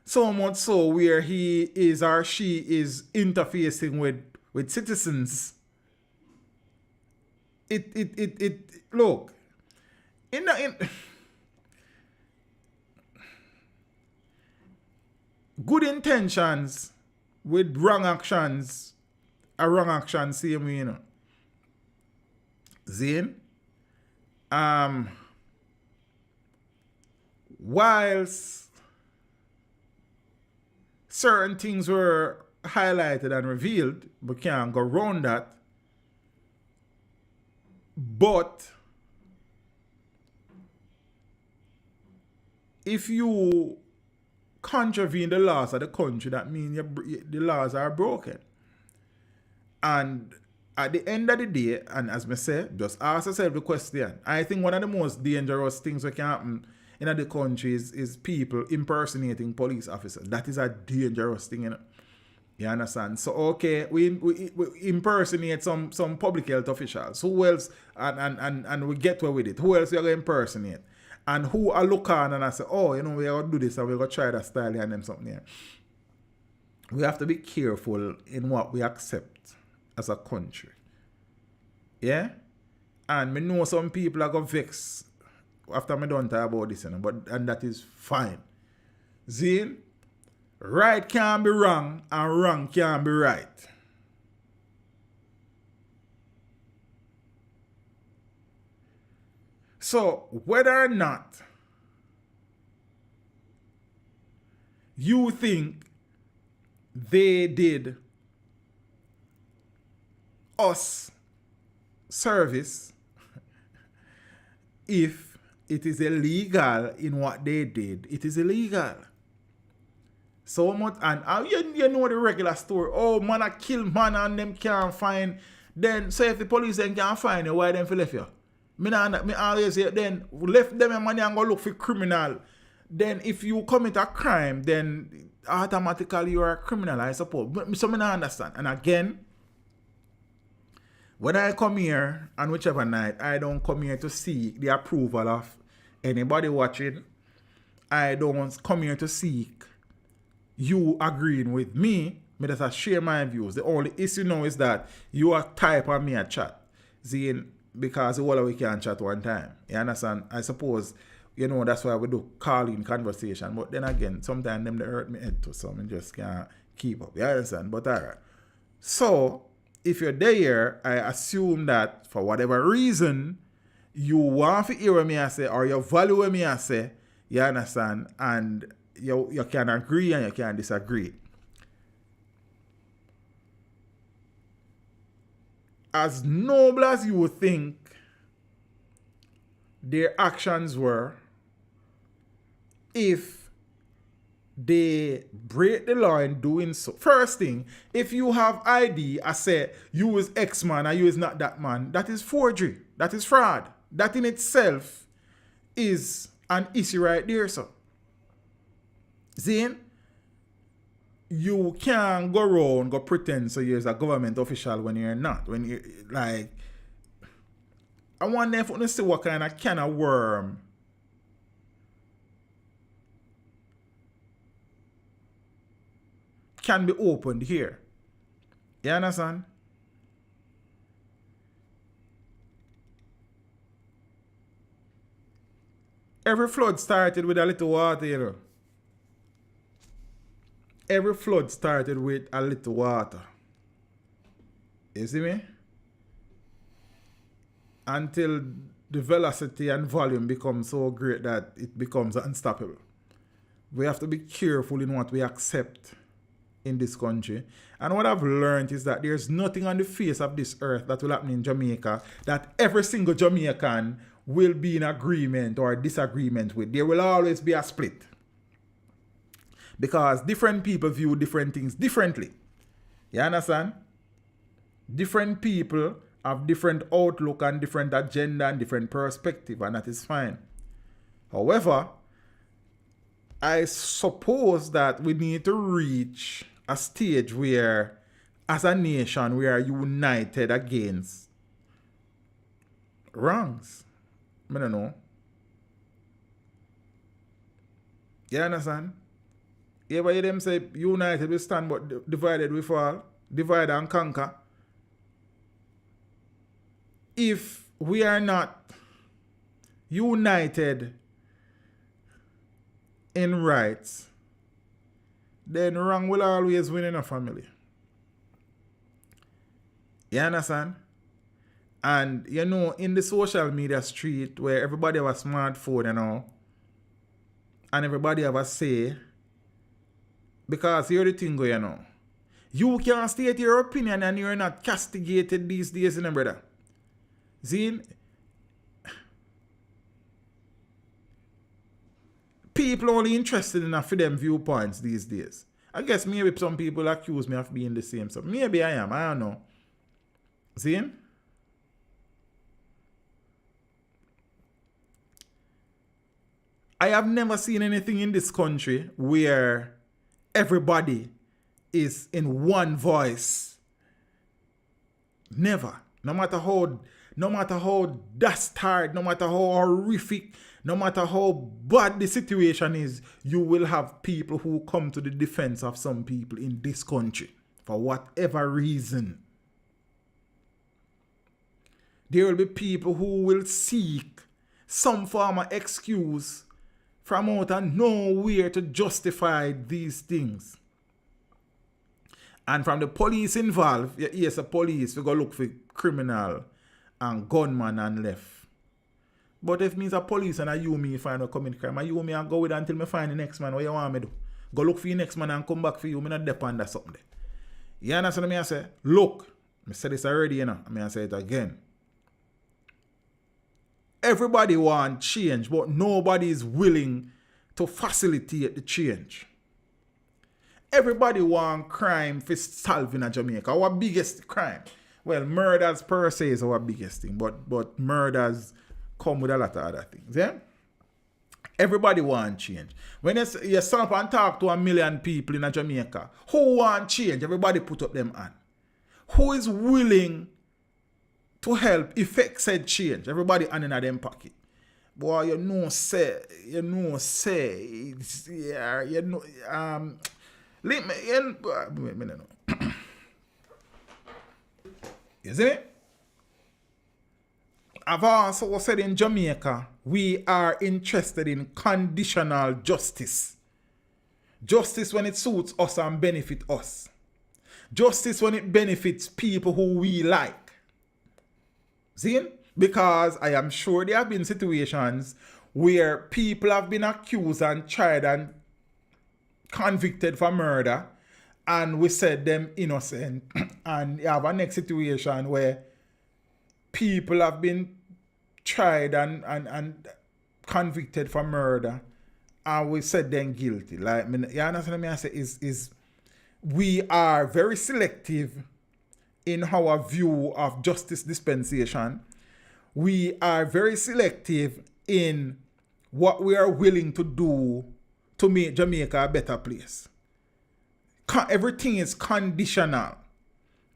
so much so where he is or she is interfacing with citizens. Look, good intentions with wrong actions are wrong actions, same way, you know. Zane, whilst certain things were highlighted and revealed, we can't go around that. But if you contravene the laws of the country, that means the laws are broken. And at the end of the day, and as I say, just ask yourself the question. I think one of the most dangerous things that can happen in the country is people impersonating police officers. That is a dangerous thing, you know. You understand? So, okay, we impersonate some public health officials. Who else? And we get away with it. Who else we are going to impersonate? And who are look on and I say, oh, you know, we are going to do this and we're going to try that style and then something here. We have to be careful in what we accept as a country. Yeah? And me know some people are going to vex after me done talk about this, you know, and that is fine. Zane, right can't be wrong and wrong can't be right. So, whether or not you think they did us service, if it is illegal in what they did, it is illegal. So much, and you know the regular story. Oh, man, I kill man and them can't find. Then, so if the police then can't find you, why them for left you? Me always say, then left them and money and go look for criminal. Then if you commit a crime, then automatically you are a criminal, I suppose. But so me not understand. And again, when I come here, on whichever night, I don't come here to seek the approval of anybody watching. I don't come here to seek you agreeing with me. Me just share my views. The only issue now is that you are type on me a chat. Zane, because all we can chat one time. You understand? I suppose, you know, that's why we do calling conversation. But then again, sometimes them they hurt me head too, so I just can't keep up. You understand? But alright. So, if you're there, I assume that for whatever reason, you want to hear what me I say, or you value what me I say, you understand? And you can agree and you can disagree. As noble as you think their actions were, if they break the law in doing so. First thing, if you have ID, I say you is X man and you is not that man, that is forgery. That is fraud. That in itself is an issue right there, so. Zane, you can't go around, go pretend so you're a government official when you're not. When you like, I wonder if you see what kind of can of worm can be opened here. You understand? Every flood started with a little water, you know. Every flood started with a little water. You see me? Until the velocity and volume become so great that it becomes unstoppable. We have to be careful in what we accept in this country. And what I've learned is that there's nothing on the face of this earth that will happen in Jamaica that every single Jamaican will be in agreement or disagreement with. There will always be a split. Because different people view different things differently. You understand? Different people have different outlook and different agenda and different perspective, and that is fine. However, I suppose that we need to reach a stage where as a nation, we are united against wrongs. I don't know. You understand? You ever hear them say, united we stand, but divided we fall? Divide and conquer. If we are not united in rights, then wrong will always win in a family. You understand? And you know, in the social media street where everybody have a smartphone and all, and everybody have a say, because here's the thing, you know. You can state your opinion and you're not castigated these days, you know, brother. See? People only interested in for them viewpoints these days. I guess maybe some people accuse me of being the same. So maybe I am. I don't know. See? I have never seen anything in this country where everybody is in one voice. Never. No matter how dastard, no matter how horrific, no matter how bad the situation is, you will have people who come to the defense of some people in this country for whatever reason. There will be people who will seek some form of excuse from out of nowhere to justify these things. And from the police involved, yes, the police, we go look for criminal and gunman and left. But if means a police and me find a commit crime, me and go with until me find the next man, what you want me do? Go look for the next man and come back for you, me not depend on something. You understand me? I say, look, I said this already, you know, I say it again. Everybody want change, but nobody is willing to facilitate the change. Everybody want crime for solving in Jamaica. Our biggest crime. Well, murders per se is our biggest thing, but murders come with a lot of other things. Yeah? Everybody want change. When you stand up and talk to 1 million people in Jamaica, who want change? Everybody put up them hand. Who is willing to help effect said change? Everybody hand in them pocket. Boy, you know, let me, you see me? I've also said in Jamaica, we are interested in conditional justice. Justice when it suits us and benefit us. Justice when it benefits people who we like. See? Because I am sure there have been situations where people have been accused and tried and convicted for murder, and we said them innocent. And you have a next situation where people have been tried and convicted for murder, and we said them guilty. Like, you understand what I say? Is we are very selective in our view of justice dispensation. We are very selective in what we are willing to do to make Jamaica a better place. Everything is conditional.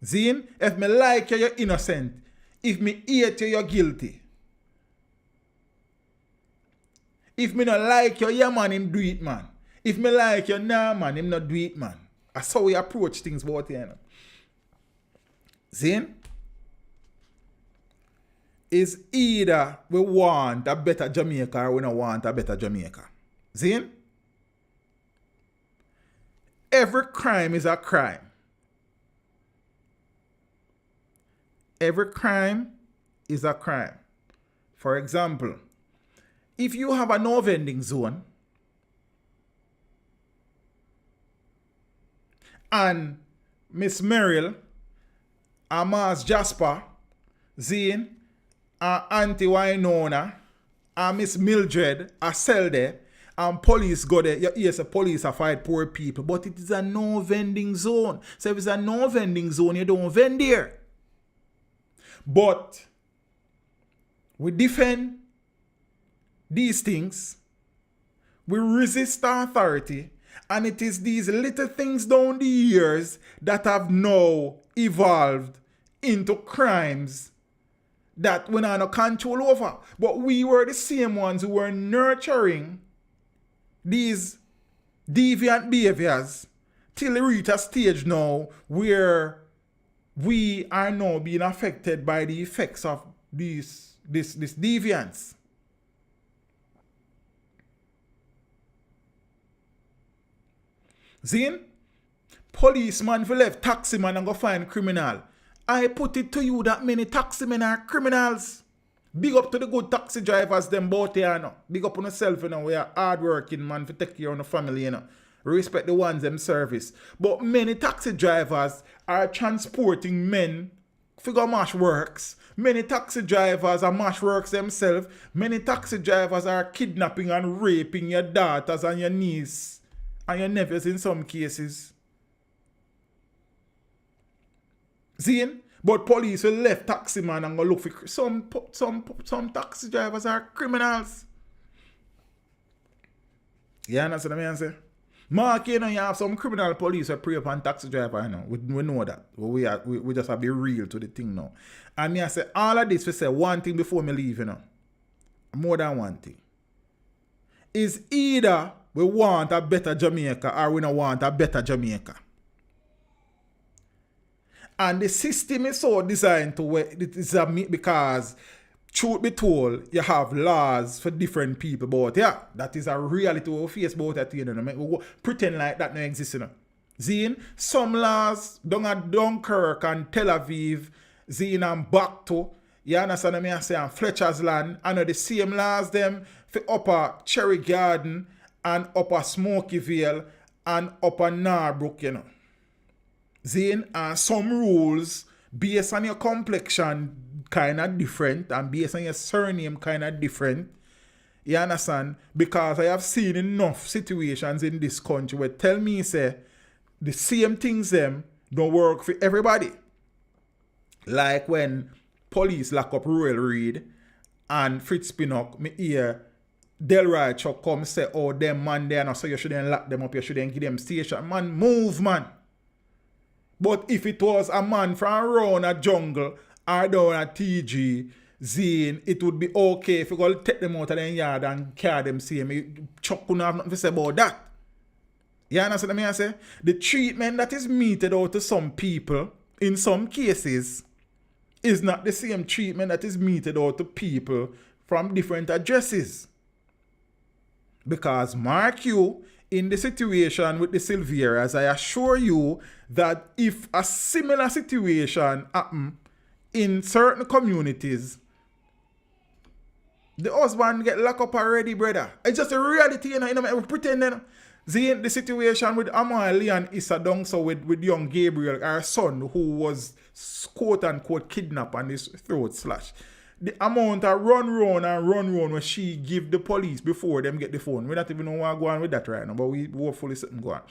Zine, if me like you, you're innocent. If me hate you, you're guilty. If me not like you, yeah man, him do it, man. If me like you, nah man, him not do it, man. That's how we approach things about here. You know? Zine? Is either we want a better Jamaica or we don't want a better Jamaica. See? Every crime is a crime. Every crime is a crime. For example, if you have a no vending zone and Miss Merrill and Mars Jasper, Zane, Auntie Wynona and Miss Mildred are sell there and police go there. Yes, the police are fight poor people, but it is a no vending zone. So if it's a no vending zone, you don't vend there. But we defend these things, we resist authority, and it is these little things down the years that have now evolved into crimes that we had no control over. But we were the same ones who were nurturing these deviant behaviors till we reach a stage now where we are now being affected by the effects of this deviance. Zin, policeman for left taxi man and go find criminal. I put it to you that many taxi men are criminals. Big up to the good taxi drivers, them both here, you know. Big up on yourself, you know. We are hard-working, man, for take care of the family, you know. Respect the ones them service. But many taxi drivers are transporting men figure mash works. Many taxi drivers are mash works themselves. Many taxi drivers are kidnapping and raping your daughters and your niece and your nephews in some cases. Zine? But police will left taxi man and go look for some taxi drivers are criminals. You understand what I say? Mark, you know, you have some criminal police who prey upon taxi driver, you know. We know that. We just have to be real to the thing now. And me I say, all of this, we say one thing before me leave, you know. More than one thing. Is either we want a better Jamaica or we don't want a better Jamaica. And the system is so designed to where it is because, truth be told, you have laws for different people. But yeah, that is a reality we face about that, you know. We pretend like that no exists, you know. Zine, some laws down at Dunkirk and Tel Aviv, Zine and back to, you understand what I say, and Fletcher's Land, I know the same laws them for upper Cherry Garden and upper Smoky Vale and upper Narbrook, you know. Zine, and some rules based on your complexion kind of different and based on your surname kind of different. You understand? Because I have seen enough situations in this country where tell me say the same things them don't work for everybody. Like when police lock up Royal Reed and Fritz Pinnock, me hear Delroy Chuck come say, oh, them man there now, so you shouldn't lock them up, you shouldn't give them station. Man, move, man. But if it was a man from around a jungle or down a TG, Zine, it would be okay if you go take them out of the yard and carry them same. Chuck couldn't have nothing to say about that. You understand what I say? The treatment that is meted out to some people, in some cases, is not the same treatment that is meted out to people from different addresses. Because mark you, in the situation with the Silveras, I assure you that if a similar situation happen in certain communities, the husband get locked up already, brother. It's just a reality, you know, we pretending. See, the situation with Amali and Isat down so with young Gabriel, our son, who was quote-unquote kidnapped and his throat slashed. The amount of run when she give the police before them get the phone. We don't even know what's going on with that right now, but we hopefully something going on.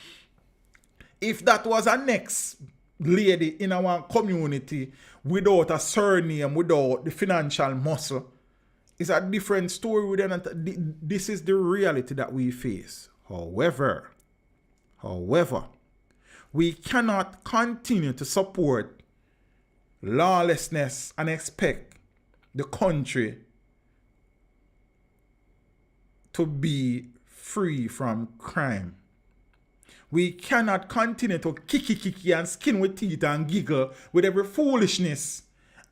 If that was a next lady in our community without a surname, without the financial muscle, it's a different story with them. This is the reality that we face. However, we cannot continue to support lawlessness and expect the country to be free from crime. We cannot continue to kiki and skin with teeth and giggle with every foolishness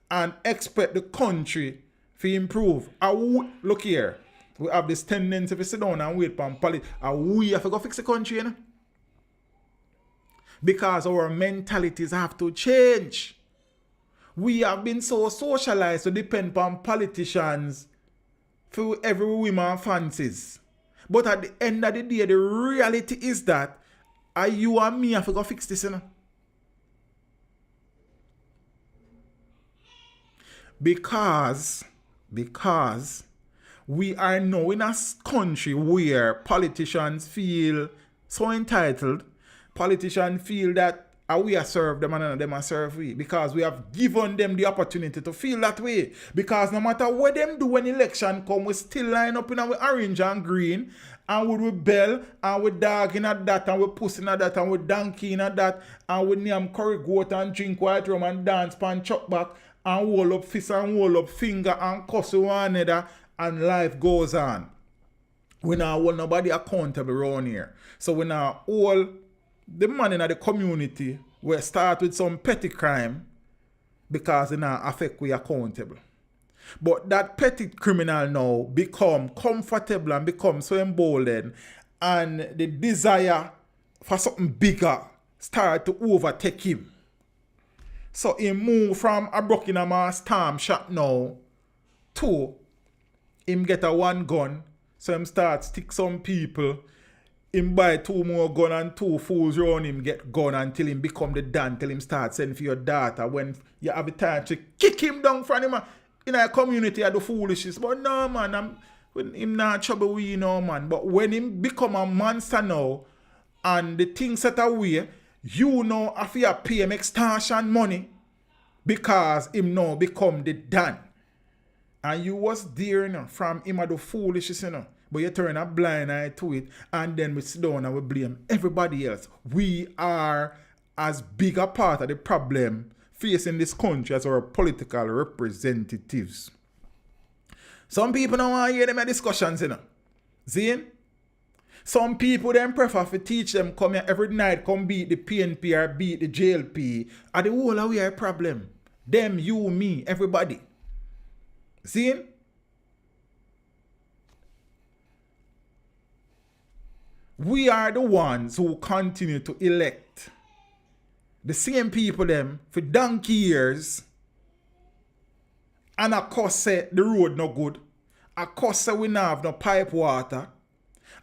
and expect the country to improve. Look here, we have this tendency to sit down and wait for politics. We have to go fix the country, you know? Because our mentalities have to change. We have been so socialized to depend on politicians for every woman fancies. But at the end of the day, the reality is that you and me have to go fix this, you know? Because we are now in a country where politicians feel so entitled. Politicians feel that And we are serve them and them are serve we. Because we have given them the opportunity to feel that way. Because no matter what them do when election come, we still line up in our orange and green. And we rebel, and we dog in at that, and we pussy in at that, and we donkey in at that, and we name curry goat and drink white rum and dance pan chuck back, and hold up fist and hold up finger and cuss one another, and life goes on. We now hold nobody accountable around here. So we now hold the man in the community will start with some petty crime because it now affect we accountable. But that petty criminal now become comfortable and become so emboldened, and the desire for something bigger start to overtake him. So he move from a Buchanan storm shot now to him get a one gun. So him start stick some people. Him buy 2 more gun and 2 fools around him get gun until him become the Dan. Till him start sending for your daughter when you have the time to kick him down from him. In our community I do foolishness. But no man, when him not trouble we know man. But when him become a monster now and the things set away, you know if you pay him extortion money because him now become the Dan. And you was there, you know, from him a do foolishness, you know. But you turn a blind eye to it, and then we sit down and we blame everybody else. We are as big a part of the problem facing this country as our political representatives. Some people don't want to hear them discussions, you know. See? Some people then prefer to teach them come here every night, come beat the PNP or beat the JLP. And the whole of we are a problem. Them, you, me, everybody. See? We are the ones who continue to elect the same people them for donkey years, and of course say the road no good. Of course say we not have no pipe water.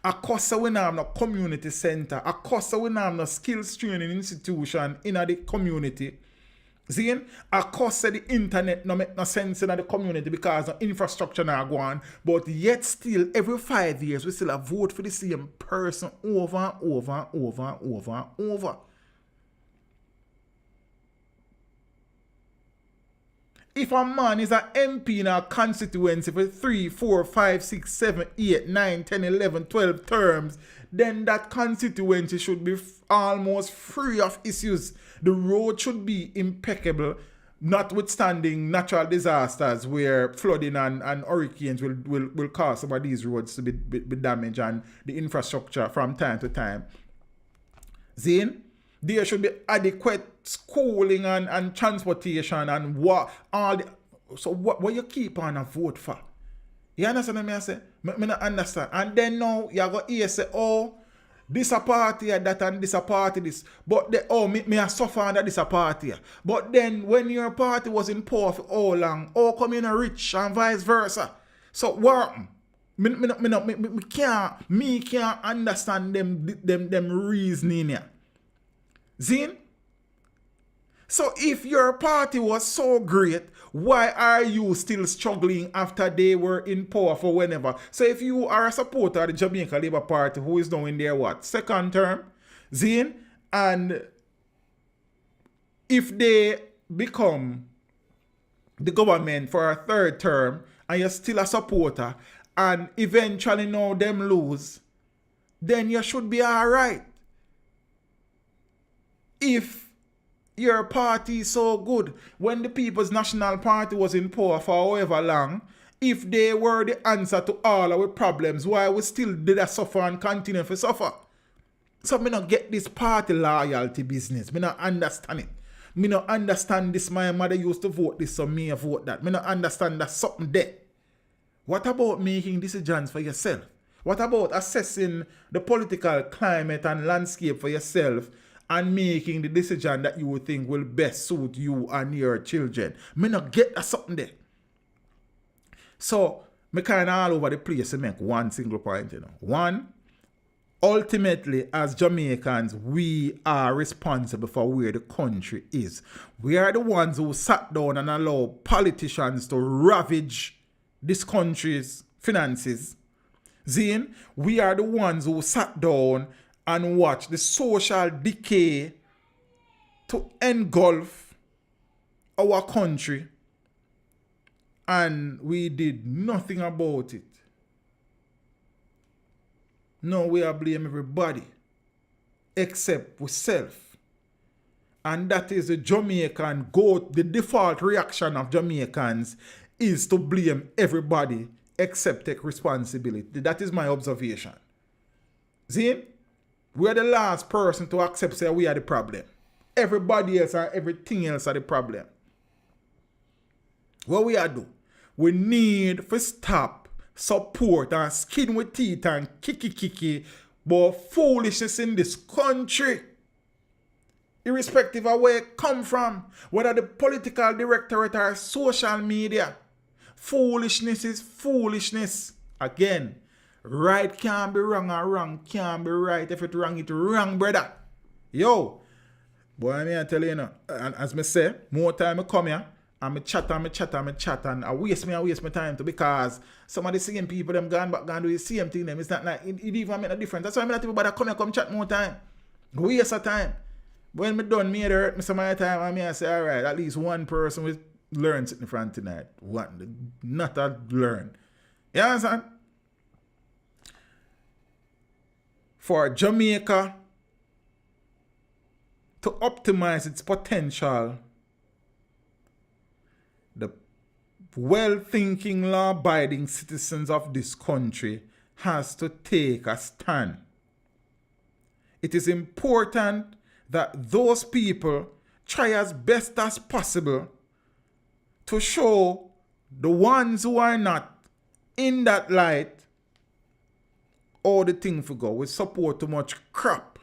Of course say we not have no community center. Of course say we not have no skills training institution in the community. See? Of course say the internet no make no sense in the community because the infrastructure not go on. But yet still every 5 years we still have vote for the same person over and over and over and over and over. If a man is an MP in a constituency for 3, 4, 5, 6, 7, 8, 9, 10, 11, 12 terms, then that constituency should be almost free of issues. The road should be impeccable, notwithstanding natural disasters where flooding and hurricanes will cause some of these roads to be damaged and the infrastructure from time to time. Zane? There should be adequate schooling and transportation and what all the, so what you keep on a vote for? You understand what I say? Me not understand. And then now you go here say, oh, this a party that and this a party this. But me a suffer under this a party. But then when your party was in power for all long, come in a rich and vice versa. So what? Me can't understand them reasoning here. Zin? So if your party was so great, why are you still struggling after they were in power for whenever? So if you are a supporter of the Jamaica Labour Party who is now in their what? Second term? Zin? And if they become the government for a third term and you're still a supporter and eventually now them lose, then you should be alright. If your party is so good, when the People's National Party was in power for however long, if they were the answer to all our problems, why we still did a suffer and continue to suffer? So me not get this party loyalty business. Me not understand it. Me not understand this. My mother used to vote this, so me vote that. Me not understand that something there. What about making decisions for yourself? What about assessing the political climate and landscape for yourself and making the decision that you would think will best suit you and your children? Me not get that something there. So, me kind of all over the place to make one single point, you know. One, ultimately, as Jamaicans, we are responsible for where the country is. We are the ones who sat down and allowed politicians to ravage this country's finances. Zane, we are the ones who sat down and watch the social decay to engulf our country and we did nothing about it. No, we are blame everybody except ourselves. And that is the Jamaican the default reaction of Jamaicans is to blame everybody except take responsibility. That is my observation. See? We are the last person to accept say we are the problem. Everybody else and everything else are the problem. What we are do? We need to stop, support and skin with teeth and kiki but foolishness in this country. Irrespective of where it come from, whether the political directorate or social media. Foolishness is foolishness. Again, right can't be wrong and wrong can't be right. If it's wrong, brother. Yo, boy, I tell you, and as me say, more time I come here, and I chat, and I waste my time too, because some of the same people, them gone back and do the same thing, them. It's not like, it even make a difference. That's why I'm not even bother come chat more time. Waste of time. When me done, me hurt me some of the time, and I say, all right, at least one person will learn something from tonight. One, not a learn. You understand? For Jamaica to optimize its potential, the well-thinking, law-abiding citizens of this country has to take a stand. It is important that those people try as best as possible to show the ones who are not in that light all the thing for go. We support too much crap.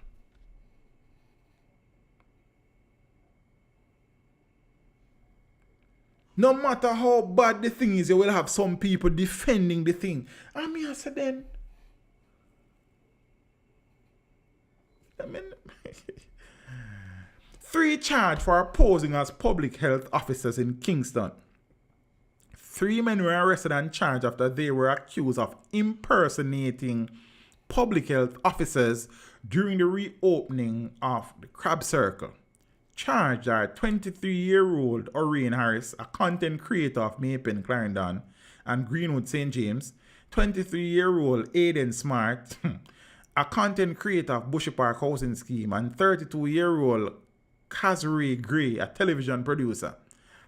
No matter how bad the thing is, you will have some people defending the thing. I mean, I said then. I mean, 3 charged for posing as public health officers in Kingston. 3 men were arrested and charged after they were accused of impersonating public health officers during the reopening of the Crab Circle. Charged are 23-year-old Orion Harris, a content creator of Mapen, Clarendon, and Greenwood St. James, 23-year-old Aiden Smart, a content creator of Bushy Park Housing Scheme, and 32-year-old Kazri Gray, a television producer.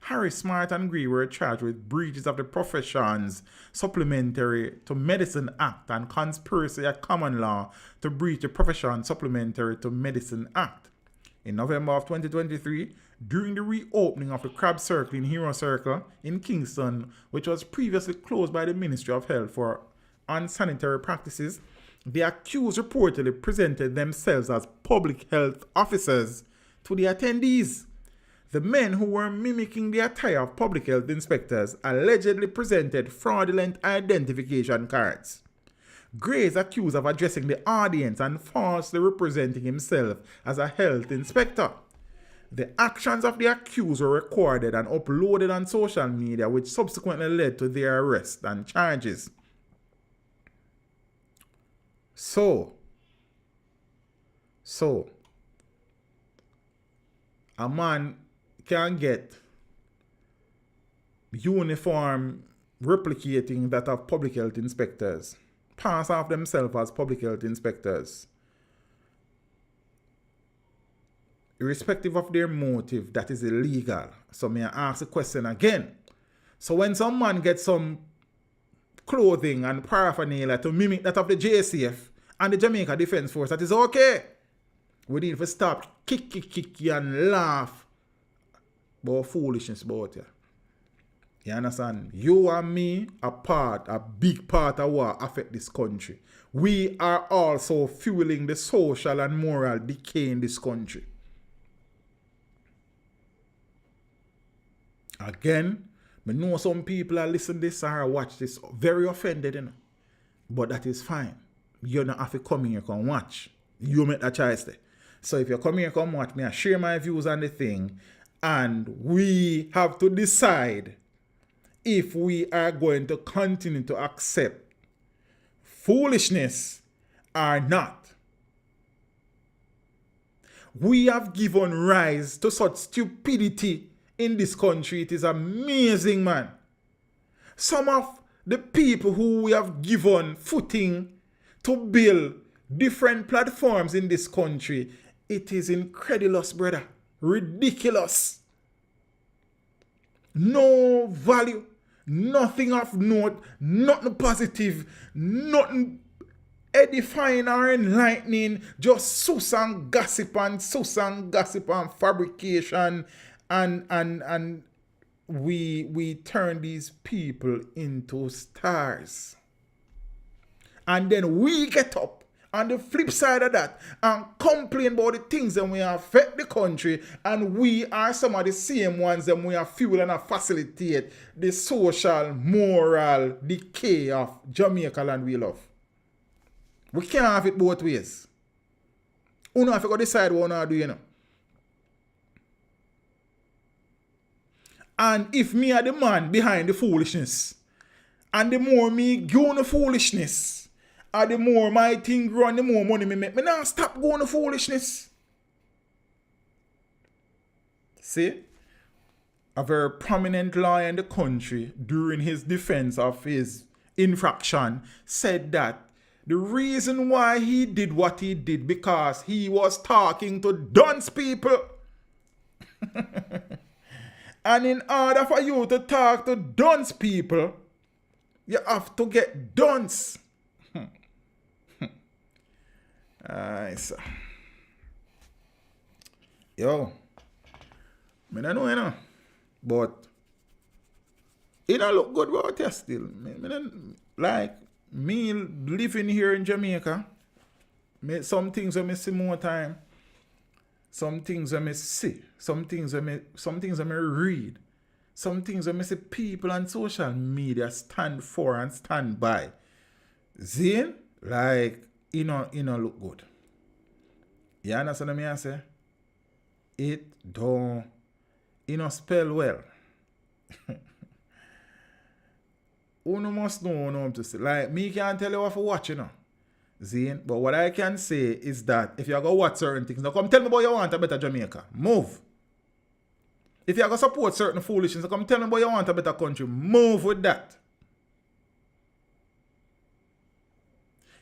Harris, Smart, and Gray were charged with breaches of the Professions Supplementary to Medicine Act and conspiracy at common law to breach the Professions Supplementary to Medicine Act. In November of 2023, during the reopening of the Crab Circle in Hero Circle in Kingston, which was previously closed by the Ministry of Health for unsanitary practices, the accused reportedly presented themselves as public health officers to the attendees. The men who were mimicking the attire of public health inspectors allegedly presented fraudulent identification cards. Gray is accused of addressing the audience and falsely representing himself as a health inspector. The actions of the accused were recorded and uploaded on social media, which subsequently led to their arrest and charges. So, a man can get uniform replicating that of public health inspectors, pass off themselves as public health inspectors. Irrespective of their motive, that is illegal. So may I ask the question again. So when some man gets some clothing and paraphernalia to mimic that of the JCF and the Jamaica Defence Force, that is okay. We need to stop kick and laugh about foolishness about you. You understand? You and me are a big part of what affect this country. We are also fueling the social and moral decay in this country. Again, I know some people are listening to this or watch this very offended, you know? But that is fine. You don't have to come here and watch. You make a choice there. So if you come here and watch me, I share my views on the thing, and we have to decide if we are going to continue to accept foolishness or not. we have given rise to such stupidity in this country. It is amazing, man. Some of the people who we have given footing to build different platforms in this country, it is incredulous, brother. Ridiculous. No value, nothing of note, nothing positive, nothing edifying or enlightening, just sus and gossip and fabrication, and we turn these people into stars. And then we get up on the flip side of that and complain about the things that we affect the country, and we are some of the same ones that we are fuel and facilitate the social, moral decay of Jamaica land we love. We can't have it both ways. You know, if you go decide what you do, you know. And if me are the man behind the foolishness, and the more me go on the foolishness, and the more my thing grow and the more money me make, me not stop going to foolishness. See? A very prominent lawyer in the country during his defense of his infraction said that the reason why he did what he did because he was talking to dunce people. And in order for you to talk to dunce people, you have to get dunce. So. Yo, I don't know, you know, but it don't look good about here still. Like, me living here in Jamaica, some things I see more time, some things I see, some things I read, some things I see people on social media stand for and stand by. Zin, like, you know look good. You understand what I say? It don't, spell well. Uno must know what to say. Like, me can't tell you what to watch, you know. Zine, but what I can say is that if you go watch certain things, now come tell me about you want a better Jamaica. Move. If you go support certain foolishness, now come tell me about you want a better country. Move with that.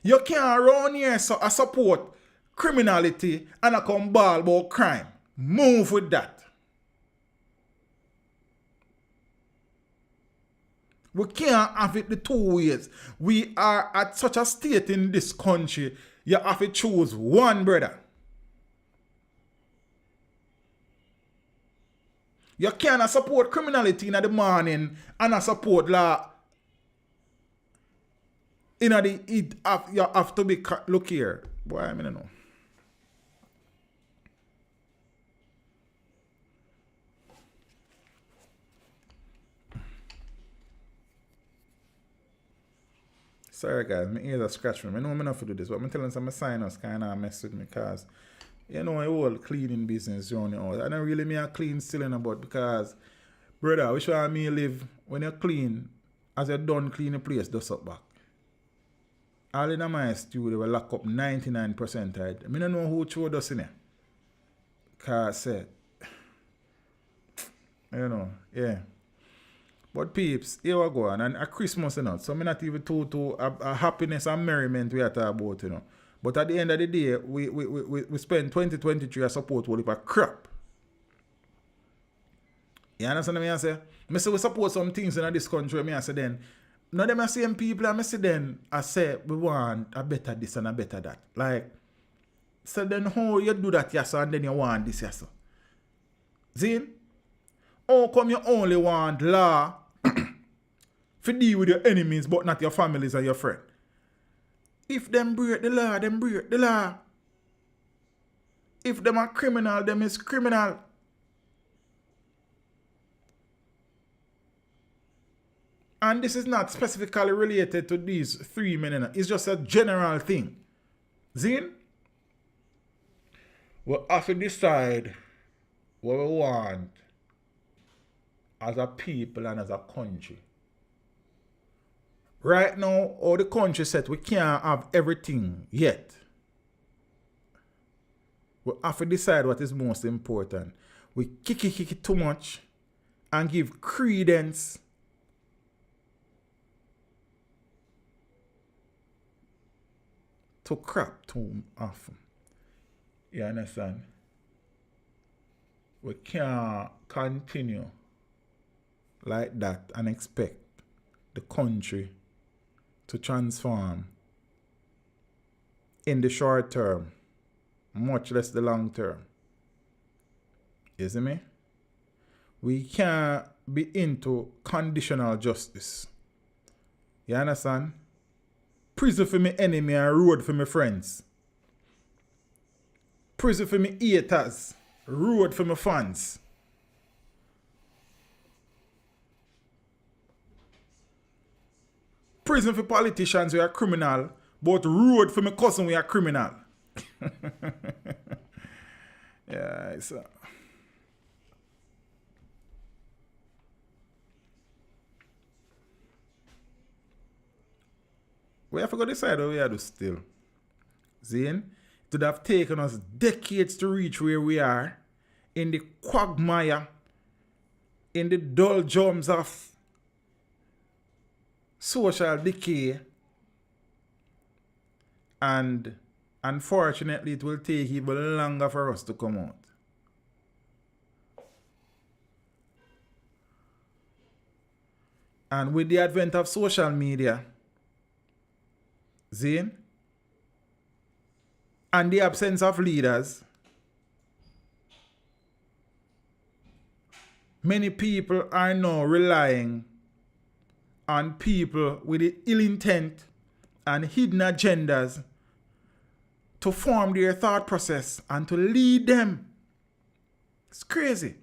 You can't run here so I support criminality and I come ball about crime. Move with that. We can't have it the two ways. We are at such a state in this country, you have to choose one, brother. You cannot support criminality in the morning and I support law. You have to be, look here. Boy, I mean, I know. Sorry guys, my ears are scratching me. I know I'm not to do this, but I'm telling some sinus kind of mess with me because, you know, I whole cleaning business around the house. I don't really mean a clean still in about because, brother, which one me live when you clean, as you're done clean the place, dust up back. All in my studio will lock up 99% of it. I don't know who threw us in there. Because, you know, yeah. But peeps, here we go. And a Christmas, you know. So I'm not even too a happiness and merriment we are talking about, you know. But at the end of the day, we spend 2023 as support all of a crap. You understand what I say? I say we support some things in this country, I say then. Now them are same people, I say then, I say we want a better this and a better that. Like, so then how you do that, yes, and then you want this, yes. Zin? How come you only want law to deal with your enemies but not your families and your friends? If them break the law, them break the law. If them are criminal, them is criminal. And this is not specifically related to these three men. It's just a general thing. Zin? We have to decide what we want as a people and as a country. Right now, all the country said we can't have everything yet. We have to decide what is most important. We kick it too much and give credence to crap too often. You understand? We can't continue like that and expect the country to transform in the short term, much less the long term. You see me? We can't be into conditional justice. You understand? Prison for me enemy and road for me friends. Prison for me haters, road for me fans. Prison for politicians we are criminal, but road for my cousin we are criminal. Yeah, it's we have to go decide what we have to still. Zane, it would have taken us decades to reach where we are in the quagmire, in the doldrums of social decay, and unfortunately it will take even longer for us to come out. And with the advent of social media, Zane, and the absence of leaders, many people are now relying on people with the ill intent and hidden agendas to form their thought process and to lead them. It's crazy.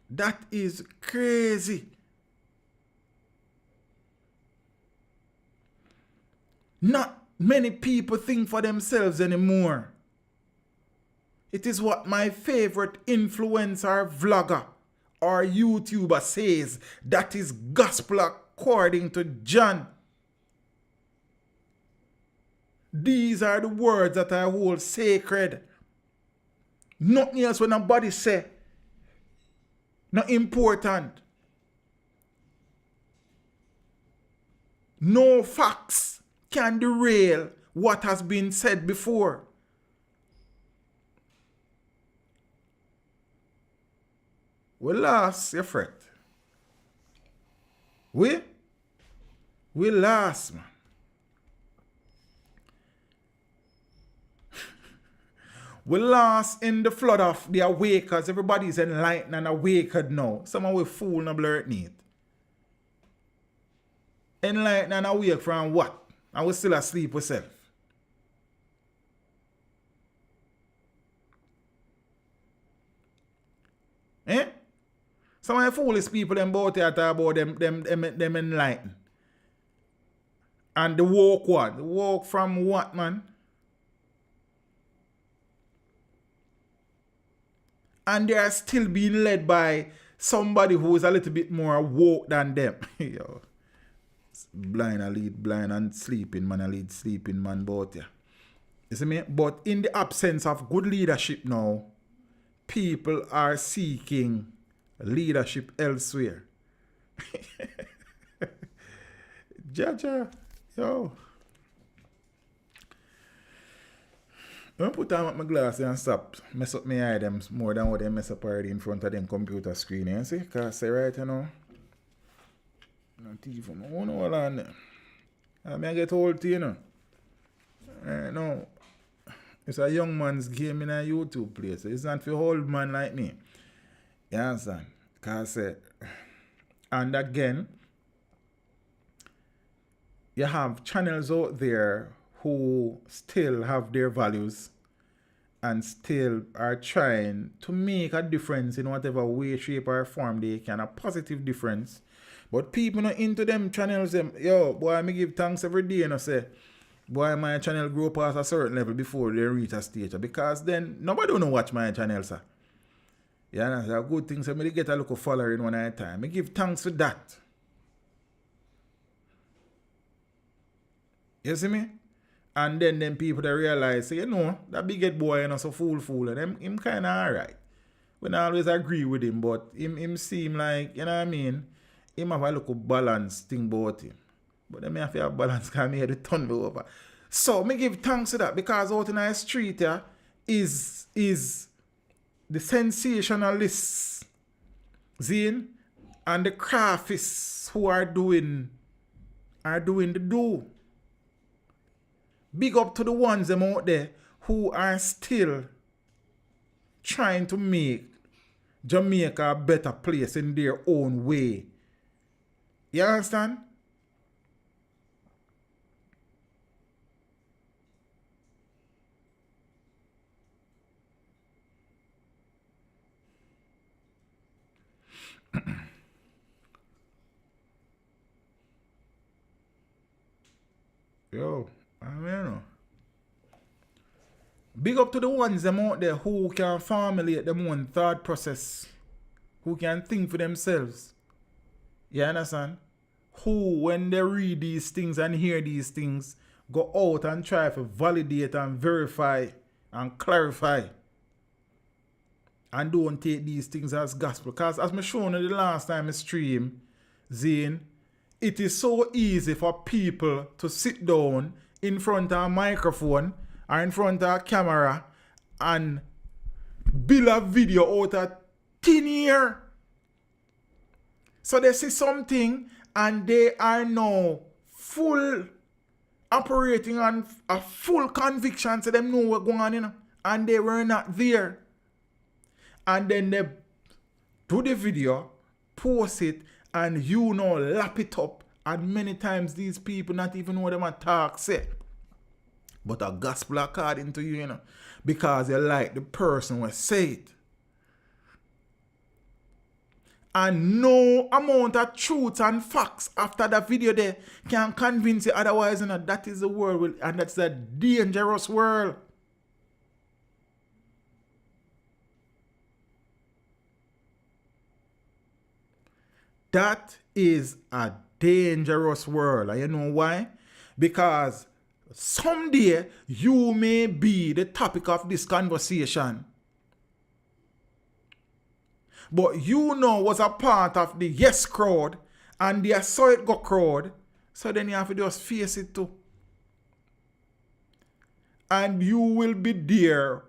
That is crazy. Not many people think for themselves anymore. It is what my favorite influencer, vlogger, or YouTuber says. That is gospel according to John. These are the words that I hold sacred. Nothing else when nobody say. Not important. No facts can derail what has been said before. We lost, your friend. We lost, man. We lost in the flood of the awakers. Everybody's enlightened and awakened now. Someone will fool and blurt need. Enlightened and awake from what? And we still asleep ourselves. Eh? Some of the foolish people them about here talk about them enlightened. And the woke what? The woke from what, man? And they are still being led by somebody who is a little bit more woke than them. Yo. Blind I lead blind and sleeping man I lead sleeping man both yeah. You see me? But in the absence of good leadership now, people are seeking leadership elsewhere. Jaja, yo. Don't put on my glasses and stop mess up my items more than what they mess up already in front of them computer screen, you see? Because say right you know. Not even one all on there. I mean I get old to you know. No. It's a young man's game in a YouTube place. It's not for old man like me. You understand? Because and again, you have channels out there who still have their values and still are trying to make a difference in whatever way, shape, or form they can, a positive difference. But people not into them channels, them, yo, boy, me give thanks every day and I say, boy, my channel grow past a certain level before they reach a stage. Because then nobody don't watch my channel, sir. Yeah, that's a good thing. So me get a little following one at a time. I give thanks for that. You see me? And then them people that realize, say, you know, that big head boy, you know, so fool, and him kind of alright. We don't always agree with him, but him seem like, you know what I mean, him have a little balance thing about him. But then me have to have balance because me had to turn me over. So, me give thanks to that because out in the street here is the sensationalists, Zine, and the craftists who are doing the do. Big up to the ones them out there who are still trying to make Jamaica a better place in their own way. You understand? Yo, I don't know. Big up to the ones them out there who can formulate them own thought process. Who can think for themselves. You understand? Who, when they read these things and hear these things, go out and try to validate and verify and clarify. And don't take these things as gospel. Because as I shown you the last time I stream, Zane, it is so easy for people to sit down in front of a microphone or in front of a camera and build a video out of thin air. So they see something and they are now full operating on a full conviction, so them know what's going on, you know, and they were not there. And then they do the video, post it, and you know lap it up. And many times these people not even know what them a talk say. But a gospel according to you, you know, because you like the person who say it. And no amount of truth and facts after that video there can convince you otherwise, you know, that is the world, and that's a dangerous world. That is a dangerous world. And you know why? Because someday you may be the topic of this conversation. But you know was a part of the yes crowd and the saw it go crowd. So then you have to just face it too. And you will be there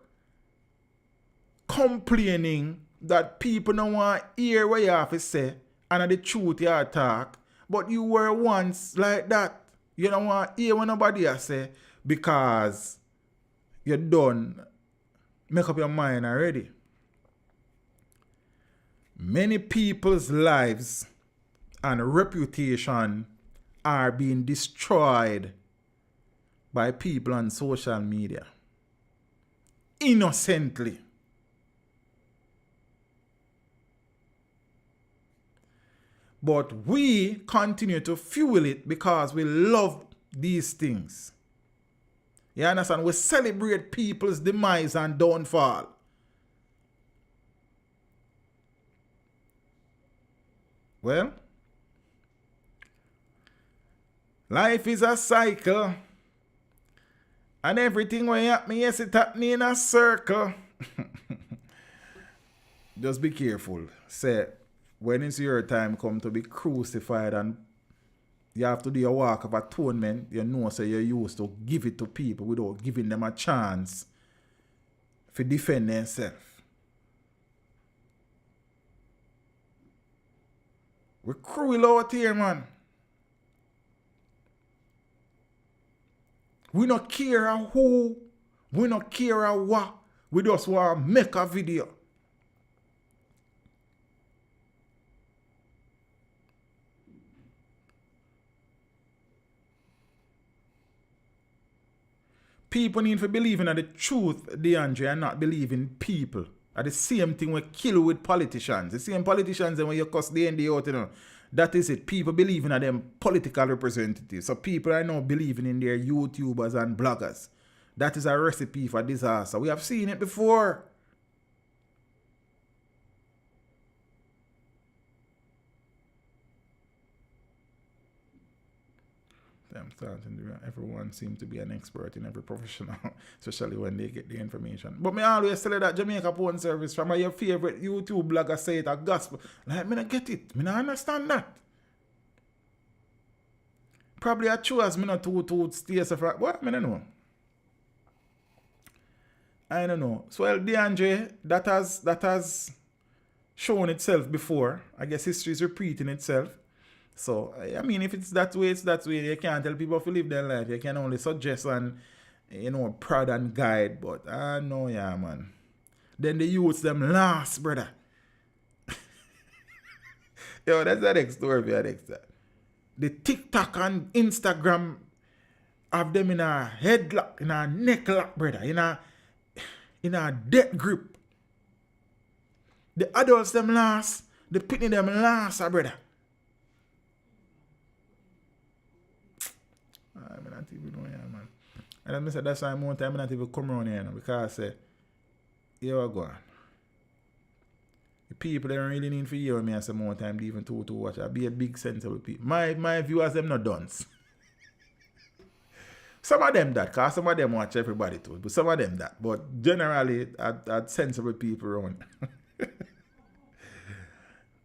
complaining that people don't want to hear what you have to say and the truth you talk. But you were once like that. You don't want to hear what nobody has say because you done make up your mind already. Many people's lives and reputation are being destroyed by people on social media. Innocently. But we continue to fuel it because we love these things. You understand? We celebrate people's demise and downfall. Well, life is a cycle. And everything when you happen, yes, it happen in a circle. Just be careful. Say, when it's your time come to be crucified and you have to do your walk of atonement, you know, so you're used to give it to people without giving them a chance to defend themselves. We're cruel out here, man. We not care who, we not care what. We just want to make a video. People need to believe in the truth, DeAndre, and not believe in people. Are the same thing we kill with politicians. The same politicians when you cuss the ND out, you know. That is it. People believe in them political representatives. So people are now believing in their YouTubers and bloggers. That is a recipe for disaster. We have seen it before. I'm starting to, everyone seems to be an expert in every professional, especially when they get the information. But me always tell you that Jamaica Porn Service from your favorite YouTube blogger say it a gospel. Like, me not get it. Me not understand that. Probably I choose me not to stay so far. What? I don't know. I don't know. So, well, DeAndre, that has shown itself before. I guess history is repeating itself. So, I mean, if it's that way, it's that way. You can't tell people to live their life. You can only suggest and, prod and guide. But, I know, yeah, man. Then the youths them last, brother. Yo, that's the next story for next time. The TikTok and Instagram have them in a headlock, in a neck lock, brother. In a death grip. The adults them last. The pitney them last, brother. I'm not even know here, man. And I said that's why more time I'm not even come around here, because I say, here I go on. The people they don't really need for you me and some more time even to watch. I'll be a big sensible people. My viewers them not dance. Some of them that, because some of them watch everybody too. But some of them that. But generally I'd sensible people around.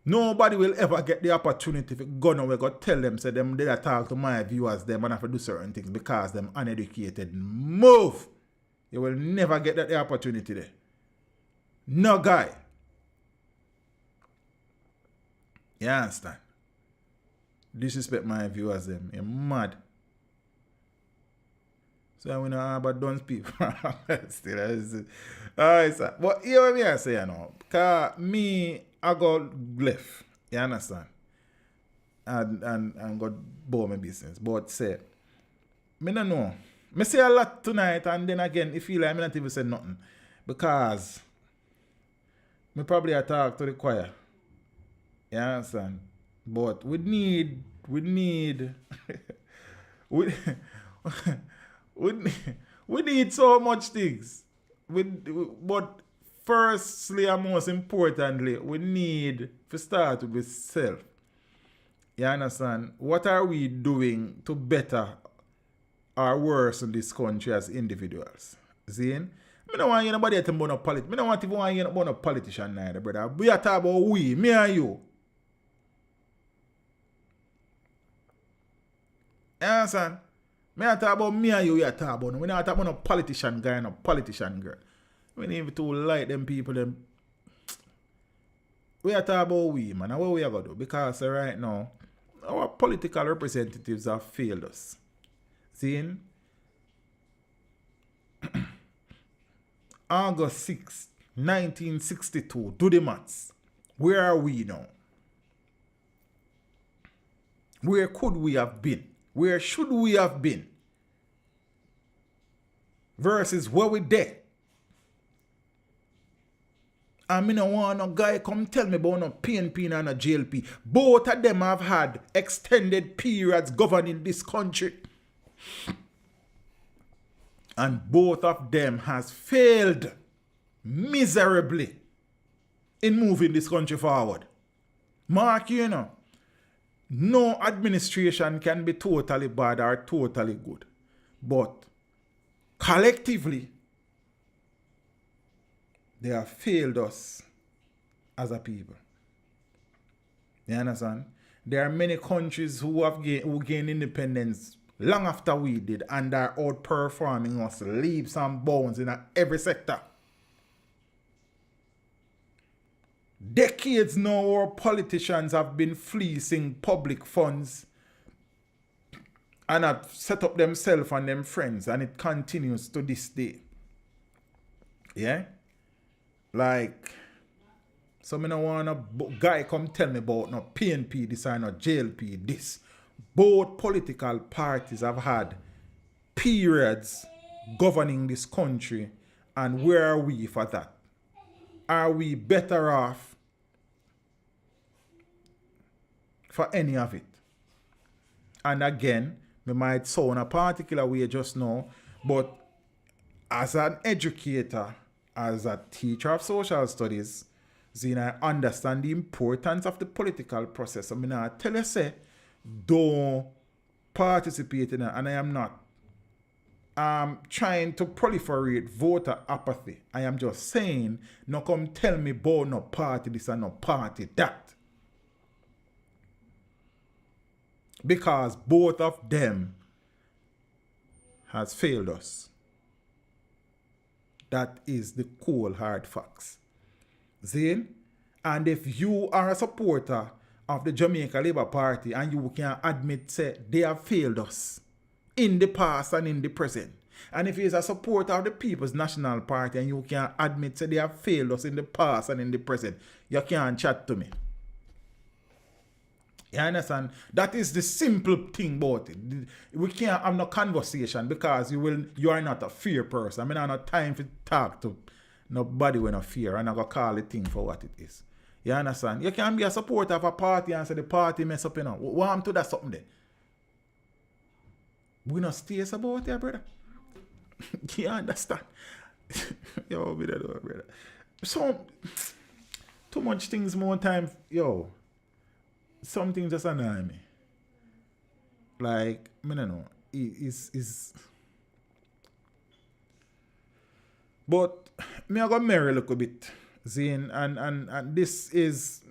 Nobody will ever get the opportunity to go now. We got tell them, say them they talk to my viewers, them and have to do certain things because them uneducated. Move! You will never get that the opportunity there. No guy. You understand? Disrespect my viewers them. You're mad. So we know about those people. Still, alright, sir. But here what I say, because me, I got left. You understand? And got bore my business. But say, me don't know. Me say a lot tonight, and then again, it feel like me not even say nothing. Because me probably talk to the choir. You understand? But we need we need so much things. But firstly and most importantly, we need to start with self. You understand? What are we doing to better or worse in this country as individuals? See? I don't want anybody to be a politician. I don't want even to be a politician neither, brother. We are talking about we, me and you. You understand? Me are talking about me and you, we are talking about. We not talking about a politician guy and a politician girl. We need to like them people. We are talking about we, man. And what we are going to do? Because right now, our political representatives have failed us. See? August 6, 1962. Do the maths. Where are we now? Where could we have been? Where should we have been? Versus where we there. And me no want no guy come tell me about no PNP and no JLP. Both of them have had extended periods governing this country. And both of them has failed miserably in moving this country forward. Mark, no administration can be totally bad or totally good. But collectively, they have failed us as a people. You understand? There are many countries who gained independence long after we did and are outperforming us leaps and bounds in every sector. Decades now, our politicians have been fleecing public funds and have set up themselves and them friends, and it continues to this day. Yeah? Like, so me no want a guy come tell me about no PNP this or no JLP this. Both political parties have had periods governing this country, and where are we for that? Are we better off for any of it? And again, me might sound a particular way just now, but as an educator, as a teacher of social studies, I understand the importance of the political process. I mean, I tell you, say, don't participate in it, and I am not trying to proliferate voter apathy. I am just saying, no come tell me about no party this and no party that. Because both of them has failed us. That is the cold hard facts. See? And if you are a supporter of the Jamaica Labour Party and you can admit say they have failed us in the past and in the present, and if you is a supporter of the People's National Party and you can admit say they have failed us in the past and in the present, you can't chat to me. You understand? That is the simple thing about it. We can't have no conversation because you are not a fear person. I mean, I don't have time to talk to nobody with no fear, and I go call the thing for what it is. You understand? You can't be a supporter of a party and say the party mess up, you know. What happened to that something there? We not stay about it, brother. You understand? Yo, brother. So, too much things more time, yo. Some things just annoy me. Like, I don't know. Is but me I got marry a little bit. Zane, and this is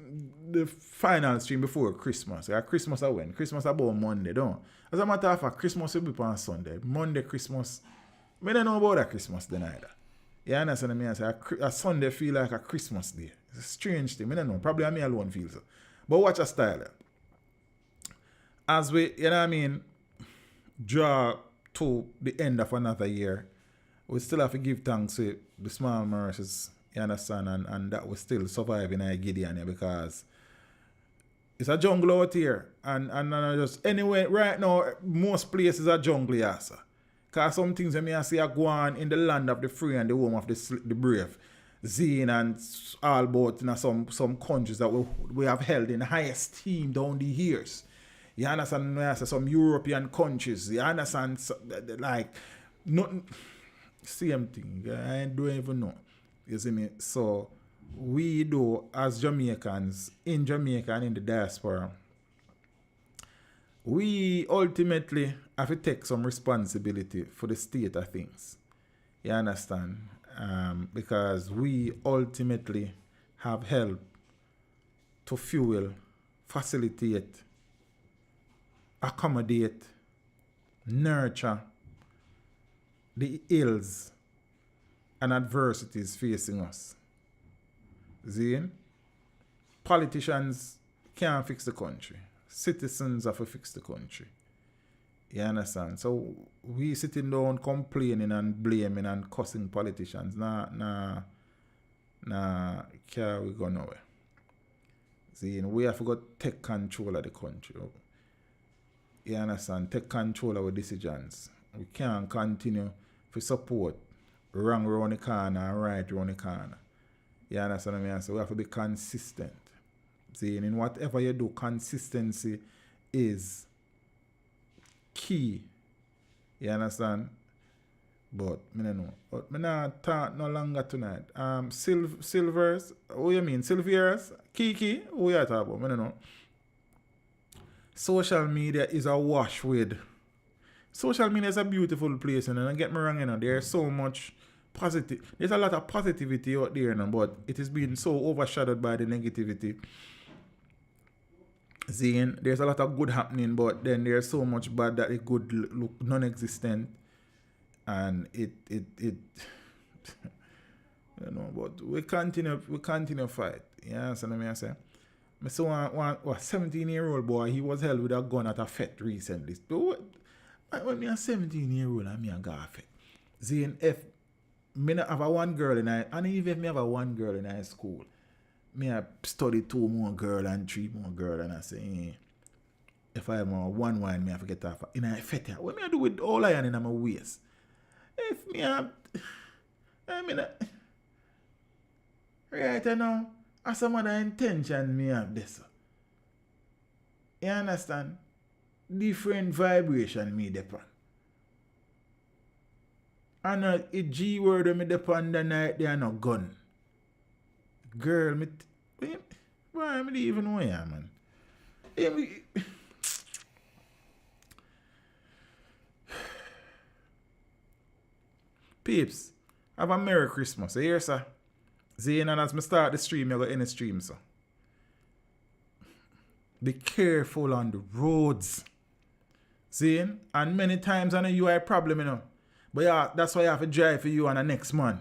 the final stream before Christmas. Yeah, Christmas I went. Christmas about Monday, don't. As a matter of fact, Christmas will be on Sunday. Monday, Christmas. I don't know about that Christmas then either. You understand me? I say a Sunday feel like a Christmas day. It's a strange thing. I don't know. Probably me alone feels it. But watch a style. As we, you know what I mean, draw to the end of another year, we still have to give thanks to the small mercies, you understand, and that we still survive in Gideon here because it's a jungle out here. And just anyway, right now, most places are jungle, yes. Because some things that I see are going in the land of the free and the home of the brave. Zine and all about, you know, some countries that we have held in high esteem down the years. You understand? Some European countries. You understand? Like, nothing, same thing. I don't even know. You see me? So, we do, as Jamaicans, in Jamaica and in the diaspora, we ultimately have to take some responsibility for the state of things. You understand? Because we ultimately have helped to fuel, facilitate, accommodate, nurture the ills and adversities facing us. See? Politicians can't fix the country. Citizens have to fix the country. You understand? So we sitting down complaining and blaming and cussing politicians. Nah, can't we go nowhere. See, we have to take control of the country. You understand? Take control of our decisions. We can't continue to support wrong around the corner and right around the corner. You understand what I mean? So we have to be consistent. See, in whatever you do, consistency is key. You understand? But I don't know. But I not talk no longer tonight. Silvers, what you mean? Silveras? Kiki? Who you talking about? I don't know. Social media is a wash with. Social media is a beautiful place, and don't get me wrong, you know, there's so much positive. There's a lot of positivity out there, you know, but it is being so overshadowed by the negativity. Seeing there's a lot of good happening, but then there's so much bad that it could look non-existent, and it you know. But we continue fight. You understand what I say? I saw one 17-year-old boy. He was held with a gun at a fete recently. But when me a 17-year-old and me a go a fete, seeing if me not have a one girl in high, and even if me have a one girl in high school, me I study 2 more girl and 3 more girl, and I say, if I have one wine, me I forget off in a fete. What me I do with all iron in my waist? If me have, I mean, right now, as some other intention me have this. You understand? Different vibration me depend. And a G word me depend the night there no gun. Girl, why I don't even know ya, man. Peeps, have a Merry Christmas. You hear, sir? Zane, and as me start the stream, you go end the stream, sir. Be careful on the roads. Zane, and many times I know you are a problem, you know. But yeah, that's why I have to drive for you and the next man.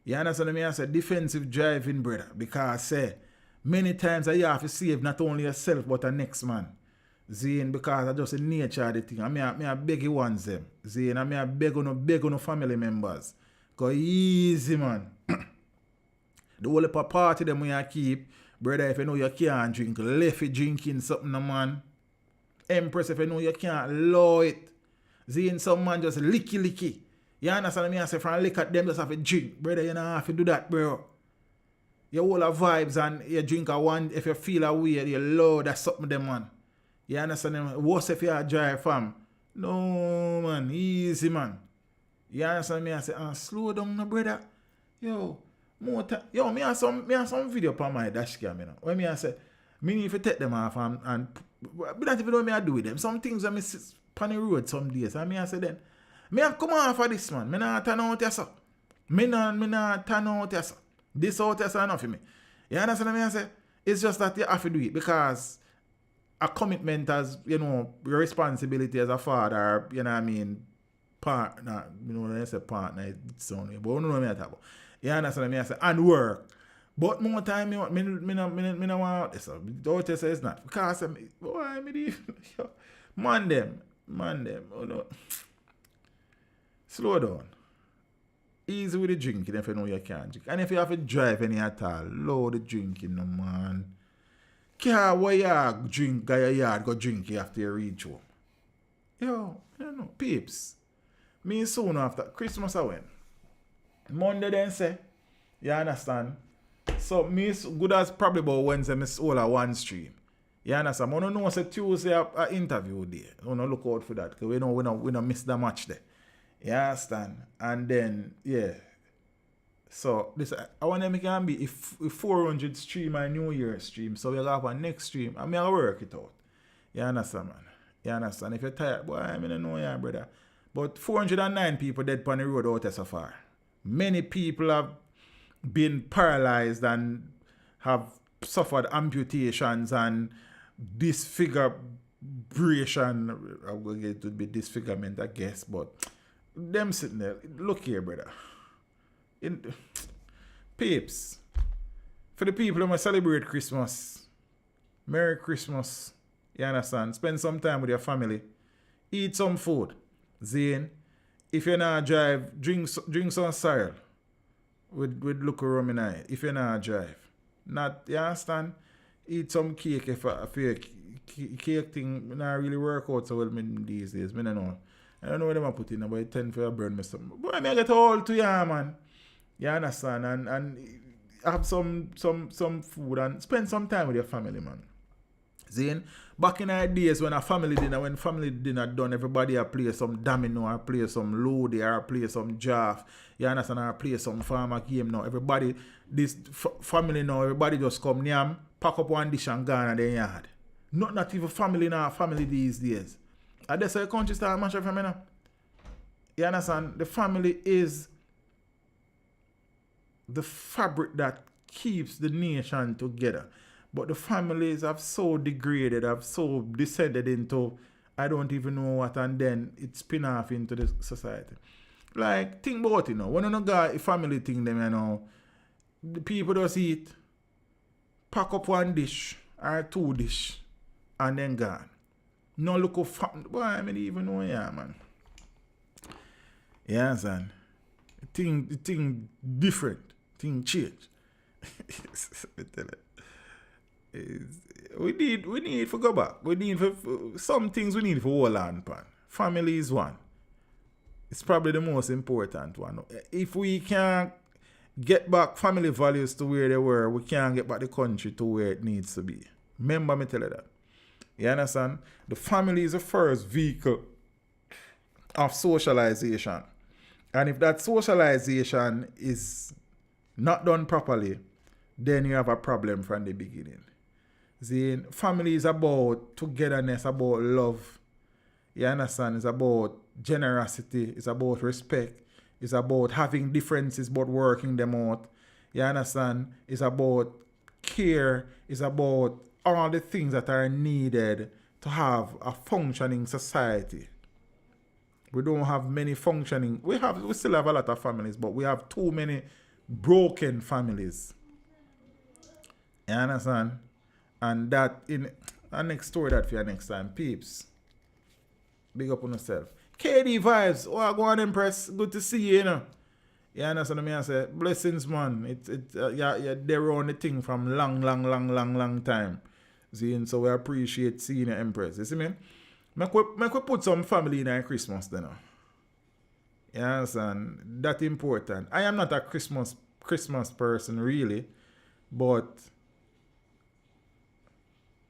You understand me? I say defensive driving, brother. Because say, many times you have to save not only yourself, but the next man. Zane, because I just the nature of the thing. I beg you ones them. Zane, I beg on family members. Because easy, man. The whole of a party them when you keep, brother, if you know you can't drink, left it drinking something, man. Empress, if you know you can't low it. Zane, some man just licky. You understand me? I say, from lick at them, just have to drink. Brother, you don't have to do that, bro. You all have vibes and you drink a one, if you feel a way, you low, that's something them, man. You understand me? Worse if you are dry, fam. No, man, easy, man. You understand me? I say, slow down, no, brother. Yo, more time. Yo, me have some video on my dash cam, you know. When me I say, me need to take them off and but not even know me I do with them. Some things I miss on the road some days. And me I say then, me I come off of this, man. Me not turn out here, sir. Me not turn out here, sir. This out here, sir, enough for me. You understand me I say? It's just that you have to do it because a commitment as, you know, your responsibility as a father, you know what I mean, partner, you know, when I say partner, it's only, but you know what I talk about. You understand me I say? And work. But more time, me no want this. Don't say it's not. Because man them. Oh no. Slow down. Easy with the drinking if you know you can't drink. And if you have to drive any at all, low the drinking, no man. Car where you drink, go your yard, go drink after you reach home. Yo, you know, peeps. Me soon after Christmas I went. Monday then say, you understand? So me good as probably about Wednesday, miss all at one stream. You understand? I don't know say Tuesday a interview day. I don't look out for that because we don't miss the match there. You understand? And then yeah. So this I want to make it be if 400 stream and New Year stream. So we'll have a next stream. I mean I'll work it out. You understand, man? You understand? If you're tired, boy, I mean I know you, brother. But 409 people dead on the road out there so far. Many people have been paralyzed and have suffered amputations and disfiguration. I'm going to get to be disfigurement, I guess, but them sitting there. Look here, brother. Peeps, for the people who might celebrate Christmas, Merry Christmas. You understand? Spend some time with your family. Eat some food. Zane, if you're not drive, drink some cereal. With look around in eye. If you not drive. Not, you understand? Eat some cake if your cake thing not really work out so well these days. I don't know. I don't know what them put in about 10 for your burn me something. Boy, I get all to you, man. You understand? And have some food and spend some time with your family, man. Zane, back in the days when family dinner done, everybody play some domino or play some loady or play some jaff. You understand? Or play some farmer game now. Everybody, this family now, everybody just come near, pack up one dish and gone and then yard. Not even family now, family these days. And that's how the country start much of family now. You understand? The family is the fabric that keeps the nation together. But the families have so degraded, have so descended into I don't even know what, and then it spin off into the society. Like, think about it now. When you got a family thing, them, you know, the people just eat, pack up one dish or two dish, and then gone. No look of family. Boy, I mean, even know, yeah, man. Yeah, son. The thing different. Thing change. I tell it. We need to go back. We need for some things we need for hold on pan. Family is one. It's probably the most important one. If we can't get back family values to where they were, we can't get back the country to where it needs to be. Remember me tell you that. You understand? The family is the first vehicle of socialization. And if that socialization is not done properly, then you have a problem from the beginning. See, family is about togetherness, about love. You understand? It's about generosity. It's about respect. It's about having differences but working them out. You understand? It's about care. It's about all the things that are needed to have a functioning society. We don't have many functioning. We still have a lot of families, but we have too many broken families. You understand? And that in a next story that for your next time, peeps. Big up on yourself. KD vibes. Oh, go on, Empress. Good to see you, you know. You understand what I say? Blessings, man. You're there on the thing from long time. See, so we appreciate seeing you, Empress. You see me? Make we put some family in our Christmas then. You understand? That's important. I am not a Christmas person really, but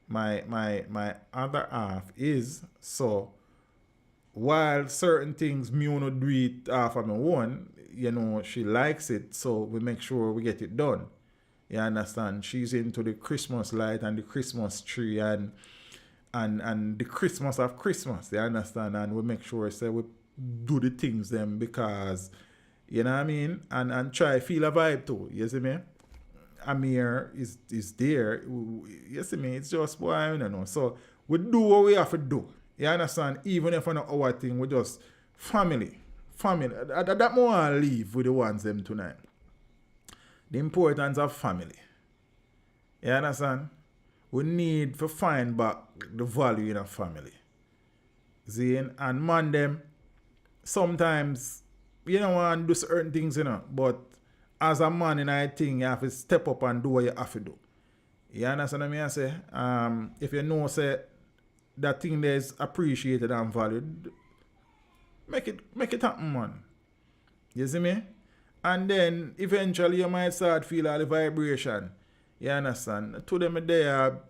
my other half is. So while certain things me wanna do it half of my own, you know, she likes it, so we make sure we get it done. You understand? She's into the Christmas light and the Christmas tree and the Christmas of Christmas, you understand? And we make sure we do the things them because, you know what I mean? And try feel a vibe too, you see me? Amir is there, you see me? It's just boy, I don't know. So we do what we have to do, you understand? Even if it's not our thing, we just family. That more I leave with the ones them tonight. The importance of family. You understand? We need to find back the value in a family. See? And man them, sometimes you don't want to do certain things, you know, but as a man in a thing, you have to step up and do what you have to do. You understand what I say? If you know say that thing there is appreciated and valued, make it happen, man. You see me? And then eventually you might start feel all the vibration. You understand? To them there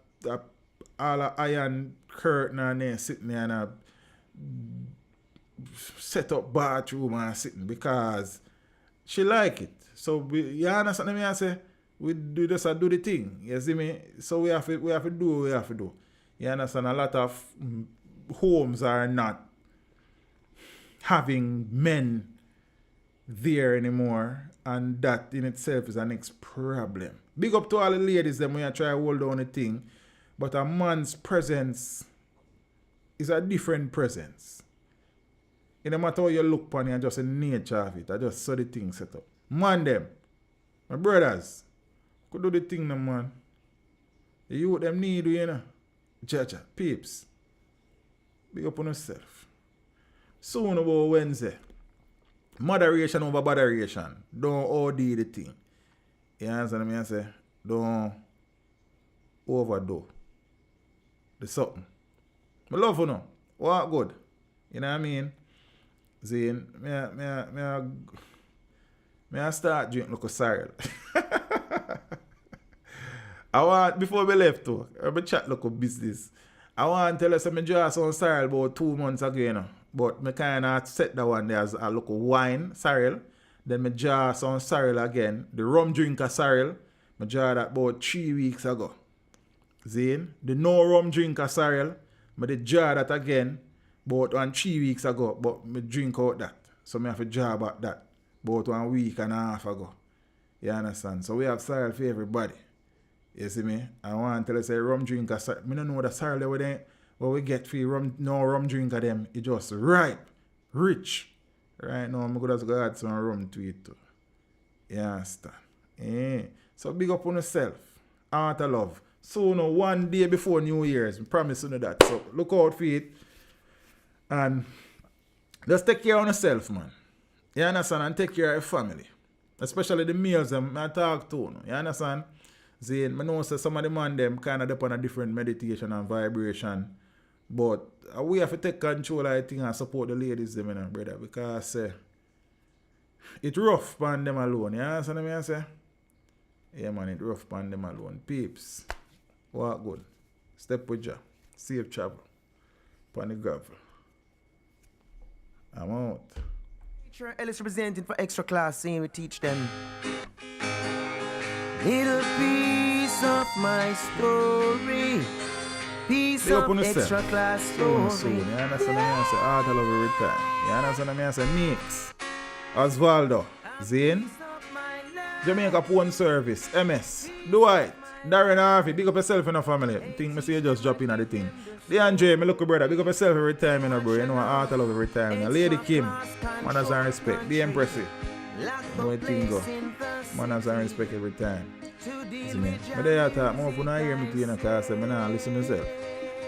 all the iron curtain and then sitting there and set up bathroom and sitting because she like it. So you understand what I say? We do this and do the thing. You see me? So we have to do what we have to do. You understand? A lot of homes are not having men there anymore, and that in itself is the next problem. Big up to all the ladies them when you try to hold on the thing, but a man's presence is a different presence. It no matter how you look upon it, just the nature of it. I just saw the thing set up. Man them, my brothers, could do the thing them, man. The youth them need you, you know. Jaja, peeps. Big up on yourself. Soon about Wednesday. Moderation over botheration. Don't OD the thing. You understand what I say? Don't overdo the something. I love you know. What good? You know what I mean? Zane, I start drinking like a sorrel. I want, before we left too, I chat like a business. I want to tell you something, I draw some sorrel about 2 months ago, you know. But I kind of set that one there as a local wine, sorrel. Then I draw some sorrel again. The rum drinker sorrel, I draw that about 3 weeks ago. Zane, the no rum drinker sorrel, I did draw that again about 3 weeks ago. But I drink out that. So I have to draw back that about 1.5 weeks ago. You understand? So we have sorrel for everybody. You see me? I want to tell you say rum drinker sorrel. I don't know the sorrel there what we get for rum, no rum drinker them, it just ripe, rich. Right now, I'm going to add some rum to it too. You understand? Yeah. So big up on yourself. Out of love. So now, 1 day before New Year's, I promise you that. So look out for it. And just take care of yourself, man. You understand? And take care of your family. Especially the males I talk to. You understand? See, I know some of the man them kind of depend on a different meditation and vibration. But we have to take control, I think, and support the ladies, them, you know, brother, because it's rough on them alone. You understand what I say? Yeah, man, it's rough on them alone. Peeps, walk good. Step with ya. Safe travel. Upon the gravel. I'm out. Teacher Ellis representing for Extraclass, saying we teach them. Little piece of my story. Piece of Extraclass story. You understand what I say? Art all over time. You understand what I say? Mix. Osvaldo, Zane, Jamaica Phone Service, MS, Dwight, Darren Harvey, big up yourself in the family. I think I see you just drop in at the thing. DeAndre, my local brother, big up yourself every time, bro. You know I heart I love every time. Lady Kim, manners and respect. The Empress, you know what thing go. Manners and respect every time. See me? But they talk more for not hear me to you because I don't listen to myself.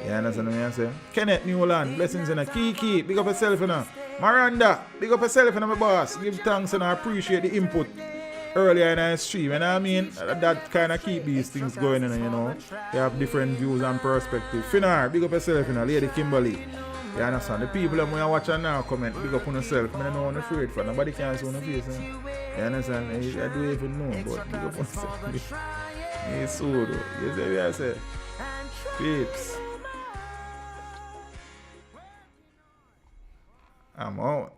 You understand what I'm saying? Kenneth Newland, blessings in a Kiki, big up yourself in a Miranda, big up yourself in a my boss. Give thanks and I appreciate the input earlier in the stream. And I mean, that kind of keep these things going, you know. They have different views and perspectives. Finar, big up yourself in a Lady Kimberly. You understand? The people that are watching now comment, big up on yourself. I don't know what I'm afraid for. Nobody can see on the face. You understand? I don't even know, but big up on yourself. It's so though. You see what I say? Peeps. I'm out.